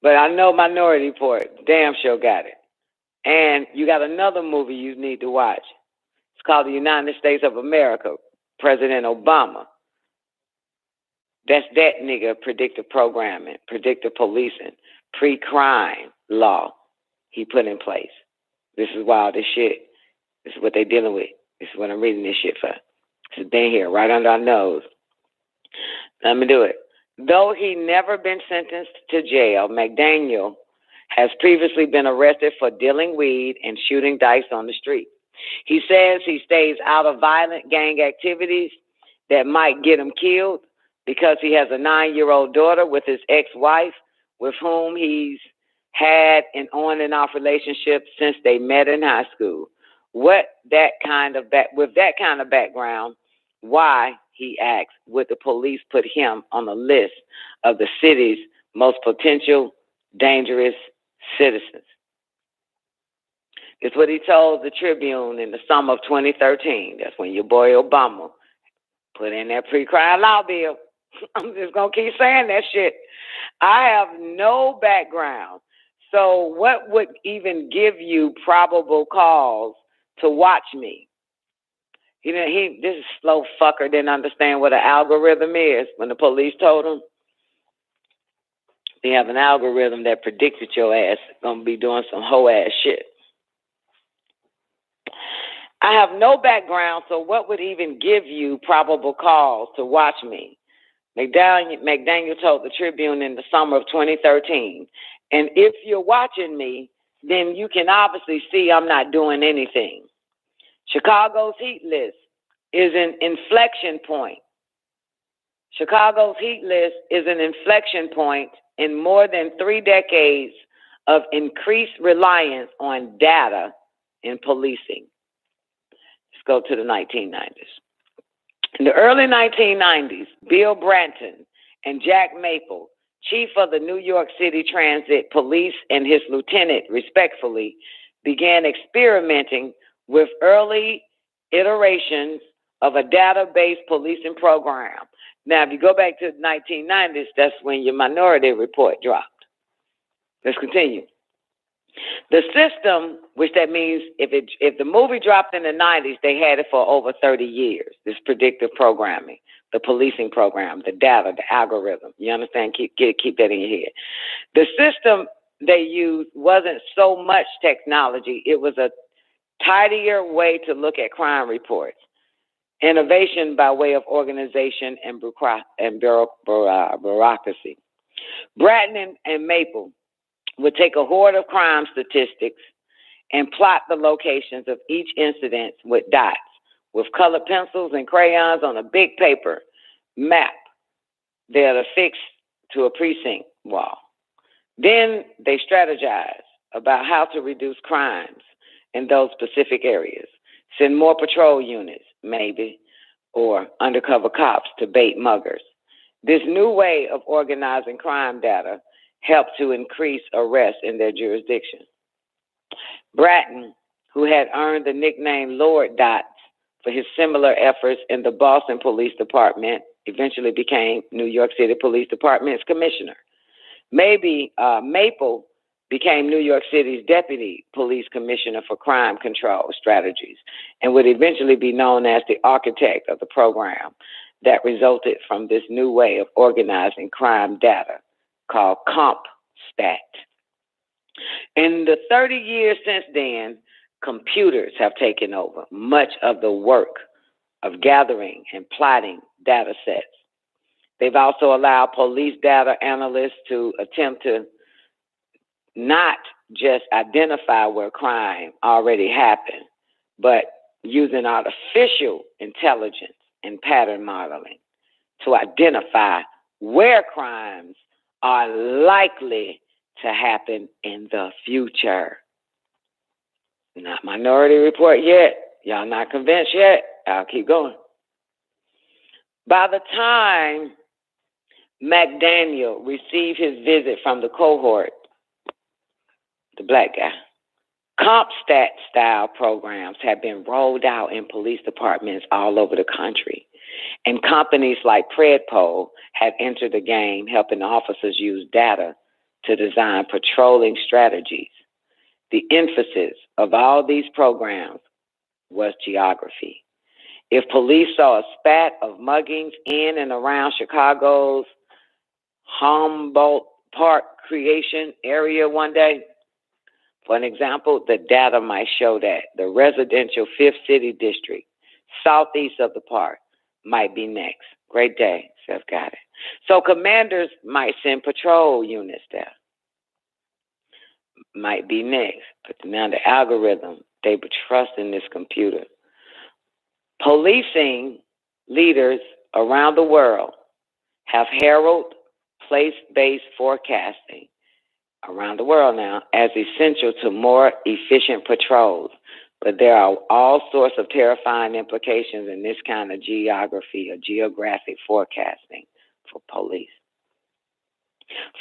But I know Minority Report. Damn sure got it. And you got another movie you need to watch. It's called The United States of America, President Obama. That's that nigga predictive programming, predictive policing, pre-crime law he put in place. This is wild as shit. This is what they're dealing with. This is what I'm reading this shit for. It's been here, right under our nose. Let me do it. Though he never been sentenced to jail, McDaniel has previously been arrested for dealing weed and shooting dice on the street. He says he stays out of violent gang activities that might get him killed because he has a 9-year-old daughter with his ex-wife, with whom he's had an on and off relationship since they met in high school. With that kind of background, why, he asks, would the police put him on the list of the city's most potential dangerous citizens? It's what he told the Tribune in the summer of 2013. That's when your boy Obama put in that pre-crime law bill. I'm just going to keep saying that shit. I have no background. So what would even give you probable cause to watch me? This slow fucker didn't understand what an algorithm is when the police told him. They have an algorithm that predicted your ass going to be doing some hoe ass shit. I have no background, so what would even give you probable cause to watch me? McDaniel told the Tribune in the summer of 2013. And if you're watching me, then you can obviously see I'm not doing anything. Chicago's heat list is an inflection point. Chicago's heat list is an inflection point in more than 3 decades of increased reliance on data in policing. Let's go to the 1990s. In the early 1990s, Bill Bratton and Jack Maple, chief of the New York City Transit Police and his lieutenant, respectively, began experimenting with early iterations of a data-based policing program. Now, if you go back to the 1990s, that's when your Minority Report dropped. Let's continue. The system, which that means if the movie dropped in the 90s, they had it for over 30 years, this predictive programming, the policing program, the data, the algorithm. You understand? Keep that in your head. The system they used wasn't so much technology. It was a tidier way to look at crime reports. Innovation by way of organization and bureaucracy. Bratton and Maple would take a horde of crime statistics and plot the locations of each incident with dots, with colored pencils and crayons on a big paper map that are affixed to a precinct wall. Then they strategize about how to reduce crimes in those specific areas. Send more patrol units, maybe, or undercover cops to bait muggers. This new way of organizing crime data helped to increase arrests in their jurisdiction. Bratton, who had earned the nickname Lord Dots for his similar efforts in the Boston Police Department, eventually became New York City Police Department's commissioner. Maple became New York City's deputy police commissioner for crime control strategies and would eventually be known as the architect of the program that resulted from this new way of organizing crime data called CompStat. In the 30 years since then, computers have taken over much of the work of gathering and plotting data sets. They've also allowed police data analysts to attempt to not just identify where crime already happened, but using artificial intelligence and pattern modeling to identify where crimes are likely to happen in the future. Not Minority Report yet. Y'all not convinced yet? I'll keep going. By the time McDaniel received his visit from the cohort, the black guy, CompStat style programs have been rolled out in police departments all over the country. And companies like Predpol have entered the game, helping officers use data to design patrolling strategies. The emphasis of all these programs was geography. If police saw a spat of muggings in and around Chicago's Humboldt Park Creation area one day, for an example, the data might show that the residential Fifth City District, southeast of the park, might be next. Great day, Seth got it. So commanders might send patrol units there. Might be next. But now the algorithm, they would trust in this computer. Policing leaders around the world have heralded place-based forecasting around the world now as essential to more efficient patrols. But there are all sorts of terrifying implications in this kind of geography or geographic forecasting for police.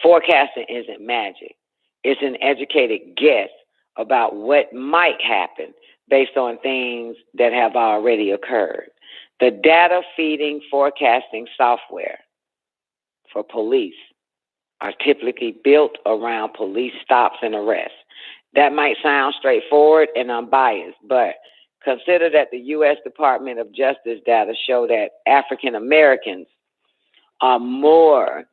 Forecasting isn't magic. It's an educated guess about what might happen based on things that have already occurred. The data feeding forecasting software for police are typically built around police stops and arrests. That might sound straightforward and unbiased, but consider that the U.S. Department of Justice data show that African Americans are more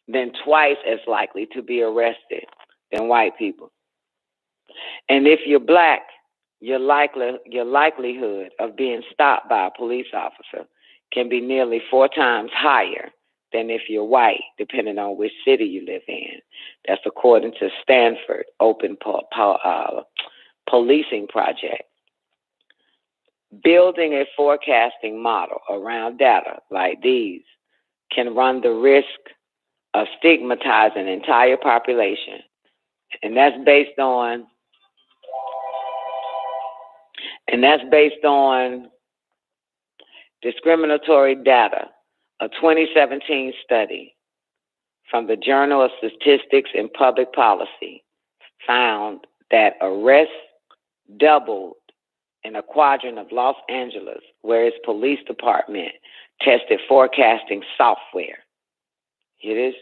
than twice as likely to be arrested than white people. And if you're black, your likelihood of being stopped by a police officer can be nearly 4 times higher than if you're white, depending on which city you live in. That's according to Stanford Open Policing Project. Building a forecasting model around data like these can run the risk of stigmatizing an entire population. And that's based on discriminatory data. A 2017 study from the Journal of Statistics and Public Policy found that arrests doubled in a quadrant of Los Angeles where its police department tested forecasting software. It is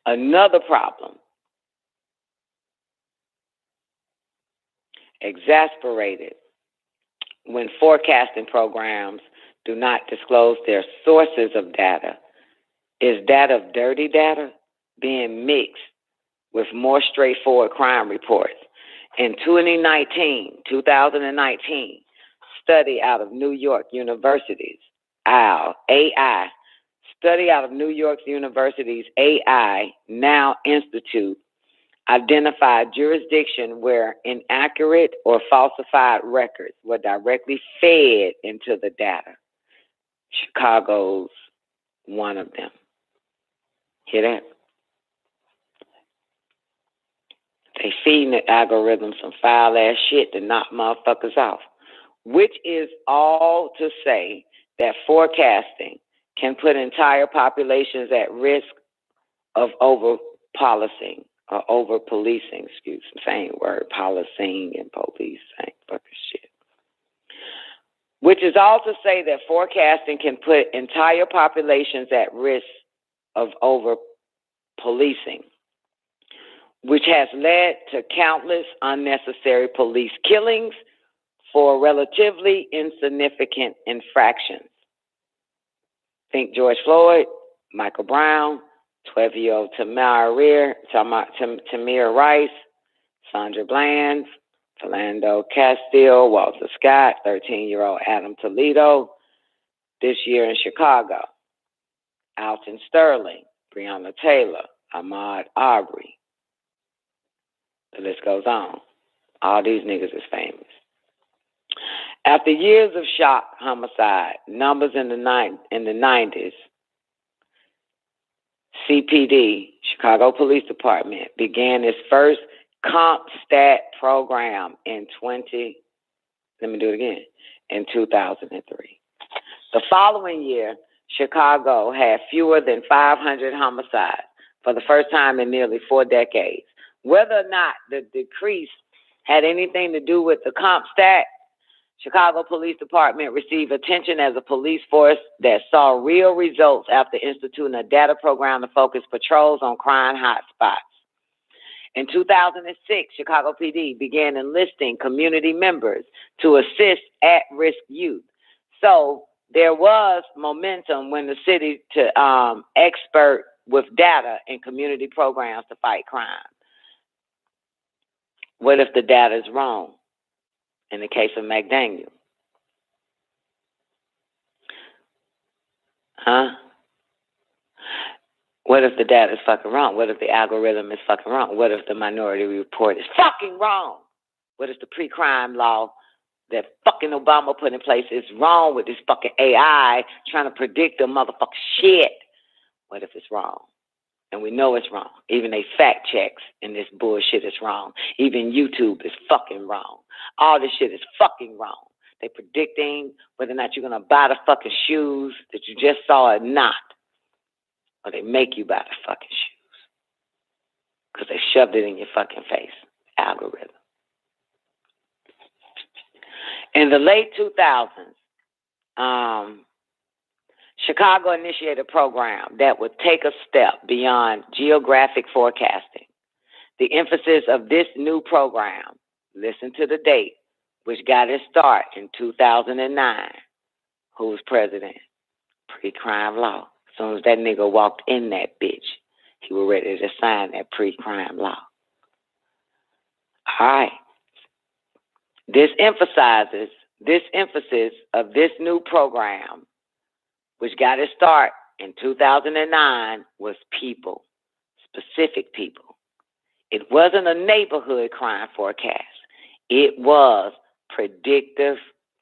another problem. Exasperated when forecasting programs do not disclose their sources of data is that of dirty data being mixed with more straightforward crime reports. In 2019, study out of New York University's AI Now Institute identified jurisdiction where inaccurate or falsified records were directly fed into the data. Chicago's one of them. Hear that? They feeding the algorithm some foul ass shit to knock motherfuckers off, which is all to say that forecasting can put entire populations at risk of over-policing, or over-policing, excuse me, same word, policing and police, same fucking shit. Which is all to say that forecasting can put entire populations at risk of over-policing, which has led to countless unnecessary police killings for relatively insignificant infractions. Think George Floyd, Michael Brown, 12-year-old Tamir Rice, Sandra Bland, Philando Castile, Walter Scott, 13-year-old Adam Toledo, this year in Chicago, Alton Sterling, Breonna Taylor, Ahmaud Arbery. The list goes on. All these niggas is famous. After years of shock homicide, numbers in the 90s, CPD, Chicago Police Department, began its first CompStat program in 2003. The following year, Chicago had fewer than 500 homicides for the first time in nearly 4 decades. Whether or not the decrease had anything to do with the CompStat, Chicago Police Department received attention as a police force that saw real results after instituting a data program to focus patrols on crime hotspots. In 2006, Chicago PD began enlisting community members to assist at-risk youth. So there was momentum when the city to expert with data and community programs to fight crime. What if the data is wrong? In the case of McDaniel. What if the data is fucking wrong? What if the algorithm is fucking wrong? What if the Minority Report is fucking wrong? What if the pre-crime law that fucking Obama put in place is wrong with this fucking AI trying to predict the motherfucking shit? What if it's wrong? And we know it's wrong. Even they fact checks and this bullshit is wrong. Even YouTube is fucking wrong. All this shit is fucking wrong. They predicting whether or not you're going to buy the fucking shoes that you just saw or not. Or they make you buy the fucking shoes. Because they shoved it in your fucking face. Algorithm. In the late 2000s, Chicago initiated a program that would take a step beyond geographic forecasting. The emphasis of this new program, listen to the date, which got its start in 2009. Who was president? Pre-crime law. As soon as that nigga walked in that bitch, he was ready to sign that pre-crime law. All right. This emphasis of this new program, which got its start in 2009, was people, specific people. It wasn't a neighborhood crime forecast. It was predictive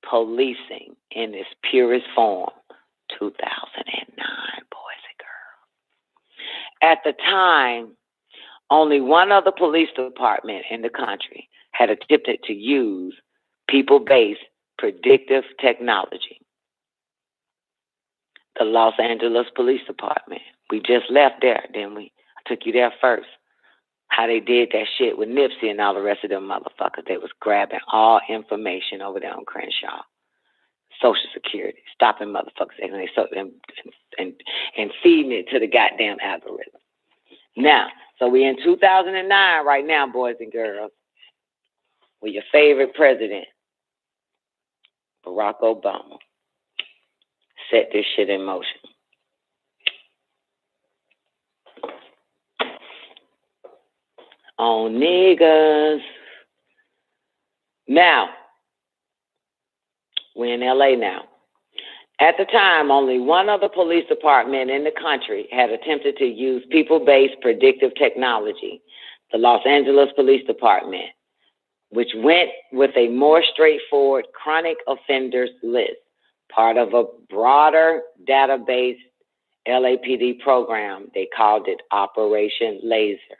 policing in its purest form, 2009, boys and girls. At the time, only one other police department in the country had attempted to use people-based predictive technology. The Los Angeles Police Department. We just left there, didn't we? I took you there first. How they did that shit with Nipsey and all the rest of them motherfuckers. They was grabbing all information over there on Crenshaw. Social Security, stopping motherfuckers and feeding it to the goddamn algorithm. Now, so we in 2009 right now, boys and girls, with your favorite president, Barack Obama, set this shit in motion. On niggas. Now, we're in LA now. At the time, only one other police department in the country had attempted to use people-based predictive technology, the Los Angeles Police Department, which went with a more straightforward chronic offenders list, part of a broader database LAPD program. They called it Operation Laser.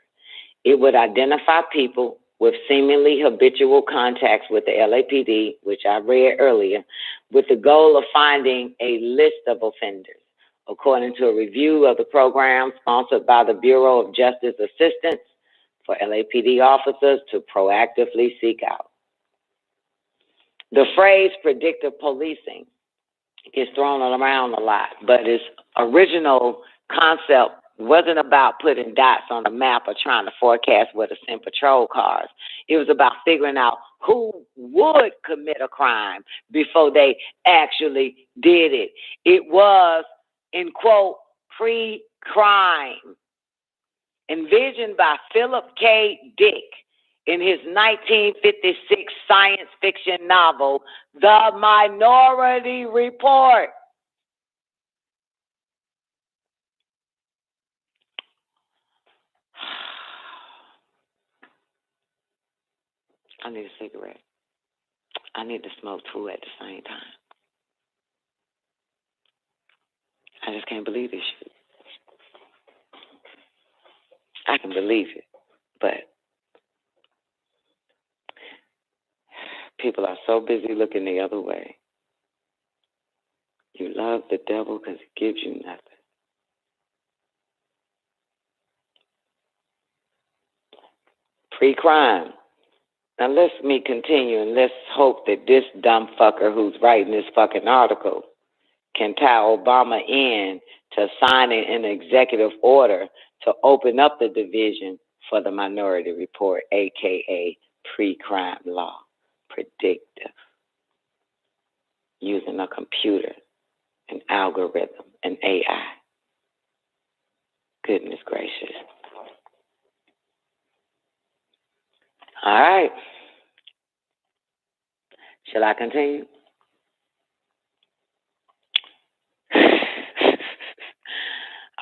It would identify people with seemingly habitual contacts with the LAPD, which I read earlier, with the goal of finding a list of offenders. According to a review of the program sponsored by the Bureau of Justice Assistance for LAPD officers to proactively seek out. The phrase predictive policing is thrown around a lot, but its original concept wasn't about putting dots on a map or trying to forecast where to send patrol cars. It was about figuring out who would commit a crime before they actually did it. It was, in quote, pre-crime, envisioned by Philip K. Dick in his 1956 science fiction novel, The Minority Report. I need a cigarette. I need to smoke two at the same time. I just can't believe this shit. I can believe it, but people are so busy looking the other way. You love the devil because it gives you nothing. Pre-crime. Now let me continue and let's hope that this dumb fucker who's writing this fucking article can tie Obama in to signing an executive order to open up the division for the Minority Report, a.k.a. pre-crime law, predictive, using a computer, an algorithm, an AI. Goodness gracious. All right. Shall I continue?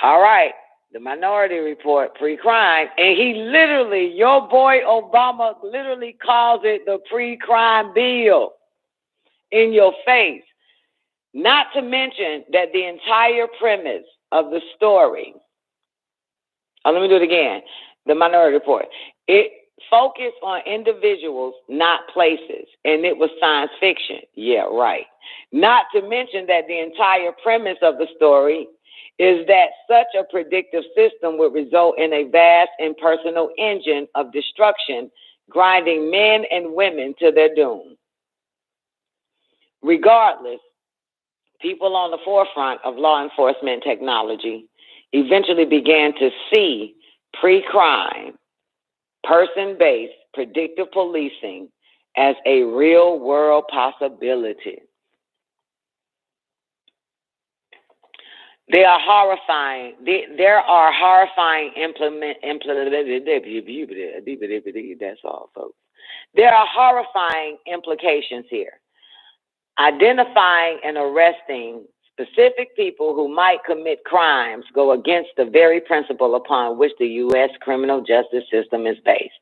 All right. The Minority Report, pre-crime. And he literally, your boy Obama literally calls it the pre-crime bill in your face. Not to mention that the entire premise of the story, let me do it again, the Minority Report, it focused on individuals, not places, and it was science fiction. Yeah, right. Not to mention that the entire premise of the story is that such a predictive system would result in a vast impersonal engine of destruction, grinding men and women to their doom. Regardless, people on the forefront of law enforcement technology eventually began to see pre-crime, person-based predictive policing as a real-world possibility. There are horrifying that's all, folks. There are horrifying implications here. Identifying and arresting Specific people who might commit crimes go against the very principle upon which the U.S. criminal justice system is based.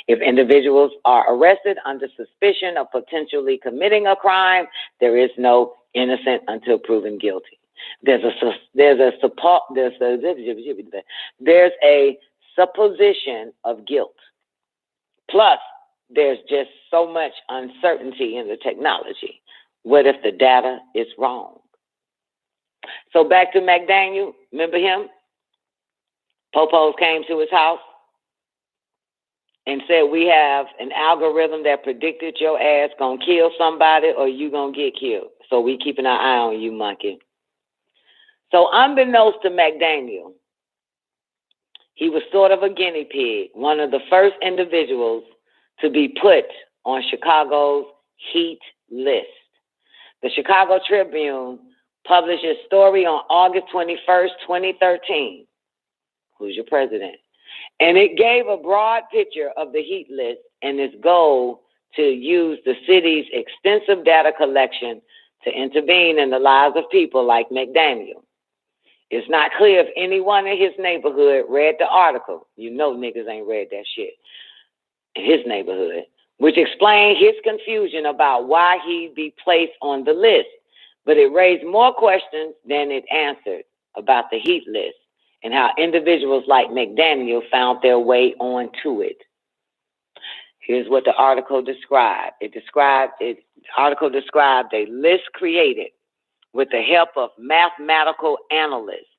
If individuals are arrested under suspicion of potentially committing a crime, there is no innocent until proven guilty. There's a supposition of guilt. Plus, there's just so much uncertainty in the technology. What if the data is wrong? So back to McDaniel, remember him? Popos came to his house and said, we have an algorithm that predicted your ass gonna kill somebody or you gonna get killed. So we keeping our eye on you, monkey. So unbeknownst to McDaniel, he was sort of a guinea pig, one of the first individuals to be put on Chicago's heat list. The Chicago Tribune published a story on August 21st, 2013. Who's your president? And it gave a broad picture of the heat list and its goal to use the city's extensive data collection to intervene in the lives of people like McDaniel. It's not clear if anyone in his neighborhood read the article. You know niggas ain't read that shit in his neighborhood, which explained his confusion about why he'd be placed on the list. But it raised more questions than it answered about the heat list and how individuals like McDaniel found their way onto it. Here's what the article described. The article described a list created with the help of mathematical analysts,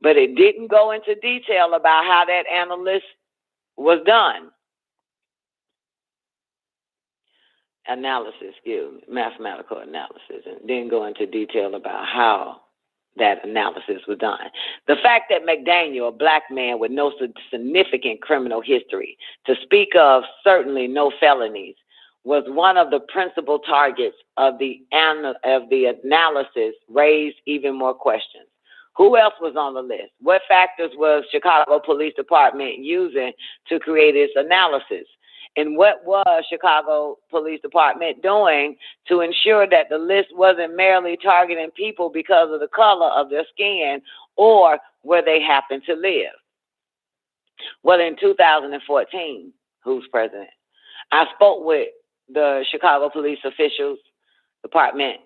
but it didn't go into detail about how that analysis was done. Mathematical analysis, and didn't go into detail about how that analysis was done. The fact that McDaniel, a black man with no significant criminal history, to speak of certainly no felonies, was one of the principal targets of the analysis raised even more questions. Who else was on the list? What factors was Chicago Police Department using to create its analysis? And what was Chicago Police Department doing to ensure that the list wasn't merely targeting people because of the color of their skin or where they happened to live? Well, in 2014, who's president? I spoke with the Chicago Police Department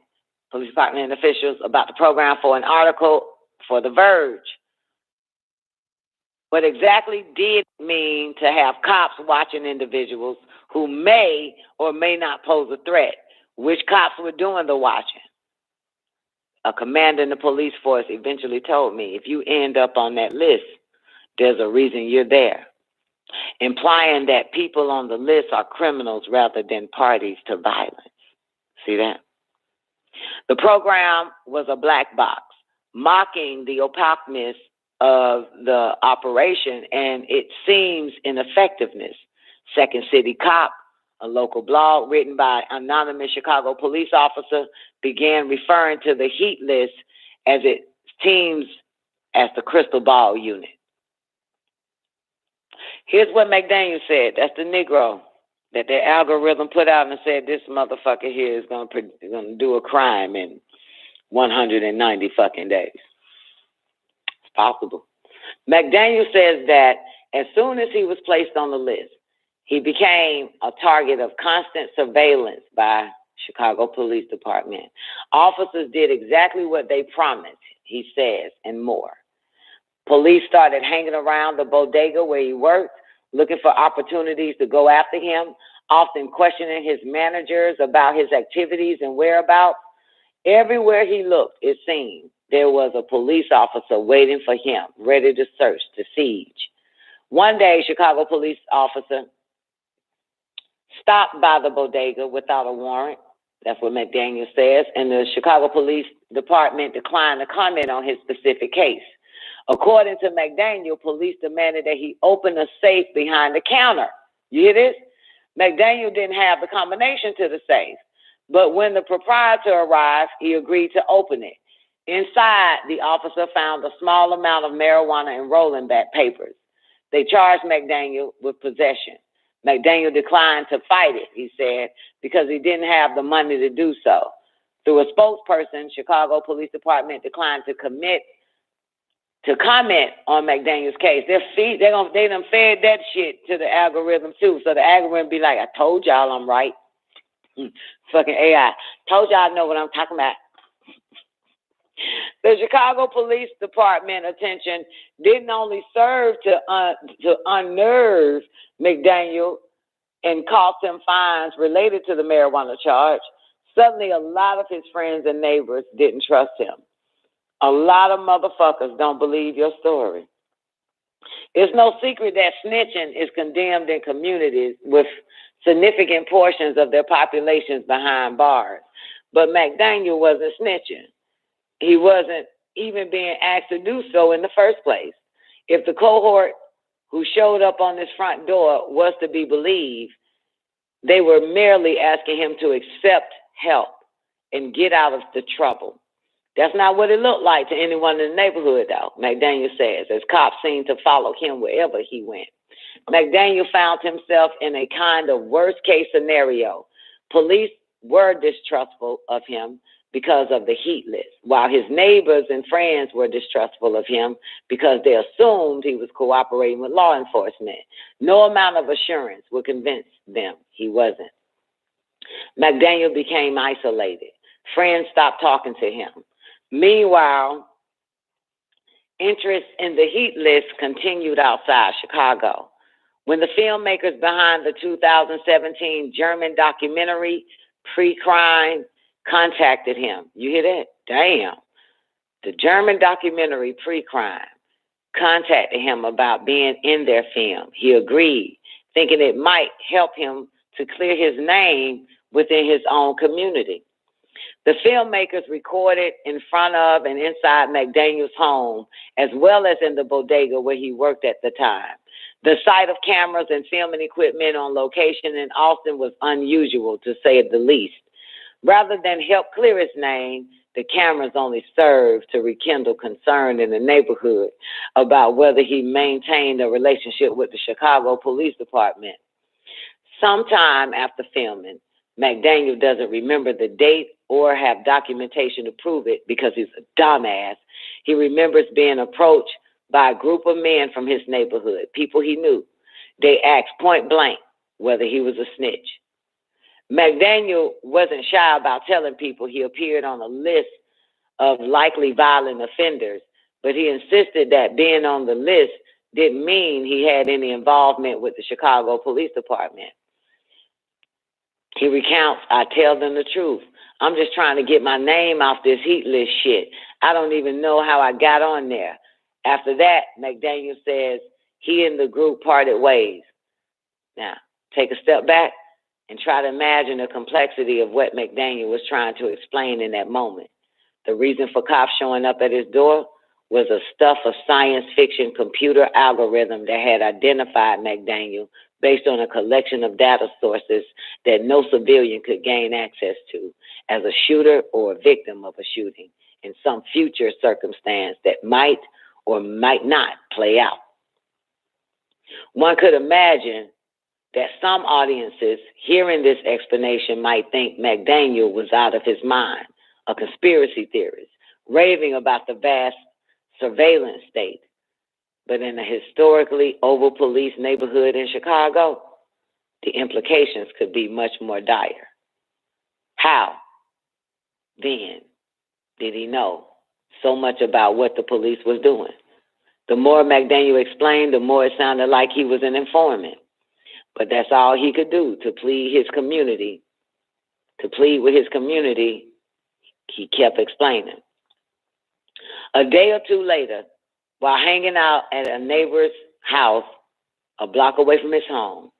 officials about the program for an article for The Verge. What exactly did it mean to have cops watching individuals who may or may not pose a threat? Which cops were doing the watching? A commander in the police force eventually told me, if you end up on that list, there's a reason you're there, implying that people on the list are criminals rather than parties to violence. See that? The program was a black box, mocking the opaqueness of the operation and it seems ineffectiveness. Second City Cop, a local blog written by an anonymous Chicago police officer, began referring to the heat list as its teams as the crystal ball unit. Here's what McDaniel said. That's the Negro that their algorithm put out and said this motherfucker here is going to do a crime in 190 fucking days. Possible. McDaniel says that as soon as he was placed on the list, he became a target of constant surveillance by Chicago Police Department. Officers did exactly what they promised, he says, and more. Police started hanging around the bodega where he worked, looking for opportunities to go after him, often questioning his managers about his activities and whereabouts. Everywhere he looked, it seemed, there was a police officer waiting for him, ready to search, to siege. One day, Chicago police officer stopped by the bodega without a warrant. That's what McDaniel says. And the Chicago Police Department declined to comment on his specific case. According to McDaniel, police demanded that he open a safe behind the counter. You hear this? McDaniel didn't have the combination to the safe. But when the proprietor arrived, he agreed to open it. Inside, the officer found a small amount of marijuana and rolling back papers. They charged McDaniel with possession. McDaniel declined to fight it, he said, because he didn't have the money to do so. Through a spokesperson, Chicago Police Department declined to comment on McDaniel's case. They done fed that shit to the algorithm too. So the algorithm be like, I told y'all I'm right. Fucking AI. Told y'all I know what I'm talking about. The Chicago Police Department attention didn't only serve to unnerve McDaniel and cost him fines related to the marijuana charge. Suddenly, a lot of his friends and neighbors didn't trust him. A lot of motherfuckers don't believe your story. It's no secret that snitching is condemned in communities with significant portions of their populations behind bars. But McDaniel wasn't snitching. He wasn't even being asked to do so in the first place. If the cohort who showed up on this front door was to be believed, they were merely asking him to accept help and get out of the trouble. That's not what it looked like to anyone in the neighborhood, though, McDaniel says, as cops seemed to follow him wherever he went. McDaniel found himself in a kind of worst-case scenario. Police were distrustful of him because of the heat list, while his neighbors and friends were distrustful of him because they assumed he was cooperating with law enforcement. No amount of assurance would convince them he wasn't. McDaniel became isolated. Friends stopped talking to him. Meanwhile, interest in the heat list continued outside Chicago. When the filmmakers behind the 2017 German documentary, Pre-Crime, contacted him. You hear that? Damn. The German documentary, Pre-Crime, contacted him about being in their film. He agreed, thinking it might help him to clear his name within his own community. The filmmakers recorded in front of and inside McDaniel's home, as well as in the bodega where he worked at the time. The sight of cameras and filming equipment on location in Austin was unusual, to say the least. Rather than help clear his name, the cameras only served to rekindle concern in the neighborhood about whether he maintained a relationship with the Chicago Police Department. Sometime after filming, McDaniel doesn't remember the date or have documentation to prove it because he's a dumbass. He remembers being approached by a group of men from his neighborhood, people he knew. They asked point blank whether he was a snitch. McDaniel wasn't shy about telling people he appeared on a list of likely violent offenders, but he insisted that being on the list didn't mean he had any involvement with the Chicago Police Department. He recounts, I tell them the truth. I'm just trying to get my name off this heat list shit. I don't even know how I got on there. After that, McDaniel says he and the group parted ways. Now, take a step back and try to imagine the complexity of what McDaniel was trying to explain in that moment. The reason for cops showing up at his door was a stuff of science fiction computer algorithm that had identified McDaniel based on a collection of data sources that no civilian could gain access to as a shooter or a victim of a shooting in some future circumstance that might or might not play out. One could imagine that some audiences hearing this explanation might think McDaniel was out of his mind, a conspiracy theorist, raving about the vast surveillance state. But in a historically over-policed neighborhood in Chicago, the implications could be much more dire. How, then, did he know so much about what the police was doing? The more McDaniel explained, the more it sounded like he was an informant. But that's all he could do to plead his community. To plead with his community, he kept explaining. A day or two later, while hanging out at a neighbor's house a block away from his home,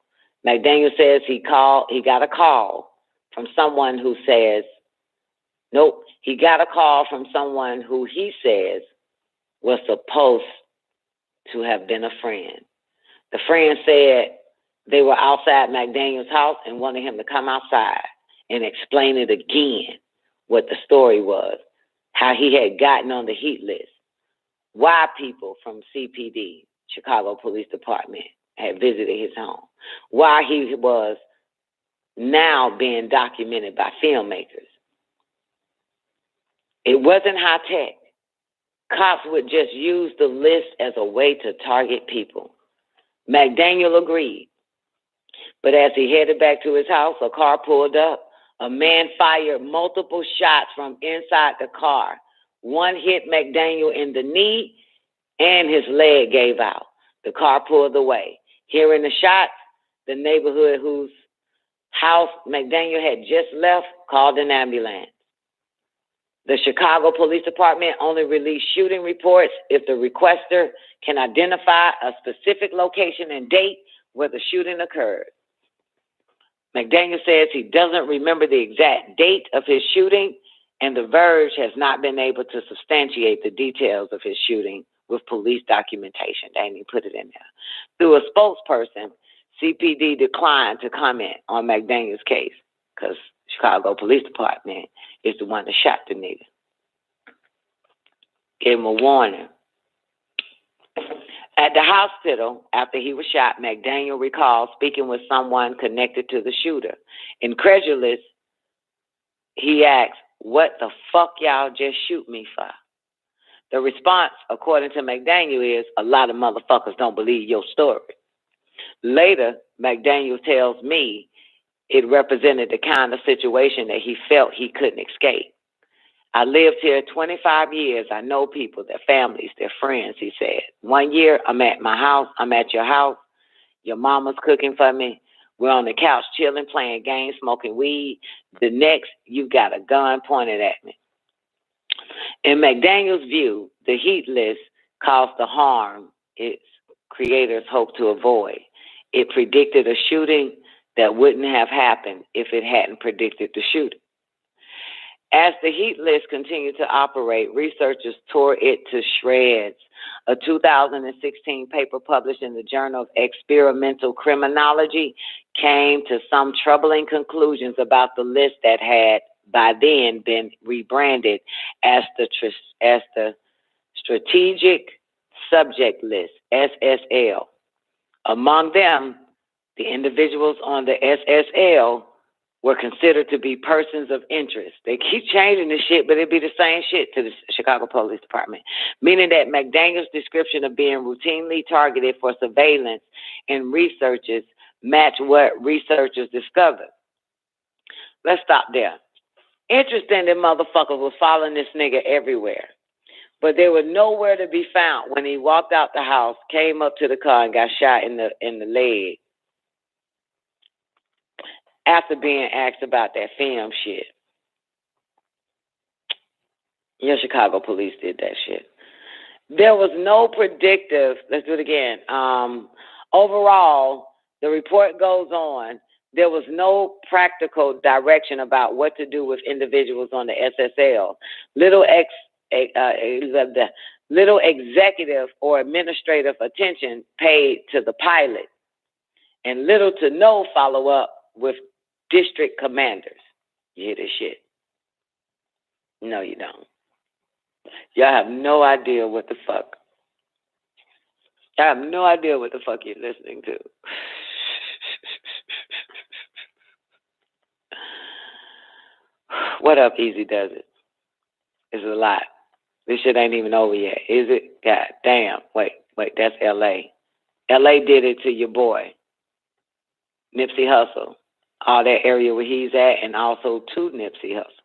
McDaniel says he got a call from someone who says, he got a call from someone who he says was supposed to have been a friend. The friend said they were outside McDaniel's house and wanted him to come outside and explain it again, what the story was, how he had gotten on the heat list, why people from CPD, Chicago Police Department, had visited his home, why he was now being documented by filmmakers. It wasn't high tech. Cops would just use the list as a way to target people. McDaniel agreed. But as he headed back to his house, a car pulled up. A man fired multiple shots from inside the car. One hit McDaniel in the knee, and his leg gave out. The car pulled away. Hearing the shots, the neighborhood whose house McDaniel had just left called an ambulance. The Chicago Police Department only released shooting reports if the requester can identify a specific location and date where the shooting occurred. McDaniel says he doesn't remember the exact date of his shooting, and The Verge has not been able to substantiate the details of his shooting with police documentation. They didn't even put it in there. Through a spokesperson, CPD declined to comment on McDaniel's case because Chicago Police Department is the one that shot the nigga. Gave him a warning. At the hospital, after he was shot, McDaniel recalled speaking with someone connected to the shooter. Incredulous, he asked, "What the fuck y'all just shoot me for?" The response, according to McDaniel, is, "A lot of motherfuckers don't believe your story." Later, McDaniel tells me it represented the kind of situation that he felt he couldn't escape. "I lived here 25 years. I know people, their families, their friends," he said. "One year, I'm at my house. I'm at your house. Your mama's cooking for me. We're on the couch chilling, playing games, smoking weed. The next, you got a gun pointed at me." In McDaniel's view, the heat list caused the harm its creators hoped to avoid. It predicted a shooting that wouldn't have happened if it hadn't predicted the shooting. As the heat list continued to operate, researchers tore it to shreds. A 2016 paper published in the Journal of Experimental Criminology came to some troubling conclusions about the list that had by then been rebranded as the Strategic Subject List, SSL. Among them, the individuals on the SSL were considered to be persons of interest. They keep changing the shit, but it'd be the same shit to the Chicago Police Department, meaning that McDaniel's description of being routinely targeted for surveillance and researches match what researchers discovered. Let's stop there. Interesting that motherfuckers was following this nigga everywhere, but they were nowhere to be found when he walked out the house, came up to the car, and got shot in the leg. After being asked about that film shit. Yeah, Chicago police did that shit. There was no predictive, let's do it again. Overall, the report goes on, there was no practical direction about what to do with individuals on the SSL. Little executive or administrative attention paid to the pilot, and little to no follow-up with district commanders. You hear this shit? No, you don't. Y'all have no idea what the fuck. Y'all have no idea what the fuck you're listening to. What up, Easy Does It? It's a lot. This shit ain't even over yet, is it? God damn. Wait, that's L.A. L.A. did it to your boy, Nipsey Hussle. All that area where he's at, and also to Nipsey Hussle.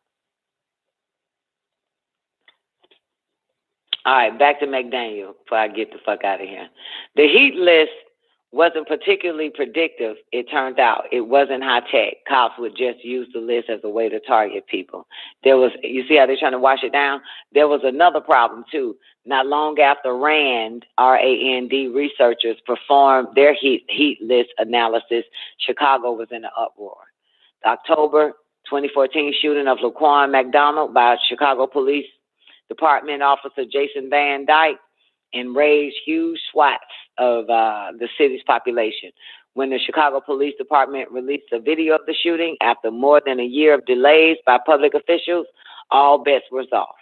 All right, back to McDaniel before I get the fuck out of here. The heat list wasn't particularly predictive, it turned out. It wasn't high tech. Cops would just use the list as a way to target people. You see how they're trying to wash it down? There was another problem too. Not long after RAND, R-A-N-D, researchers performed their heat list analysis, Chicago was in an uproar. The October 2014 shooting of Laquan McDonald by Chicago Police Department officer Jason Van Dyke enraged huge swaths of the city's population. When the Chicago Police Department released a video of the shooting after more than a year of delays by public officials, all bets were off.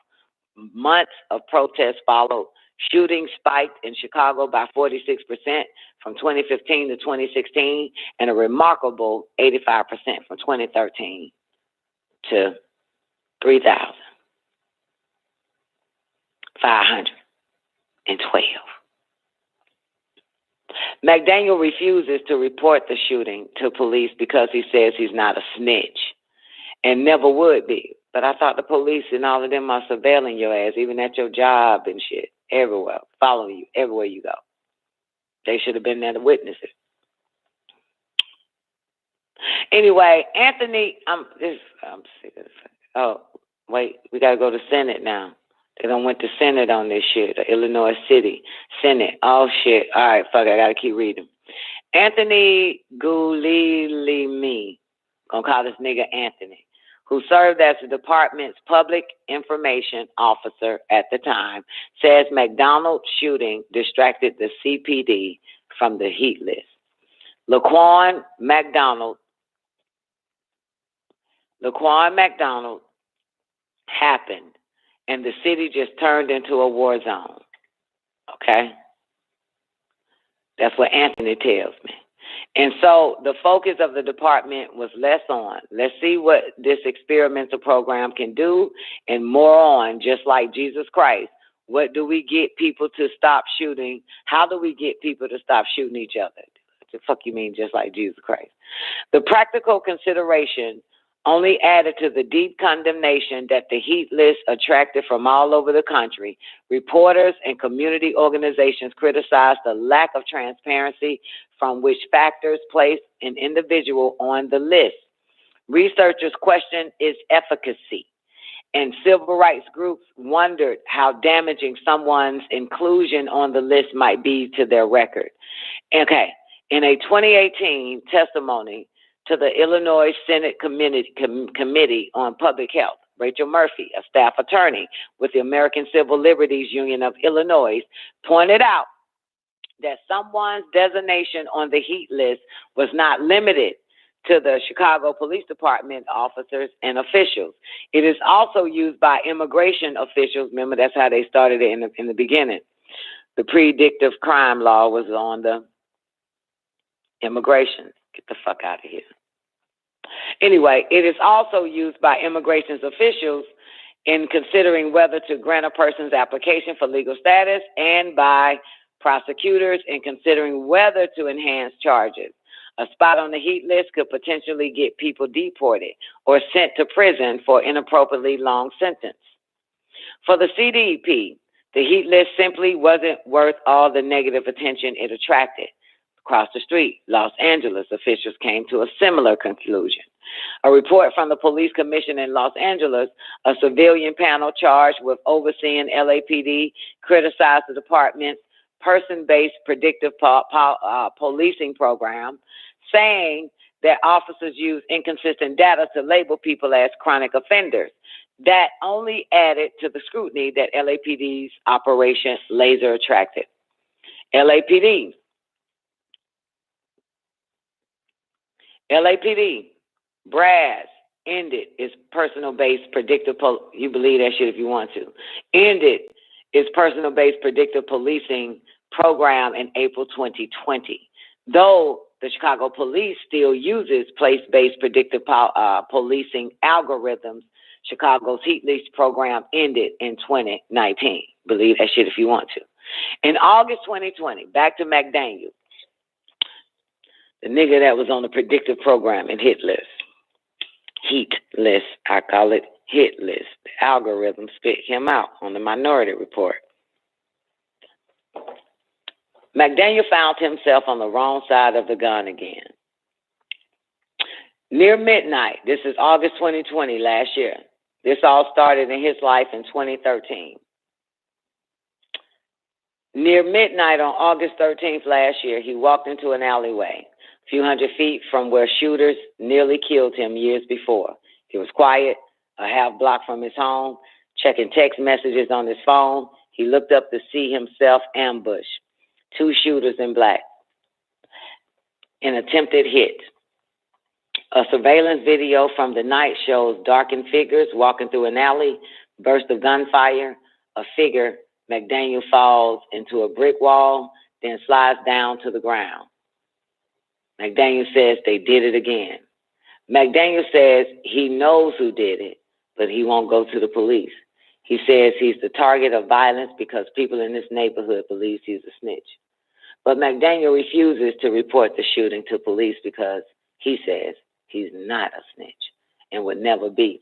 Months of protests followed. Shootings spiked in Chicago by 46% from 2015 to 2016, and a remarkable 85% from 2013 to 3,000. 512. McDaniel refuses to report the shooting to police because he says he's not a snitch and never would be. But I thought the police and all of them are surveilling your ass, even at your job and shit, everywhere, following you everywhere you go. They should have been there to witness it. Anyway, Anthony, I'm sick of this. Oh, wait, we got to go to Senate now. They done went to Senate on this shit, Illinois City Senate. Oh, shit. All right, fuck it, I got to keep reading. Anthony Kuluwm, gonna call this nigga Anthony, who served as the department's public information officer at the time, says McDonald's shooting distracted the CPD from the heat list. Laquan McDonald happened, and the city just turned into a war zone. Okay? That's what Anthony tells me. And so the focus of the department was less on, let's see what this experimental program can do, and more on, just like Jesus Christ, what do we get people to stop shooting? How do we get people to stop shooting each other? What the fuck you mean, just like Jesus Christ? The practical consideration only added to the deep condemnation that the heat list attracted from all over the country. Reporters and community organizations criticized the lack of transparency from which factors place an individual on the list. Researchers questioned its efficacy, and civil rights groups wondered how damaging someone's inclusion on the list might be to their record. Okay, in a 2018 testimony to the Illinois Senate Committee on Public Health, Rachel Murphy, a staff attorney with the American Civil Liberties Union of Illinois, pointed out that someone's designation on the heat list was not limited to the Chicago Police Department officers and officials. It is also used by immigration officials. Remember, that's how they started it in the beginning. The predictive crime law was on the immigration. Get the fuck out of here. Anyway, it is also used by immigration officials in considering whether to grant a person's application for legal status, and by prosecutors in considering whether to enhance charges. A spot on the heat list could potentially get people deported or sent to prison for inappropriately long sentence. For the CDP, the heat list simply wasn't worth all the negative attention it attracted. Across the street, Los Angeles officials came to a similar conclusion. A report from the police commission in Los Angeles, a civilian panel charged with overseeing LAPD, criticized the department's person-based predictive policing program, saying that officers use inconsistent data to label people as chronic offenders. That only added to the scrutiny that LAPD's Operation Laser attracted. LAPD, brass, ended its personal-based predictive, you believe that shit if you want to, ended its personal-based predictive policing program in April 2020. Though the Chicago Police still uses place-based predictive policing algorithms, Chicago's heat list program ended in 2019. Believe that shit if you want to. In August 2020, back to McDaniel, the nigga that was on the predictive program and heat list, I call it hit list. The algorithm spit him out on the Minority Report. McDaniel found himself on the wrong side of the gun again. Near midnight, this is August 2020, last year. This all started in his life in 2013. Near midnight on August 13th last year, he walked into an alleyway, a few hundred feet from where shooters nearly killed him years before. He was quiet, a half block from his home, checking text messages on his phone. He looked up to see himself ambushed. 2 shooters in black. An attempted hit. A surveillance video from the night shows darkened figures walking through an alley, burst of gunfire, a figure. McDaniel falls into a brick wall, then slides down to the ground. McDaniel says they did it again. McDaniel says he knows who did it, but he won't go to the police. He says he's the target of violence because people in this neighborhood believe he's a snitch. But McDaniel refuses to report the shooting to police because he says he's not a snitch and would never be.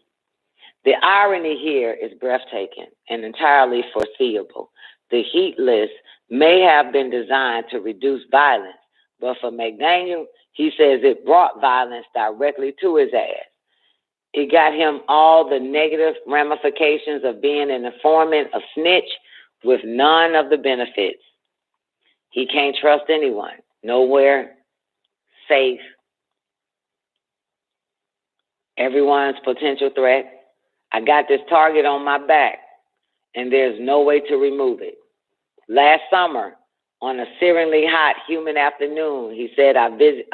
The irony here is breathtaking and entirely foreseeable. The heat list may have been designed to reduce violence, but for McDaniel, he says it brought violence directly to his ass. It got him all the negative ramifications of being an informant, a snitch, with none of the benefits. He can't trust anyone, nowhere safe. Everyone's potential threat. I got this target on my back, and there's no way to remove it. Last summer, on a searingly hot, humid afternoon, he said, I visited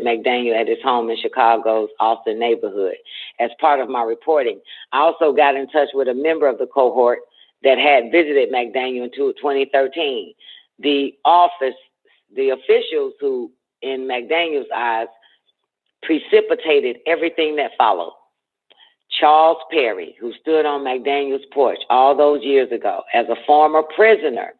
McDaniel at his home in Chicago's Austin neighborhood. As part of my reporting, I also got in touch with a member of the cohort that had visited McDaniel in 2013. The officials who, in McDaniel's eyes, precipitated everything that followed. Charles Perry, who stood on McDaniel's porch all those years ago as a former prisoner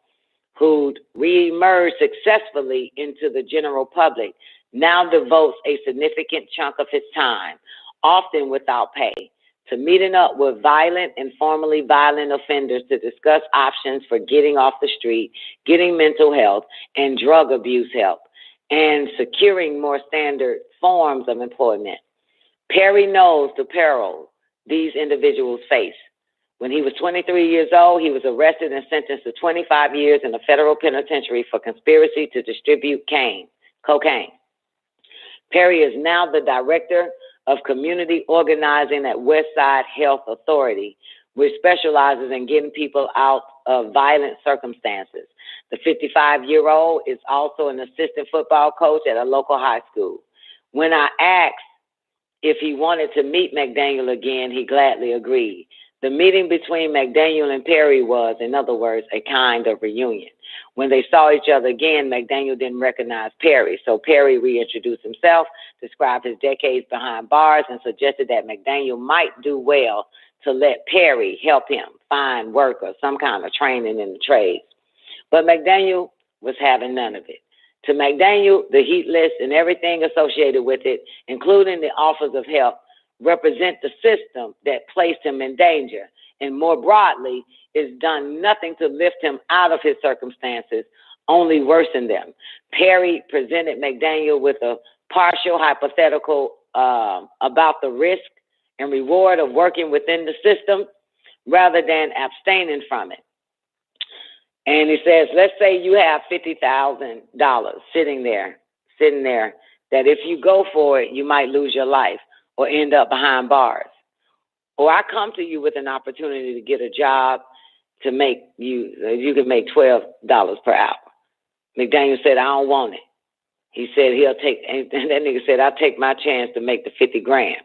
who'd reemerged successfully into the general public, now devotes a significant chunk of his time, often without pay, to meeting up with violent and formerly violent offenders to discuss options for getting off the street, getting mental health and drug abuse help, and securing more standard forms of employment. Perry knows the peril these individuals face. When he was 23 years old, he was arrested and sentenced to 25 years in a federal penitentiary for conspiracy to distribute cocaine. Perry is now the director of community organizing at Westside Health Authority, which specializes in getting people out of violent circumstances. The 55-year-old is also an assistant football coach at a local high school. When I asked if he wanted to meet McDaniel again, he gladly agreed. The meeting between McDaniel and Perry was, in other words, a kind of reunion. When they saw each other again, McDaniel didn't recognize Perry, so Perry reintroduced himself, described his decades behind bars, and suggested that McDaniel might do well to let Perry help him find work or some kind of training in the trades. But McDaniel was having none of it. To McDaniel, the heat list and everything associated with it, including the offers of help, represent the system that placed him in danger, and more broadly, has done nothing to lift him out of his circumstances, only worsen them. Perry presented McDaniel with a partial hypothetical about the risk and reward of working within the system rather than abstaining from it. And he says, let's say you have $50,000 sitting there, that if you go for it, you might lose your life or end up behind bars. Or I come to you with an opportunity to get a job to make you can make $12 per hour. McDaniel said, I don't want it. He said and that nigga said, I'll take my chance to make the 50 grand.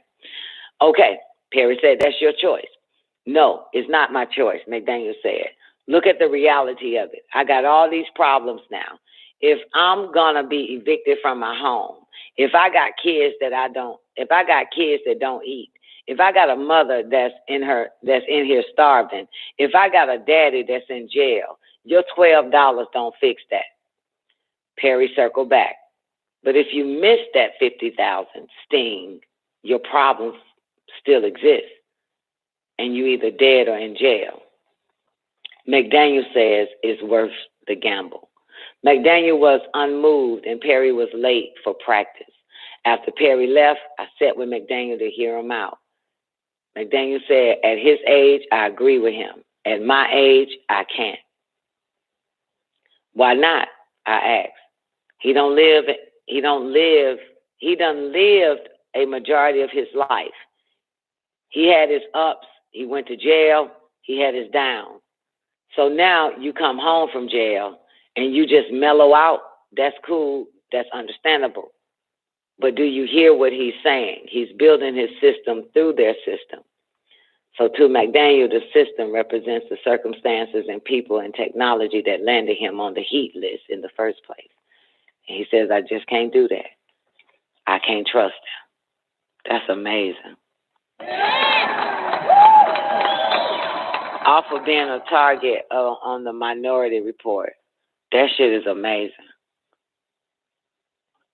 Okay, Perry said, that's your choice. No, it's not my choice, McDaniel said. Look at the reality of it. I got all these problems now. If I'm gonna be evicted from my home, if I got kids that don't eat, if I got a mother that's in here starving, if I got a daddy that's in jail, your $12 don't fix that. Perry circled back. But if you miss that 50,000 sting, your problems still exist, and you either dead or in jail. McDaniel says it's worth the gamble. McDaniel was unmoved, and Perry was late for practice. After Perry left, I sat with McDaniel to hear him out. McDaniel said, at his age, I agree with him. At my age, I can't. Why not? I asked. He done lived a majority of his life. He had his ups, he went to jail, he had his downs. So now you come home from jail and you just mellow out. That's cool. That's understandable. But do you hear what he's saying? He's building his system through their system. So to McDaniel, the system represents the circumstances and people and technology that landed him on the heat list in the first place. And he says, I just can't do that. I can't trust him. That's amazing. off of being a target on the Minority Report. That shit is amazing.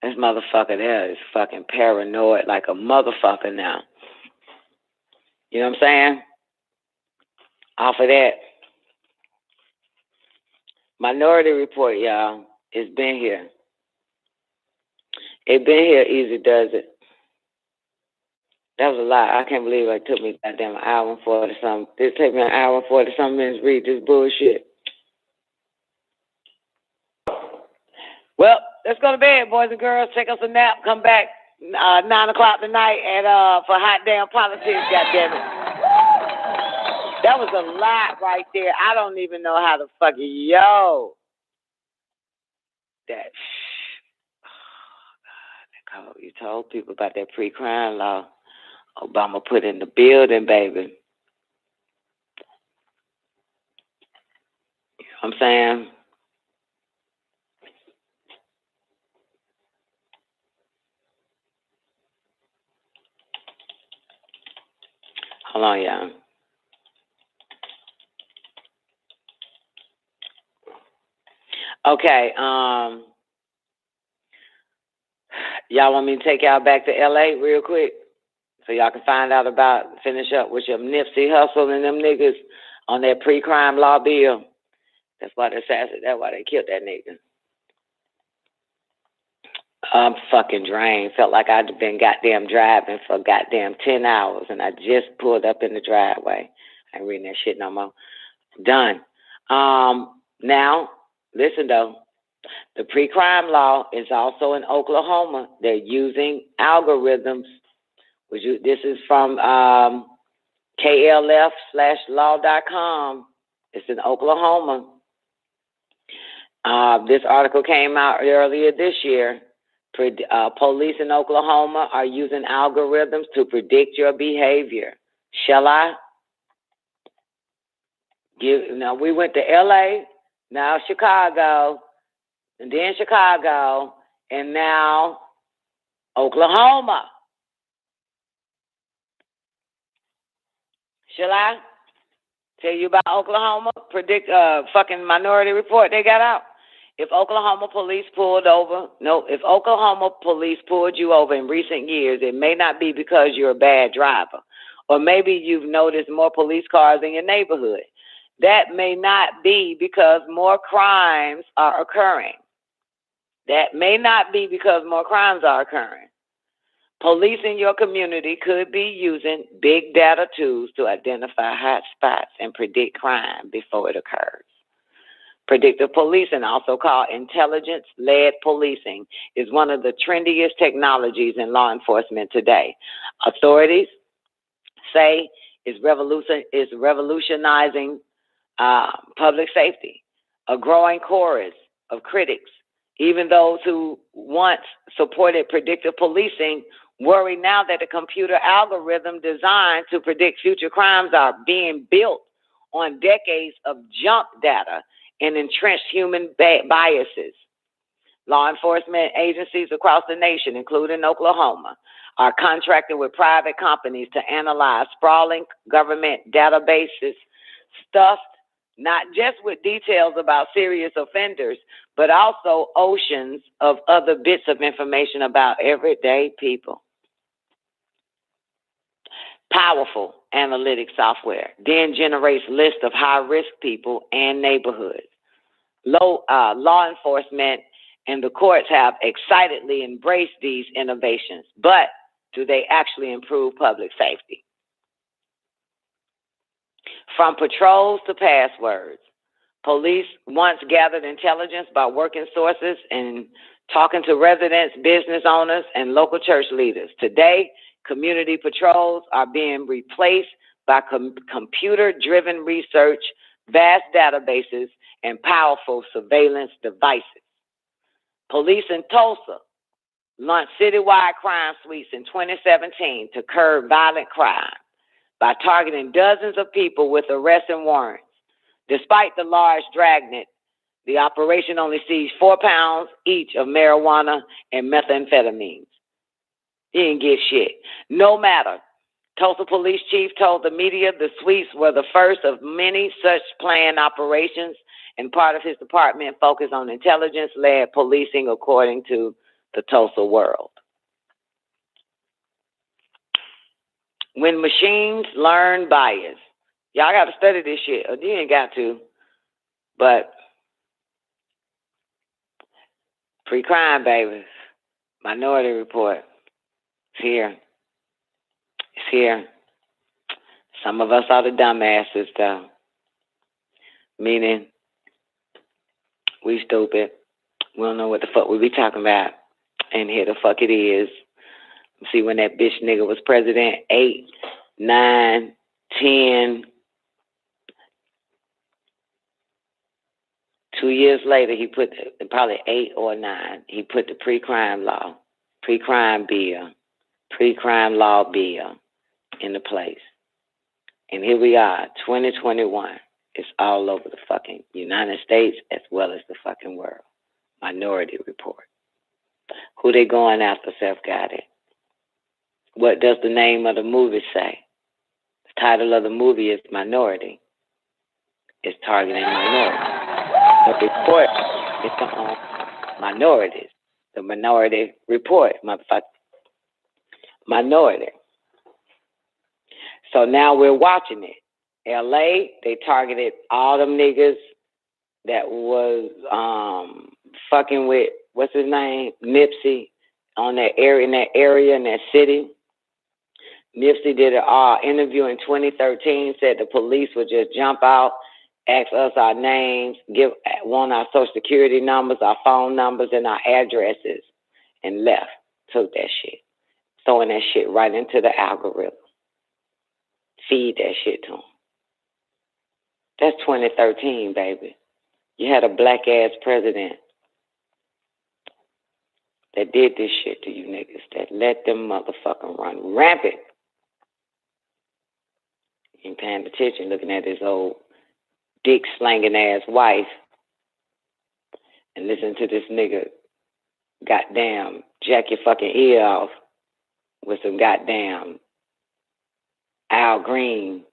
This motherfucker there is fucking paranoid like a motherfucker now. You know what I'm saying? Off of that. Minority Report, y'all. It's been here. It been here, easy does it. That was a lot. I can't believe it took me goddamn an hour and 40-something. It took me an hour and 40-something minutes to read this bullshit. Well, let's go to bed, boys and girls. Take us a nap. Come back 9 o'clock tonight for Hot Damn Politics, goddammit. That was a lot right there. I don't even know how to fucking, that. Oh, you told people about that pre-crime law. Obama put in the building, baby. You know what I'm saying? Hold on, y'all. Okay, y'all want me to take y'all back to LA real quick so y'all can finish up with your Nipsey Hussle and them niggas on that pre-crime law bill. That's why they killed that nigga. I'm fucking drained. Felt like I'd been goddamn driving for goddamn 10 hours and I just pulled up in the driveway. I ain't reading that shit no more. Done. Now, listen though. The pre-crime law is also in Oklahoma. They're using algorithms. This is from klf/law.com. It's in Oklahoma. This article came out earlier this year. Police in Oklahoma are using algorithms to predict your behavior. Shall I? We went to LA, now Chicago, and then Chicago, and now Oklahoma. Shall I tell you about Oklahoma? Fucking Minority Report they got out. If Oklahoma police pulled you over in recent years, it may not be because you're a bad driver, or maybe you've noticed more police cars in your neighborhood. That may not be because more crimes are occurring. Police in your community could be using big data tools to identify hot spots and predict crime before it occurs. Predictive policing, also called intelligence-led policing, is one of the trendiest technologies in law enforcement today. Authorities say it's revolutionizing public safety. A growing chorus of critics, even those who once supported predictive policing, worry now that the computer algorithm designed to predict future crimes are being built on decades of junk data and entrenched human biases. Law enforcement agencies across the nation, including Oklahoma, are contracting with private companies to analyze sprawling government databases stuffed not just with details about serious offenders, but also oceans of other bits of information about everyday people. Powerful analytic software then generates lists of high-risk people and neighborhoods. Law enforcement and the courts have excitedly embraced these innovations, but do they actually improve public safety? From patrols to passwords, police once gathered intelligence by working sources and talking to residents, business owners, and local church leaders. Today, community patrols are being replaced by computer-driven research, vast databases, and powerful surveillance devices. Police in Tulsa launched citywide crime sweeps in 2017 to curb violent crime by targeting dozens of people with arrest and warrants. Despite the large dragnet, the operation only seized 4 pounds each of marijuana and methamphetamines. You didn't get shit. No matter. Tulsa police chief told the media the sweeps were the first of many such planned operations, and part of his department focused on intelligence-led policing, according to the Tulsa World. When machines learn bias. Y'all got to study this shit. Or you ain't got to. But pre-crime, babies. Minority Report. It's here. It's here. Some of us are the dumbasses, though. Meaning, we stupid. We don't know what the fuck we be talking about. And here the fuck it is. See, when that bitch nigga was president, 8, 9, 10. 2 years later, he put, probably 8 or 9, he put the pre-crime law, pre-crime law bill into place. And here we are, 2021. It's all over the fucking United States as well as the fucking world. Minority Report. Who they going after self-guided? What does the name of the movie say? The title of the movie is Minority. It's targeting minorities. The report is on minorities. The Minority Report, motherfucker. Minority. So now we're watching it. LA, they targeted all them niggas that was fucking with, what's his name? Nipsey, on that area, in that city. Nipsey did an interview in 2013, said the police would just jump out, ask us our names, want our social security numbers, our phone numbers, and our addresses, and left. Took that shit. Throwing that shit right into the algorithm. Feed that shit to them. That's 2013, baby. You had a black-ass president that did this shit to you niggas, that let them motherfucking run rampant. You ain't paying attention, looking at his old dick-slanging ass wife and listen to this nigga goddamn jack your fucking ear off with some goddamn Al Green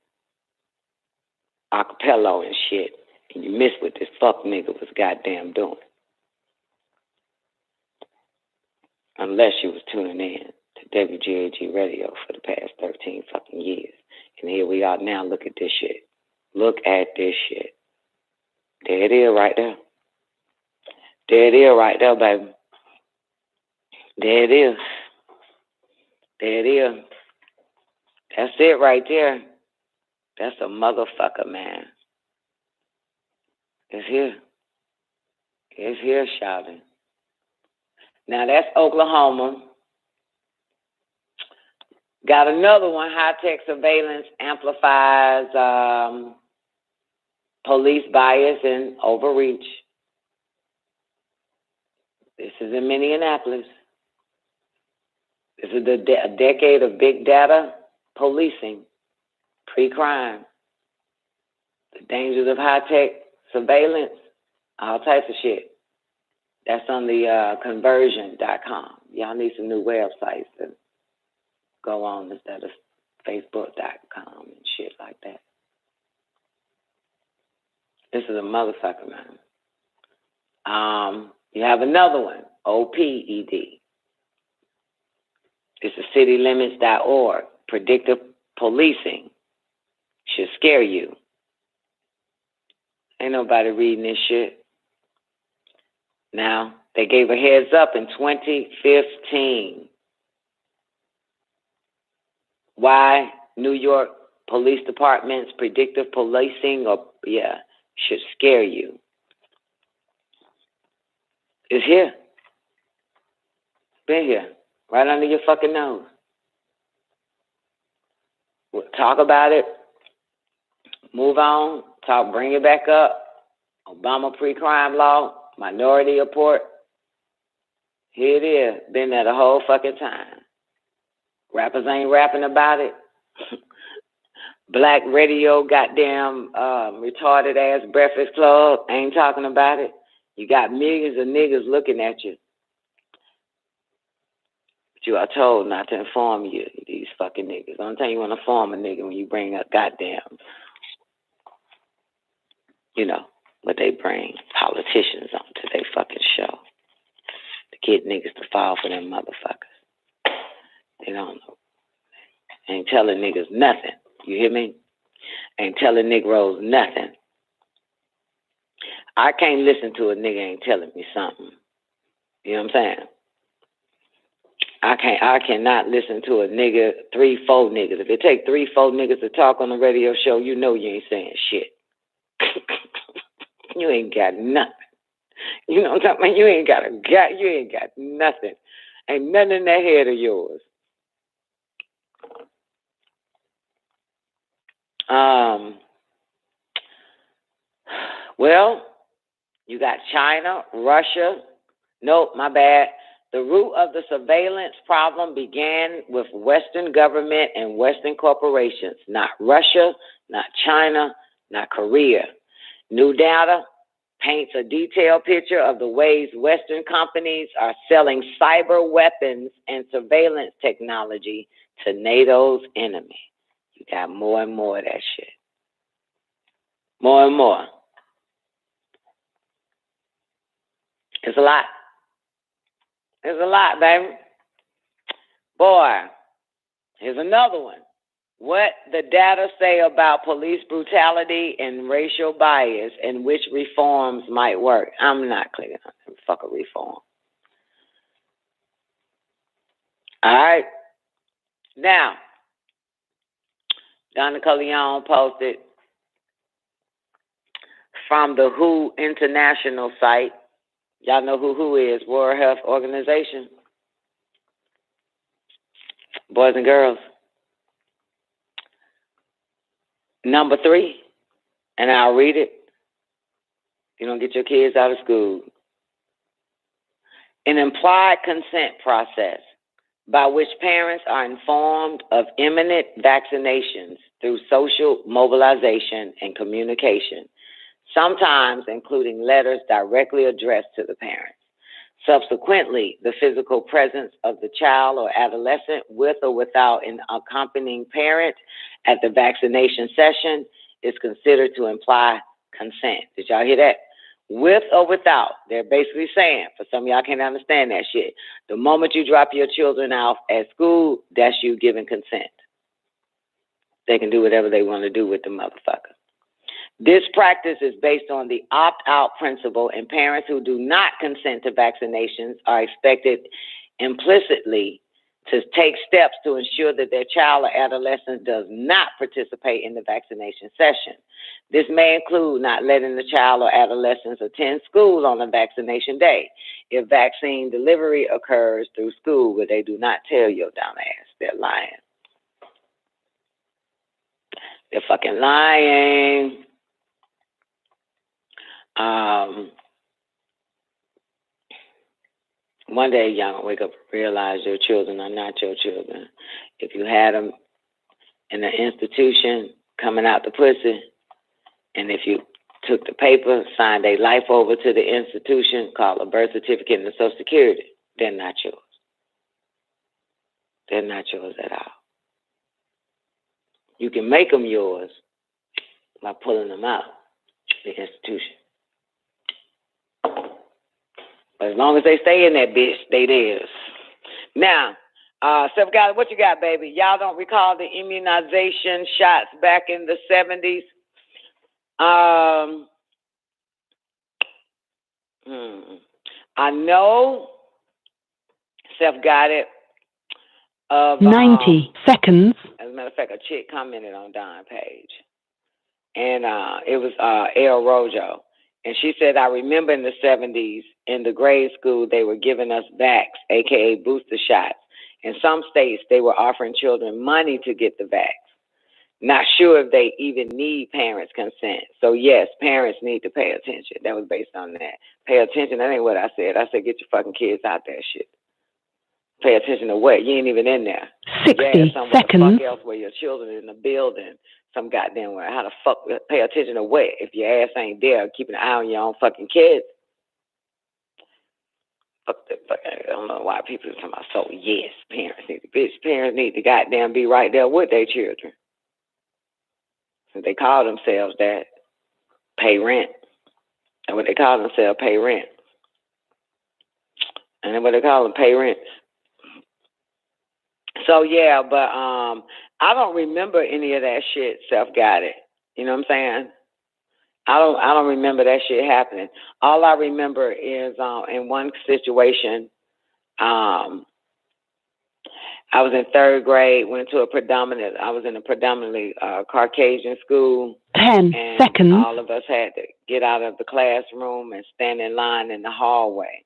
acapella and shit, and you miss what this fuck nigga was goddamn doing. Unless you was tuning in to WGAG Radio for the past 13 fucking years. And here we are now. Look at this shit. Look at this shit. There it is right there. There it is right there, baby. There it is. There it is. That's it right there. That's a motherfucker, man. It's here. It's here, shouting. Now that's Oklahoma. Got another one. High-tech surveillance amplifies police bias and overreach. This is in Minneapolis. This is a decade of big data policing, pre-crime, the dangers of high-tech surveillance, all types of shit. That's on the conversion.com. Y'all need some new websites to go on instead of facebook.com and shit like that. This is a motherfucker, man. You have another one, OPED. It's a citylimits.org. Predictive policing should scare you. Ain't nobody reading this shit. Now, they gave a heads up in 2015. Why New York Police Department's predictive policing should scare you. It's here. Been here. Right under your fucking nose. We'll talk about it. Move on. Talk. Bring it back up. Obama pre-crime law. Minority Report. Here it is. Been there the whole fucking time. Rappers ain't rapping about it. Black radio, goddamn retarded ass Breakfast Club ain't talking about it. You got millions of niggas looking at you. You are told not to inform you, these fucking niggas. The only time you want to inform a nigga when you bring up goddamn, what they bring politicians onto their fucking show. To get niggas to fall for them motherfuckers. They don't know. Ain't telling niggas nothing. You hear me? Ain't telling Negroes nothing. I can't listen to a nigga ain't telling me something. You know what I'm saying? I cannot listen to a nigga, 3-4 niggas. If it take 3-4 niggas to talk on the radio show, you know you ain't saying shit. You ain't got nothing. You know what I'm talking about? You ain't got nothing. Ain't nothing in that head of yours. Well, you got China, Russia. Nope, my bad. The root of the surveillance problem began with Western government and Western corporations, not Russia, not China, not Korea. New data paints a detailed picture of the ways Western companies are selling cyber weapons and surveillance technology to NATO's enemy. You got more and more of that shit. More and more. It's a lot. It's a lot, baby. Boy, here's another one. What the data say about police brutality and racial bias and which reforms might work. I'm not clicking on them. Fuck a reform. All right. Now, Don Nicoleone posted from the WHO International site. Y'all know who WHO is, World Health Organization. Boys and girls. Number 3, and I'll read it. You don't get your kids out of school. An implied consent process by which parents are informed of imminent vaccinations through social mobilization and communication, sometimes including letters directly addressed to the parents. Subsequently, the physical presence of the child or adolescent with or without an accompanying parent at the vaccination session is considered to imply consent. Did y'all hear that? With or without. They're basically saying, for some of y'all can't understand that shit, the moment you drop your children off at school, that's you giving consent. They can do whatever they want to do with the motherfucker. This practice is based on the opt-out principle, and parents who do not consent to vaccinations are expected implicitly to take steps to ensure that their child or adolescent does not participate in the vaccination session. This may include not letting the child or adolescents attend school on the vaccination day if vaccine delivery occurs through school, but they do not tell your dumb ass. They're lying. They're fucking lying. One day y'all gonna wake up and realize your children are not your children. If you had them in an institution coming out the pussy, and if you took the paper, signed their life over to the institution, called a birth certificate and a Social Security, they're not yours. They're not yours at all. You can make them yours by pulling them out the institution. But as long as they stay in that bitch, they theirs. Now, Steph, what you got, baby? Y'all don't recall the immunization shots back in the 70s? I know Steph got it. 90 seconds. As a matter of fact, a chick commented on Don's page. And it was El Rojo. And she said, I remember in the 70s, in the grade school, they were giving us vax, a.k.a. booster shots. In some states, they were offering children money to get the vax. Not sure if they even need parents' consent. So, yes, parents need to pay attention. That was based on that. Pay attention. That ain't what I said. I said, get your fucking kids out there, shit. Pay attention to what? You ain't even in there. 60 seconds. The fuck else where your children in the building. Some goddamn way. How the fuck pay attention to what? If your ass ain't there, keeping an eye on your own fucking kids. fuck that fucking, I don't know why people are talking about so yes, parents need to goddamn be right there with their children. So they call themselves that, pay rent. And what they call themselves, pay rent. And then what they call them, pay rent. So yeah, but I don't remember any of that shit self-guided. You know what I'm saying? I don't remember that shit happening. All I remember is in one situation, I was in third grade, I was in a predominantly Caucasian school. 10 and seconds. All of us had to get out of the classroom and stand in line in the hallway.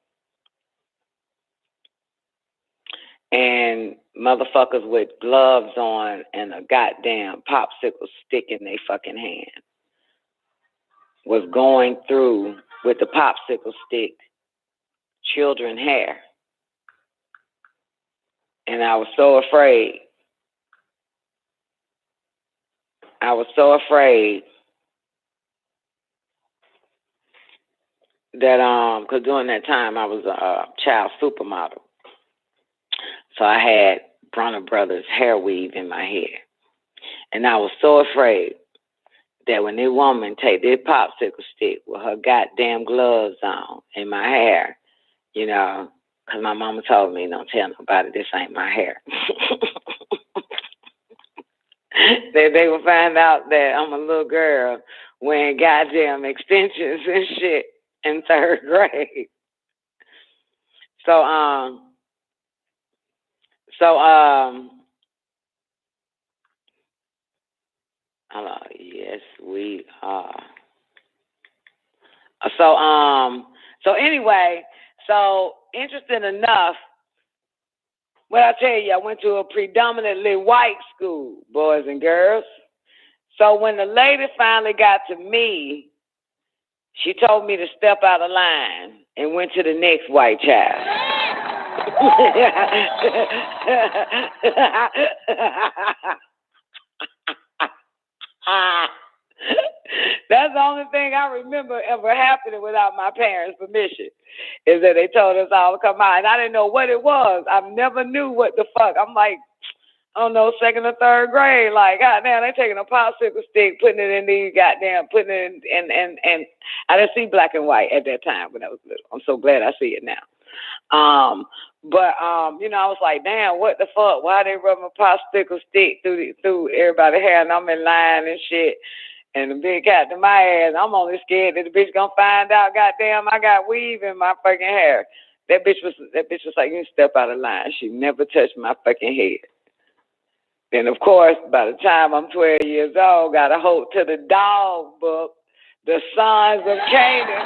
And motherfuckers with gloves on and a goddamn popsicle stick in their fucking hand was going through with the popsicle stick children hair. And I was so afraid. That, because during that time I was a child supermodel. So I had Bronner Brothers hair weave in my hair. And I was so afraid that when this woman take this popsicle stick with her goddamn gloves on in my hair, you know, because my mama told me, don't tell nobody this ain't my hair. They will find out that I'm a little girl wearing goddamn extensions and shit in third grade. Yes, we are. So anyway, so interesting enough, what I tell you, I went to a predominantly white school, boys and girls. So when the lady finally got to me, she told me to step out of line and went to the next white child. That's the only thing I remember ever happening without my parents' permission, is that they told us all to come out. And I didn't know what it was. I never knew what the fuck. I'm like, I don't know, second or third grade. Like, goddamn, they taking a popsicle stick, putting it in these goddamn, putting it in, and I didn't see black and white at that time when I was little. I'm so glad I see it now. You know, I was like, damn, what the fuck? Why they rub a popsicle stick through everybody's hair, and I'm in line and shit, and the big cat to my ass. I'm only scared that the bitch gonna find out, goddamn, I got weave in my fucking hair. That bitch was like, you step out of line. She never touched my fucking head. Then, of course, by the time I'm 12 years old, got a hold to the dog book, The Sons of Canaan,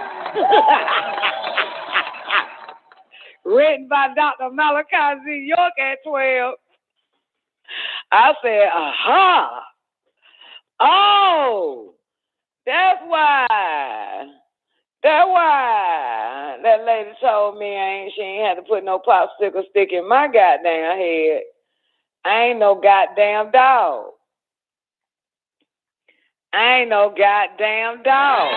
written by Dr. Malachi Z. York at 12. I said, aha. Oh, that's why that lady told me she ain't had to put no popsicle stick in my goddamn head. I ain't no goddamn dog. I ain't no goddamn dog.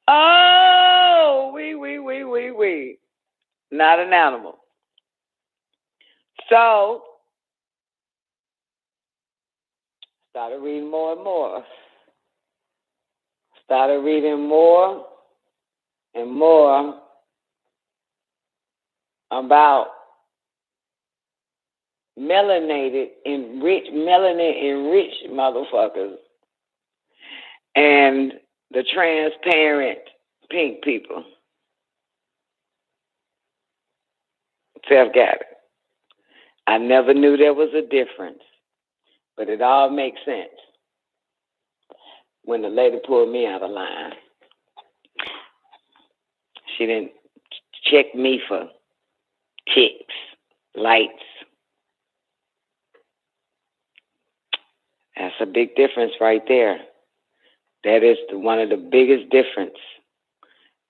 Oh, we. Not an animal. So, started reading more and more. Started reading more and more about melanin-enriched motherfuckers and the transparent pink people. Self-guided. I never knew there was a difference, but it all makes sense when the lady pulled me out of line. She didn't check me for ticks, lights. That's a big difference right there. That is one of the biggest difference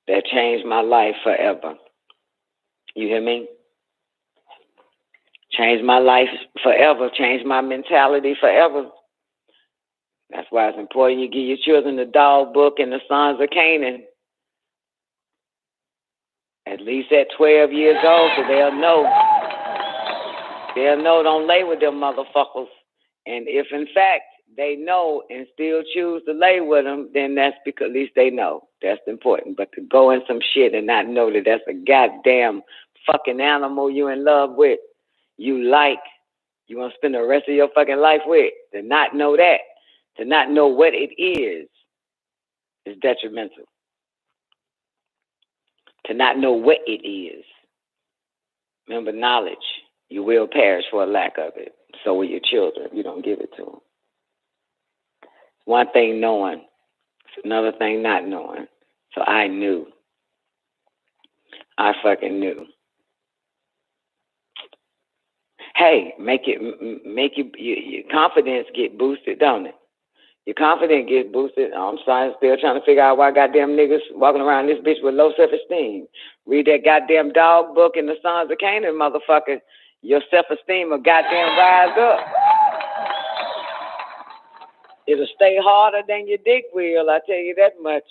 that changed my life forever. You hear me? Changed my life forever. Changed my mentality forever. That's why it's important you give your children the dog book and the sons of Canaan. At least at 12 years old, so they'll know. They'll know don't lay with them motherfuckers. And if, in fact, they know and still choose to lay with them, then that's because at least they know. That's important. But to go in some shit and not know that that's a goddamn fucking animal you in love with, you like, you want to spend the rest of your fucking life with, to not know that, to not know what it is detrimental. To not know what it is. Remember, knowledge, you will perish for a lack of it. So will your children if you don't give it to them. One thing knowing, it's another thing not knowing. So I knew. I fucking knew. Hey, your confidence get boosted, don't it? Your confidence gets boosted. I'm sorry, still trying to figure out why goddamn niggas walking around this bitch with low self-esteem. Read that goddamn dog book and the Sons of Canaan, motherfucker. Your self-esteem will goddamn rise up. It'll stay harder than your dick will, I tell you that much.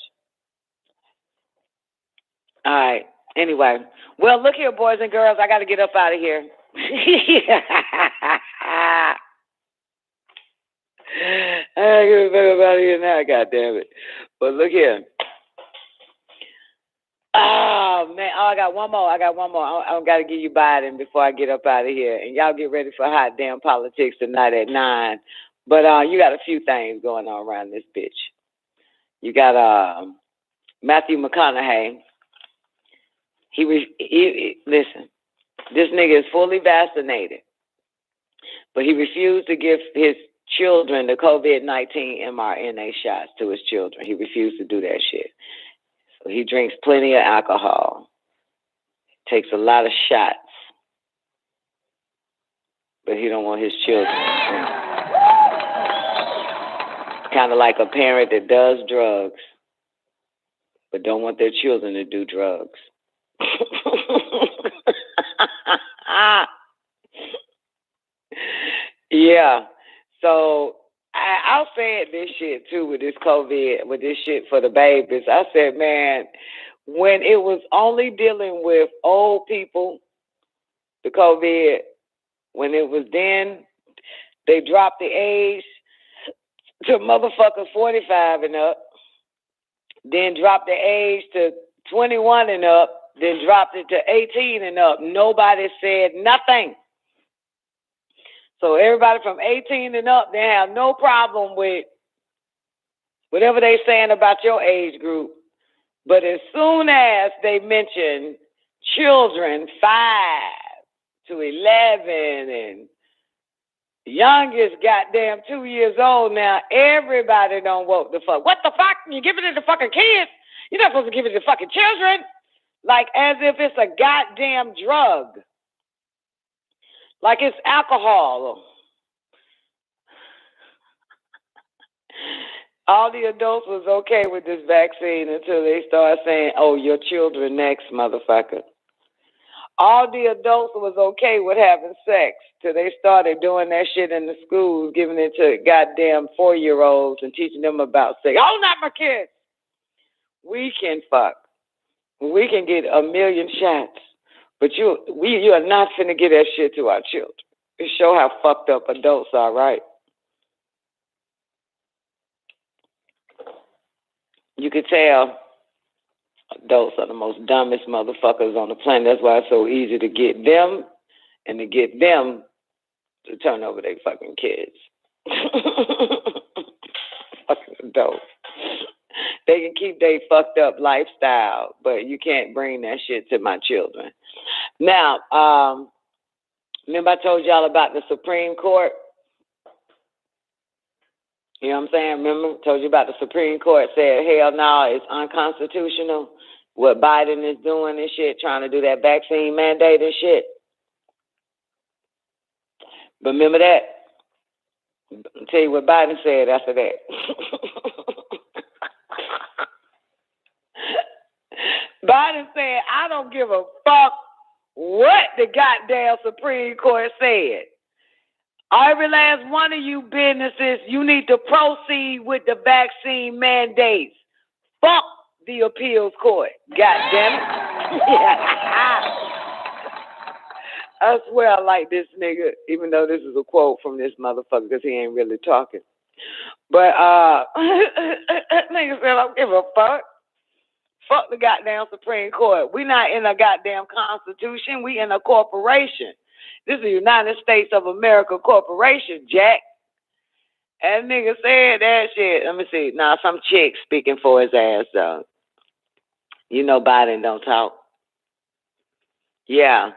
All right. Anyway. Well, look here, boys and girls. I got to get up out of here. I gotta get out of here now, goddammit. But look here. Oh, man. Oh, I got one more. I got to give you Biden before I get up out of here. And y'all get ready for hot damn politics tonight at 9. But you got a few things going on around this bitch. You got Matthew McConaughey. Listen, this nigga is fully vaccinated, but he refused to give his children the COVID-19 mRNA shots to his children. He refused to do that shit. So he drinks plenty of alcohol, takes a lot of shots, but he don't want his children. Kind of like a parent that does drugs, but don't want their children to do drugs. Yeah. So I said this shit too with this COVID, with this shit for the babies. I said, man, when it was only dealing with old people, the COVID, when it was then, they dropped the age to motherfucker 45 and up, then dropped the age to 21 and up, then dropped it to 18 and up. Nobody said nothing. So everybody from 18 and up, they have no problem with whatever they saying about your age group. But as soon as they mention children 5 to 11 and youngest goddamn 2 years old now, everybody don't woke the fuck. What the fuck? You giving it to fucking kids? You're not supposed to give it to fucking children. Like as if it's a goddamn drug. Like it's alcohol. All the adults was okay with this vaccine until they started saying, oh, your children next, motherfucker. All the adults was okay with having sex till they started doing that shit in the schools, giving it to goddamn 4-year-olds and teaching them about sex. Oh, not my kids. We can fuck. We can get a million shots. But you are not finna get that shit to our children. It show how fucked up adults are, right? You could tell adults are the most dumbest motherfuckers on the planet. That's why it's so easy to get them and to get them to turn over their fucking kids. Fucking adults. They can keep their fucked up lifestyle, but you can't bring that shit to my children. Now, remember I told y'all about the Supreme Court? You know what I'm saying? Remember I told you about the Supreme Court said, hell no, it's unconstitutional what Biden is doing and shit, trying to do that vaccine mandate and shit. But remember that? I'll tell you what Biden said after that. Biden said, I don't give a fuck what the goddamn Supreme Court said. Every last one of you businesses, you need to proceed with the vaccine mandates. Fuck the appeals court. God damn it. I swear I like this nigga, even though this is a quote from this motherfucker because he ain't really talking. But nigga said, I don't give a fuck. Fuck the goddamn Supreme Court. We not in a goddamn constitution. We in a corporation. This is the United States of America Corporation, Jack. And nigga said that shit. Let me see. Now, some chick speaking for his ass, though. You know Biden don't talk. Yeah.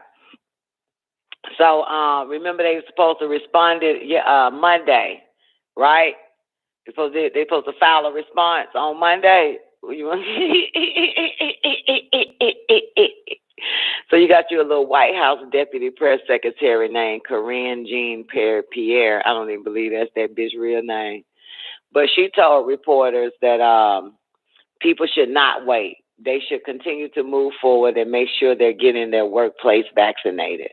So, remember they were supposed to respond Monday, right? They supposed to file a response on Monday. So you got your little White House Deputy Press Secretary named Corinne Jean Pierre. I don't even believe that's that bitch real name. But she told reporters that people should not wait. They should continue to move forward and make sure they're getting their workplace vaccinated.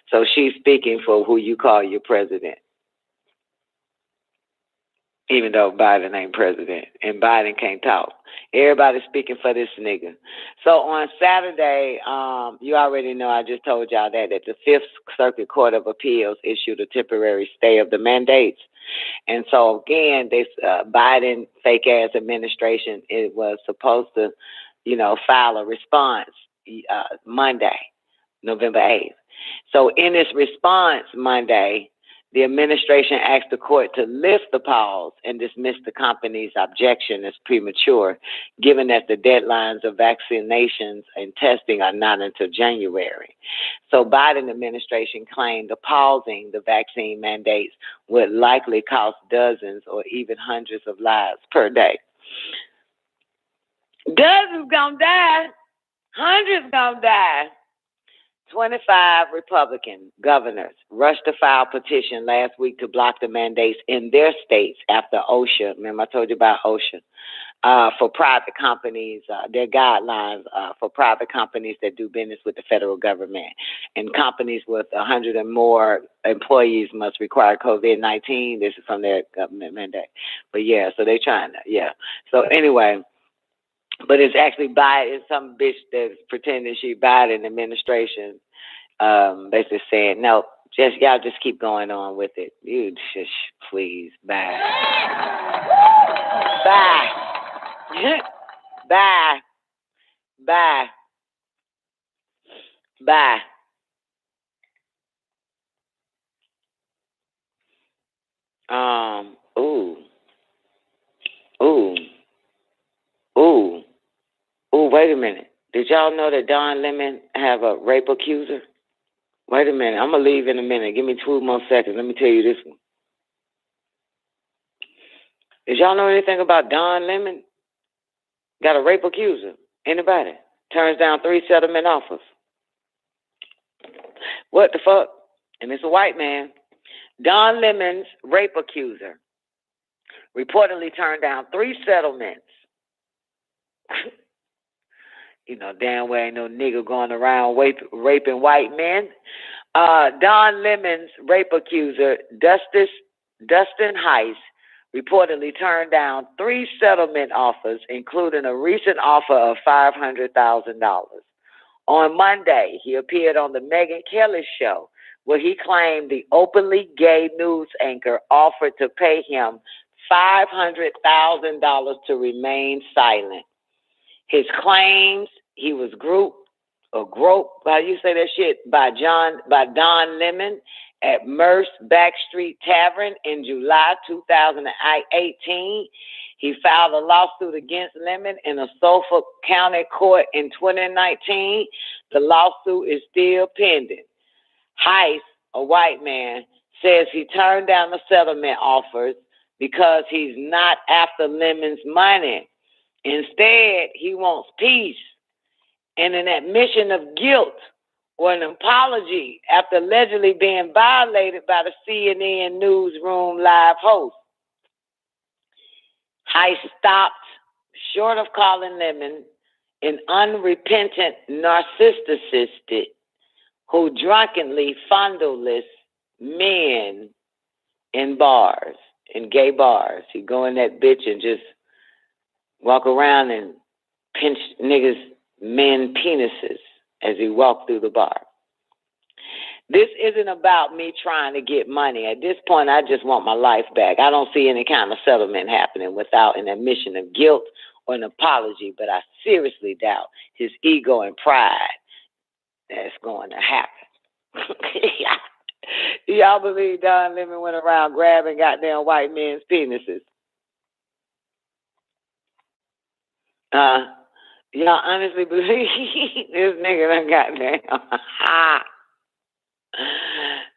So she's speaking for who you call your president. Even though Biden ain't president and Biden can't talk. Everybody's speaking for this nigga. So on Saturday, you already know, I just told y'all that the Fifth Circuit Court of Appeals issued a temporary stay of the mandates. And so again, this Biden fake ass administration, it was supposed to, file a response Monday, November 8th. So in this response Monday, the administration asked the court to lift the pause and dismiss the company's objection as premature, given that the deadlines of vaccinations and testing are not until January. So Biden administration claimed the pausing the vaccine mandates would likely cost dozens or even hundreds of lives per day. Dozens gonna die. Hundreds gonna die. 25 Republican governors rushed to file petition last week to block the mandates in their states after OSHA, remember I told you about OSHA, for private companies, their guidelines for private companies that do business with the federal government. And companies with 100 or more employees must require COVID-19. This is from their government mandate. But yeah, so they're trying to, yeah. So anyway, but it's actually it's some bitch that's pretending she Biden administration, basically saying, no, y'all just keep going on with it. You just, please, bye. Bye. Bye. Bye. Bye. Wait a minute. Did y'all know that Don Lemon have a rape accuser? Wait a minute. I'm going to leave in a minute. Give me 2 more seconds. Let me tell you this one. Did y'all know anything about Don Lemon? Got a rape accuser. Anybody? Turns down 3 settlement offers. What the fuck? And it's a white man. Don Lemon's rape accuser reportedly turned down 3 settlements. Damn well ain't no nigga going around raping white men. Don Lemon's rape accuser, Dustin Heiss, reportedly turned down 3 settlement offers, including a recent offer of $500,000. On Monday, he appeared on the Megyn Kelly show, where he claimed the openly gay news anchor offered to pay him $500,000 to remain silent. His claims he was groped, how you say that shit, by Don Lemon at Merce Backstreet Tavern in July 2018. He filed a lawsuit against Lemon in a Suffolk County court in 2019. The lawsuit is still pending. Heiss, a white man, says he turned down the settlement offers because he's not after Lemon's money. Instead, he wants peace and an admission of guilt or an apology after allegedly being violated by the CNN newsroom live host. Heiss stopped short of calling Lemon an unrepentant narcissist who drunkenly fondleless men in bars, in gay bars. He go in that bitch and just walk around and pinch niggas' men penises as he walk through the bar. This isn't about me trying to get money. At this point, I just want my life back. I don't see any kind of settlement happening without an admission of guilt or an apology, but I seriously doubt his ego and pride that's going to happen. Y'all believe Don Lemon went around grabbing goddamn white men's penises? Y'all honestly believe this nigga done goddamn?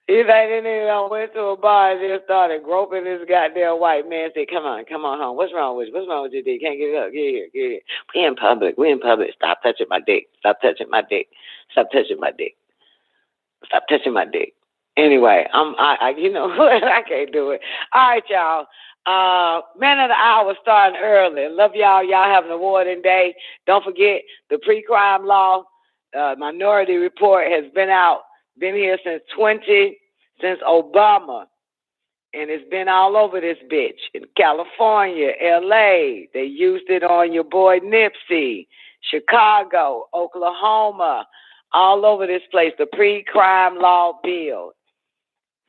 You think this nigga done went to a bar and just started groping this goddamn white man? Said, come on home. What's wrong with you? What's wrong with you, D? Can't get it up. Get here. We in public. Stop touching my dick. Stop touching my dick. Anyway, I you know what? I can't do it. All right, y'all. Man of the hour starting early. Love y'all. Y'all have an awarding day. Don't forget the pre-crime law minority report has been here since Obama, and it's been all over this bitch. In California, LA, they used it on your boy Nipsey, Chicago, Oklahoma, all over this place, the pre-crime law bill.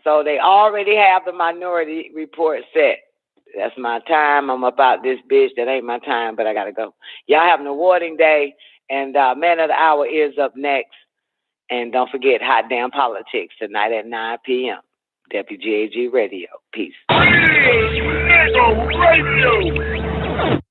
So they already have the minority report set. That's my time. I'm about this bitch. That ain't my time, but I gotta go. Y'all have an awarding day, and Man of the Hour is up next. And don't forget Hot Damn Politics tonight at 9 p.m. WGAG Radio. Peace. WEEKDAYS Radio.